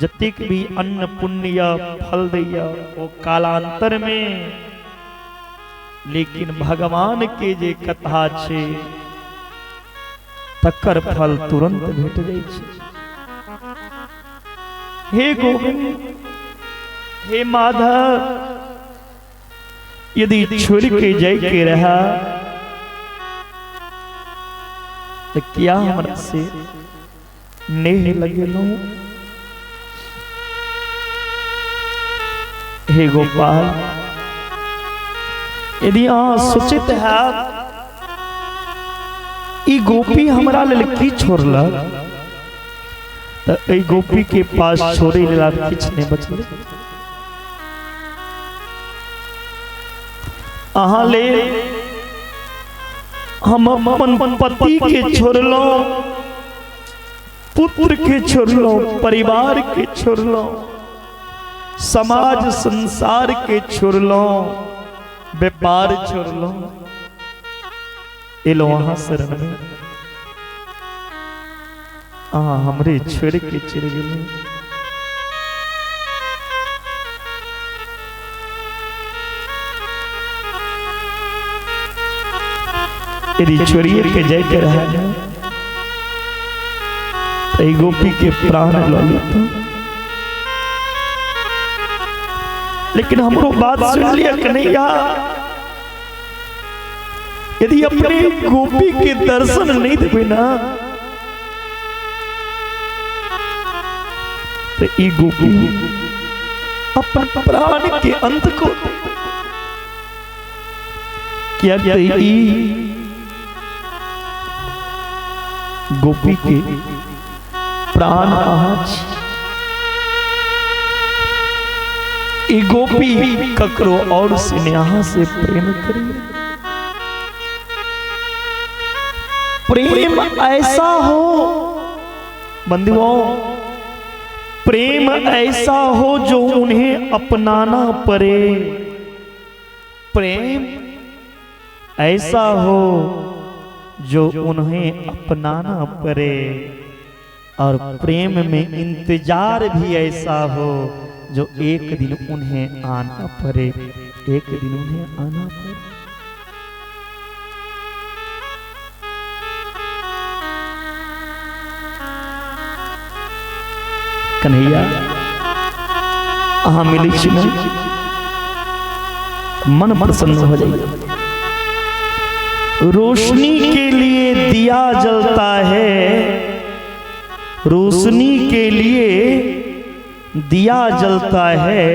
जतिक भी अन्न पुण्य फल दिया वो कालांतर में, लेकिन भगवान के जे कथा छे तकर फल तुरंत भेट जाय छे। हे गोविंद, हे माधव, यदि छोड़ के जाय के रहा तो क्या हमरा से नेह लगेलो। हे गोपाल, यदि सोचित है ई गोपी हमरा लेल की छोड़ल, तो ए गोपी के पास छोड़े ला किछ नहीं बचल। अहाँ ले हम अपन पति के छोड़लो, पुत्र के छोड़लो, परिवार के छोड़लो, समाज संसार के छोड़लो, व्यापार छोड़लो, एलो वहां शरण में हमरे छोड़ के चल गेलो। यदि छोड़िए के जाय के रहा तो गोपी के प्राण लो लेता। लेकिन हमरो बात सुन लिया कन्हैया, यदि अपने गोपी के दर्शन नहीं देवे ना तो ई गोपी अपन प्राण के अंत को क्या ई गोपी के प्राण आज ई गोपी ककरो और से यहाँ से प्रेम करिए। प्रेम ऐसा हो बंधुओं, प्रेम ऐसा हो जो उन्हें अपनाना पड़े। प्रेम ऐसा हो जो उन्हें अपनाना पड़े, और प्रेम में इंतजार भी ऐसा हो जो एक दिन उन्हें आना पड़े, एक दिन उन्हें आना पड़े। कन्हैया अहाँ मिली छी ना, मन प्रसन्न हो जाइए। रोशनी के लिए दिया जलता है, रोशनी के लिए दिया जलता है,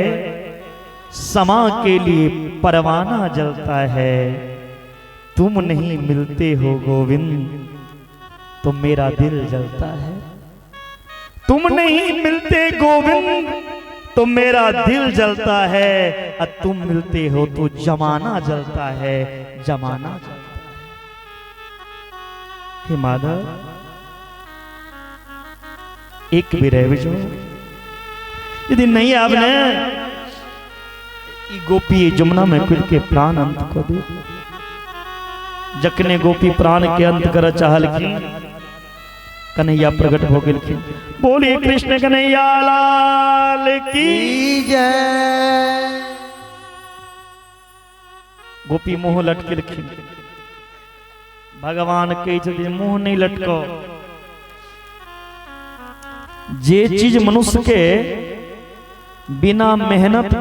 समा के लिए परवाना जलता है। तुम नहीं मिलते हो गोविंद तो मेरा दिल जलता है। तुम नहीं मिलते गोविंद तो मेरा दिल जलता है, और तुम मिलते हो तो जमाना जलता है, जमाना जलता है। हे माधव, एक भी रह जो, यदि नहीं आपने गोपी जमुना में कुल के प्राण अंत को दे। जखने गोपी प्राण के अंत कर चाहल की, कन्हैया प्रकट हो गए। बोलिए कृष्ण कन्हैया लाल की जय। गोपी मुंह लटके रखी। भगवान कहे मुंह नहीं लटको। जे चीज मनुष्य के बिना मेहनत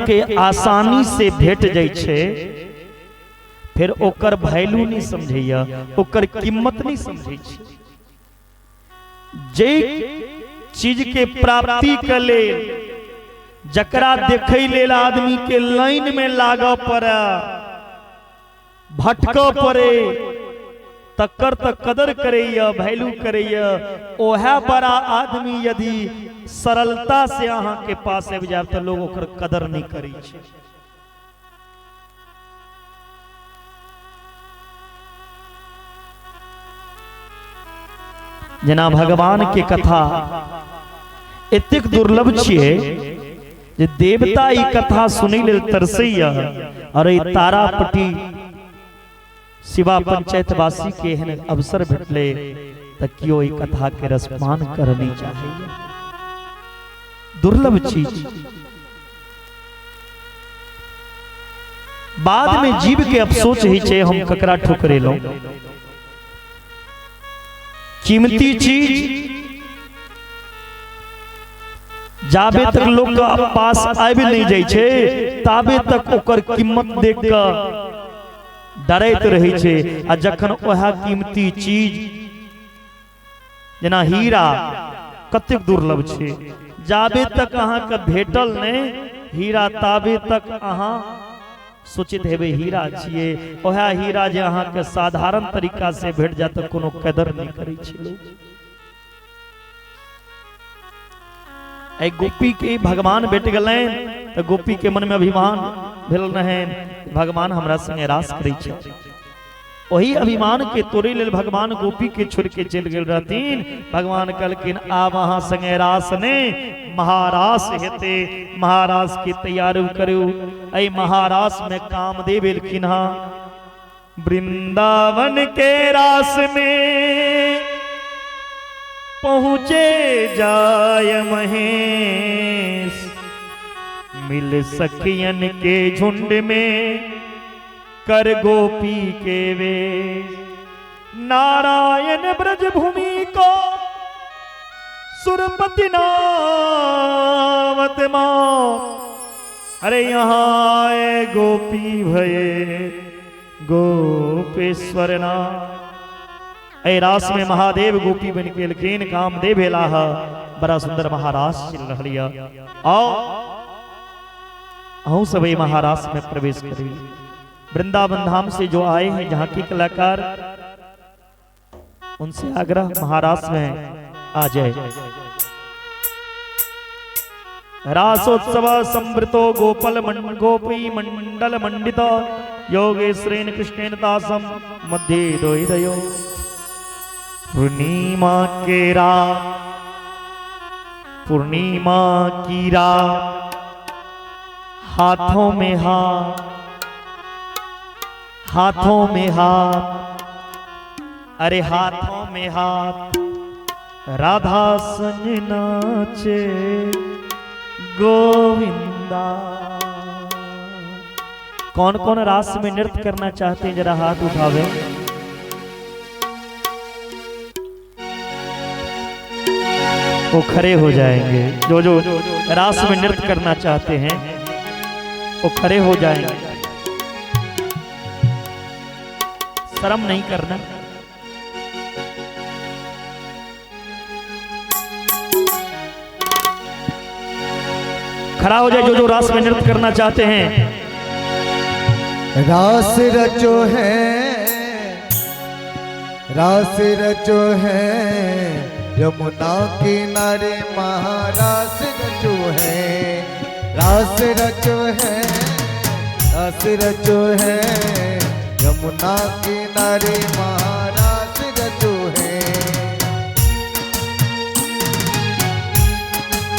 के आसानी से भेट जाय छे, फिर ओकर वैल्यू नहीं समझैया, ओकर कीमत नहीं समझै छे। जे चीज के प्राप्ति के लेल जकरा देखे लेल आदमी के लाइन में लाग पड़े, भटक पड़े, तकर तक कदर करैया, वैल्यू करैया। ओहे बड़ा आदमी यदि सरलता से अहाँ के पास आबि जाए तो लोग ओकर कदर नहीं करै छै। जेना भगवान के कथा एतेक दुर्लभ छियै जे देवता ई कथा सुनै लेल तरसैया। और ई तारापट्टी शिवा पंचायत वासी के एहन अवसर भेटले त कियो ई कथा के रसपान करनी चाहिए। दुर्लभ चीज। बाद में जीव के अफसोस ही छे हम ककरा ठुकरेलो। कीमती चीज जाबे तक लोग के पास आबि नहीं जाय छे ताबे तक ओकर कीमत देख के डरैत रहे छे। आ जखन ओहा कीमती चीज जेना हीरा कतेक दुर्लभ छे, जाबे तक अहाँ के भेटल नहीं हीरा ताबे तक अहाँ सोचित हेबे हीरा छिए। ओहा हीरा जे अहाँ के साधारण तरीका से भेट जात त कोनो कदर नहीं करै छै। गोपी के भगवान भेट गए तो गोपी के मन में अभिमान भेल रहे, भगवान हमरा संगे रास करै छै। वही अभिमान के तोड़े लेल भगवान गोपी के छोड़ के चल गेल रहतीन। भगवान कहलकिन आब अहाँ संगे रास ने महारास हेते, महारास की तैयारी करू। ऐ महारास में कामदेव एलखिन हा। वृंदावन के रास में पहुँचे जाय महेश, मिल सखियन के झुंड में कर गोपी के वेश। नारायण ब्रज भूमि को सुरपति नावत मां, अरे यहाँ आए गोपी भये गोपेश्वर ना। ऐ रास में महादेव गोपी बन के लखीन कामदेव भेला है। बड़ा सुंदर महारास चल रहा। आओ अहू सब महारास में प्रवेश करिए। वृंदावन धाम से जो आए हैं जहाँ की कलाकार, उनसे आग्रह महारास में आ जाए। रासोत्सव संवृतो गोपल गोपी मंडल मंडित योगेश्वरेण कृष्णेन दासम मध्य दोहिदयो। पूर्णिमा के रात, पूर्णिमा की रात, हाथों में हाथ, हाथों में हाथ, अरे हाथों में हाथ, राधा संग नाचे गोविंदा। कौन कौन रास में नृत्य करना चाहते हैं जरा हाथ उठावे। वो खड़े हो जाएंगे। जो जो रास में नृत्य करना चाहते हैं वो खड़े हो जाएंगे। शर्म नहीं करना। खड़ा हो जाए जो जो रास में नृत्य करना चाहते हैं। रास रचो है, रास रचो है, यमुना किनारे महारास रचो है। रास रचो है, रास रचो है, यमुना किनारे महारास रचो है।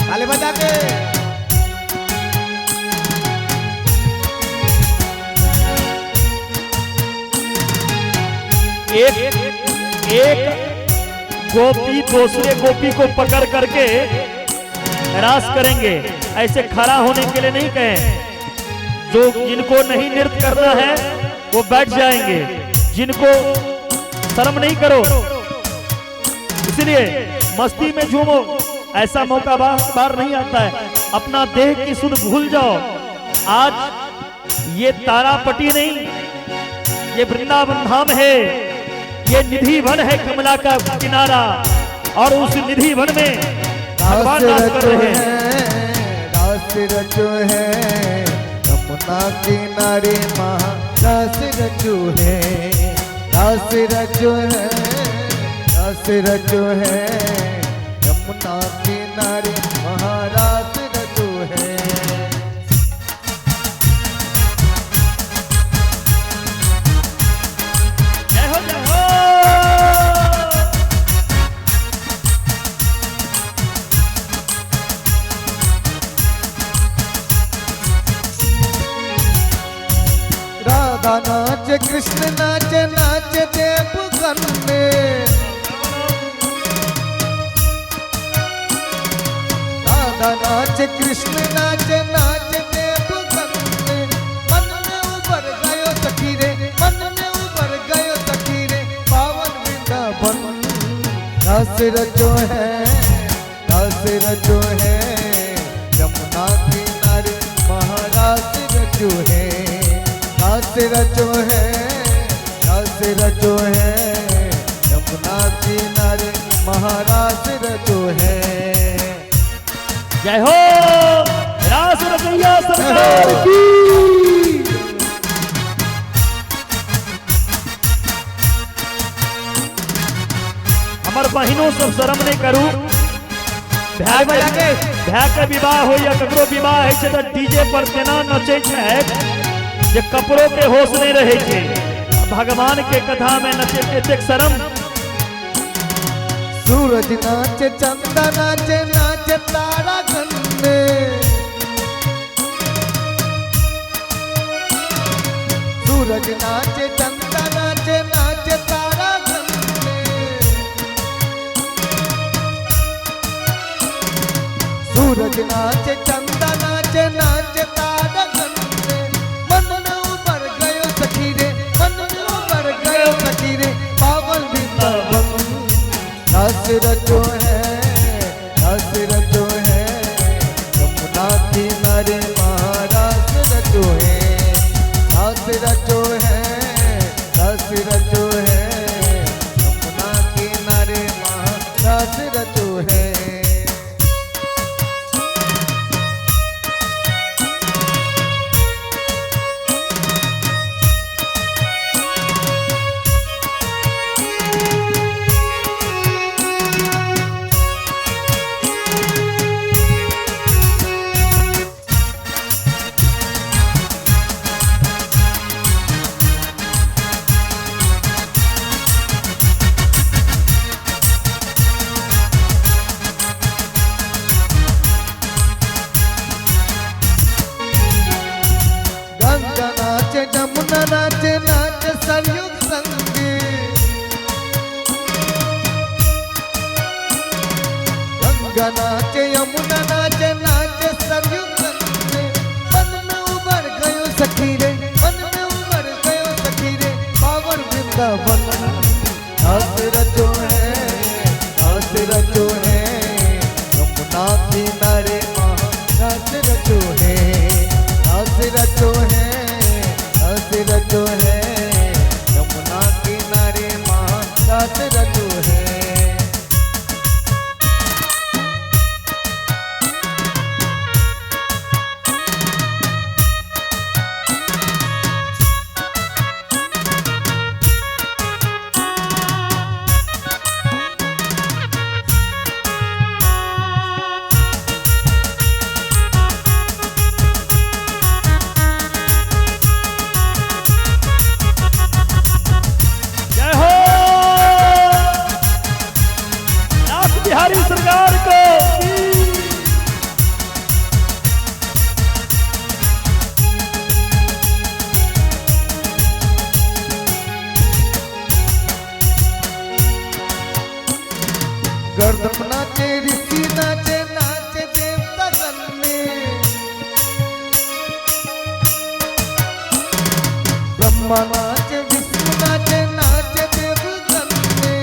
ताली बजा के एक गोपी दूसरे गोपी को पकड़ करके रास करेंगे। ऐसे खड़ा होने के लिए नहीं कहें। जो जिनको नहीं नृत्य करना है वो बैठ जाएंगे। जिनको शर्म नहीं करो, इसलिए मस्ती में झूमो। ऐसा मौका बार नहीं आता है। अपना देह की सुध भूल जाओ। आज ये तारापट्टी नहीं, ये वृंदावन धाम है। ये निधि वन है, कमला का किनारा। और उस निधि वन में भगवान रास कर रहे हैं। रास रचो है, यमुना किनारे महारास रचो है, रास रचो है, रास रचो है, यमुना किनारे महारास रचो है। जय हो जय हो। राधा नाच कृष्ण नाच, नाच देव कन्ने, राधा नाच कृष्ण नाच, नाच देव कन्ने, मन में उबर गयो सखी रे, मन में उबर गयो सखी रे, पावन वृंदावन। रास रचो है, रास रचो है, यमुना किनारे महारास रचो है, रास रचो है, रास रचो है, यमुना किनारे महारास रचो है। जय हो रास रचैया सरकार की। हमर बहिनों सब शर्म नहीं करू। भाई के विवाह हो या ककरो विवाह है तो डीजे पर तेना नचे है जे कपड़ों के होश नहीं रहे छे। भगवान के कथा में नचे एतेक शर्म। सूरज नाच चंदा नाच, नाच तारा गन्ने, सूरज नाच चंदा नाच, नाच तारा गन्ने, सूरज नाच चंदा नाच, नाच तारा गन्ने, मन में उबर गयो सखी रे, मन में उबर गयो सखी रे, पावन वृंदावन। रास रचो है, रास रचो है, यमुना किनारे महारास रचो है, रास रचो है, रास रचो है, यमुना किनारे महारास रचो है। गंगा नाच जमुना नाच, नाच सरयू संगे, गंगा नाच यमुना नाच, नाच सरयू संगे, मन में उबर गयो सखी रे, मन में उबर गयो सखी रे, पावन वृंदावन। रास रचो है, रास रचो है, यमुना किनारे महारास रचो है, रास रचो है, रास रचो है, यमुना किनारे महारास रचो है। जय हो रास बिहारी सरकार को। गर्दन नाचे ऋषि नाचे, नाच देवता गन्ने, ब्रह्मा नाच विष्णु नाचे, नाच देव गन्ने,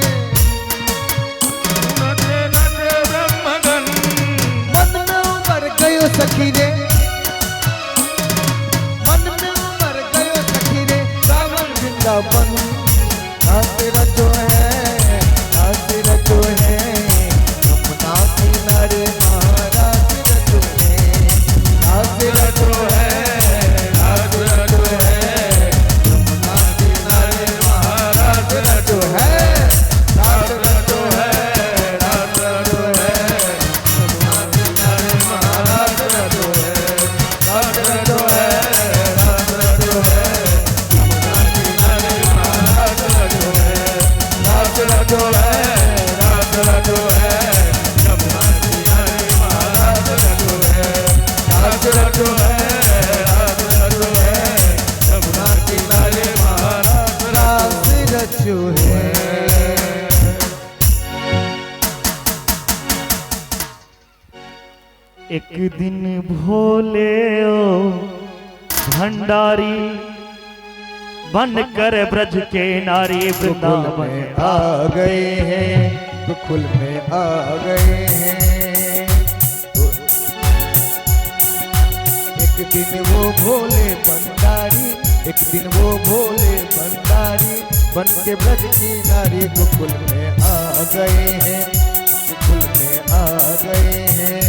नचे नचे ब्रह्मगन। मन में उबर गयो सखी रे, मन में उबर गयो सखी रे, पावन वृंदावन। रास रचो है, रास रचो है, यमुना किनारे महारास रचो है, एक दिन भोले ओ भंडारी बन कर ब्रज के नारी गोकुल वृंदावन में आ गए हैं, गोकुल में आ गए हैं। एक दिन वो भोले भंडारी, एक दिन वो भोले भंडारी बन के ब्रज की नारी गोकुल में आ गए हैं, गोकुल में आ गए हैं।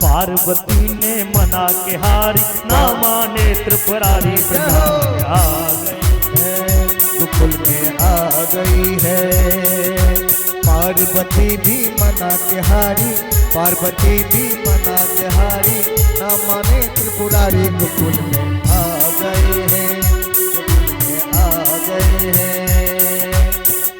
पार्वती ने मना के हारी ना माने त्रिपुरारी वृंदावन में आ गए। गोकुल में आ गई है। पार्वती भी मना के हारी, पार्वती भी मना के हारी न माने त्रिपुरारी गोकुल में आ गए हैं, गोकुल में आ गए हैं।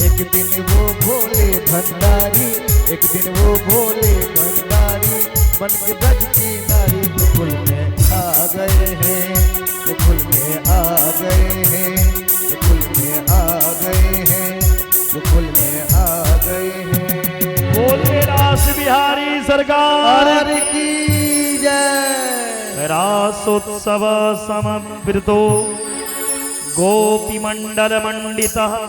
एक दिन वो भोले भंडारी, एक दिन वो भोले भंडारी बन के ब्रज की नारी गोकुल में आ गए हैं, गोकुल में आ गए हैं, गोकुल में आ गए हैं, गोकुल में आ गए हैं। बोले रास बिहारी सरकार की जय। रासोत्सव समवृतो गोपी मंडल मंडितः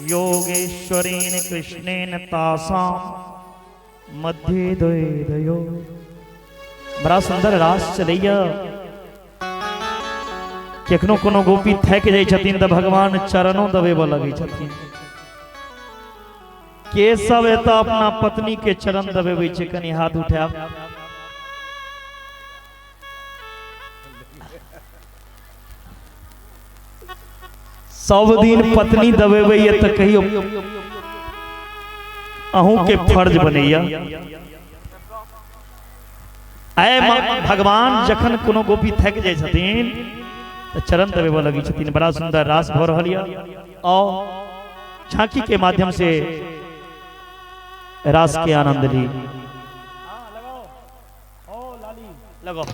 योगेश्वरेण कृष्णेन तासां मध्य द्वैदयो। बड़ा सुंदर रास चलैया। केखनो कोनो गोपी थक जाय छथिन त भगवान चरणों दबेबऽ लगै छथिन। केशव एतऽ अपना पत्नी के चरण दबेबै छै, कनि हाथ उठाएब। सब दिन पत्नी दबेबै त कहियो अहूं के फर्ज बनैया। आय भगवान जखन कोनो गोपी थक जाय छथिन त चरण दबेबऽ लगै छथिन। बड़ा सुंदर रास भऽ रहल यऽ और झांकी के माध्यम से रास के आनंद ली। लगाओ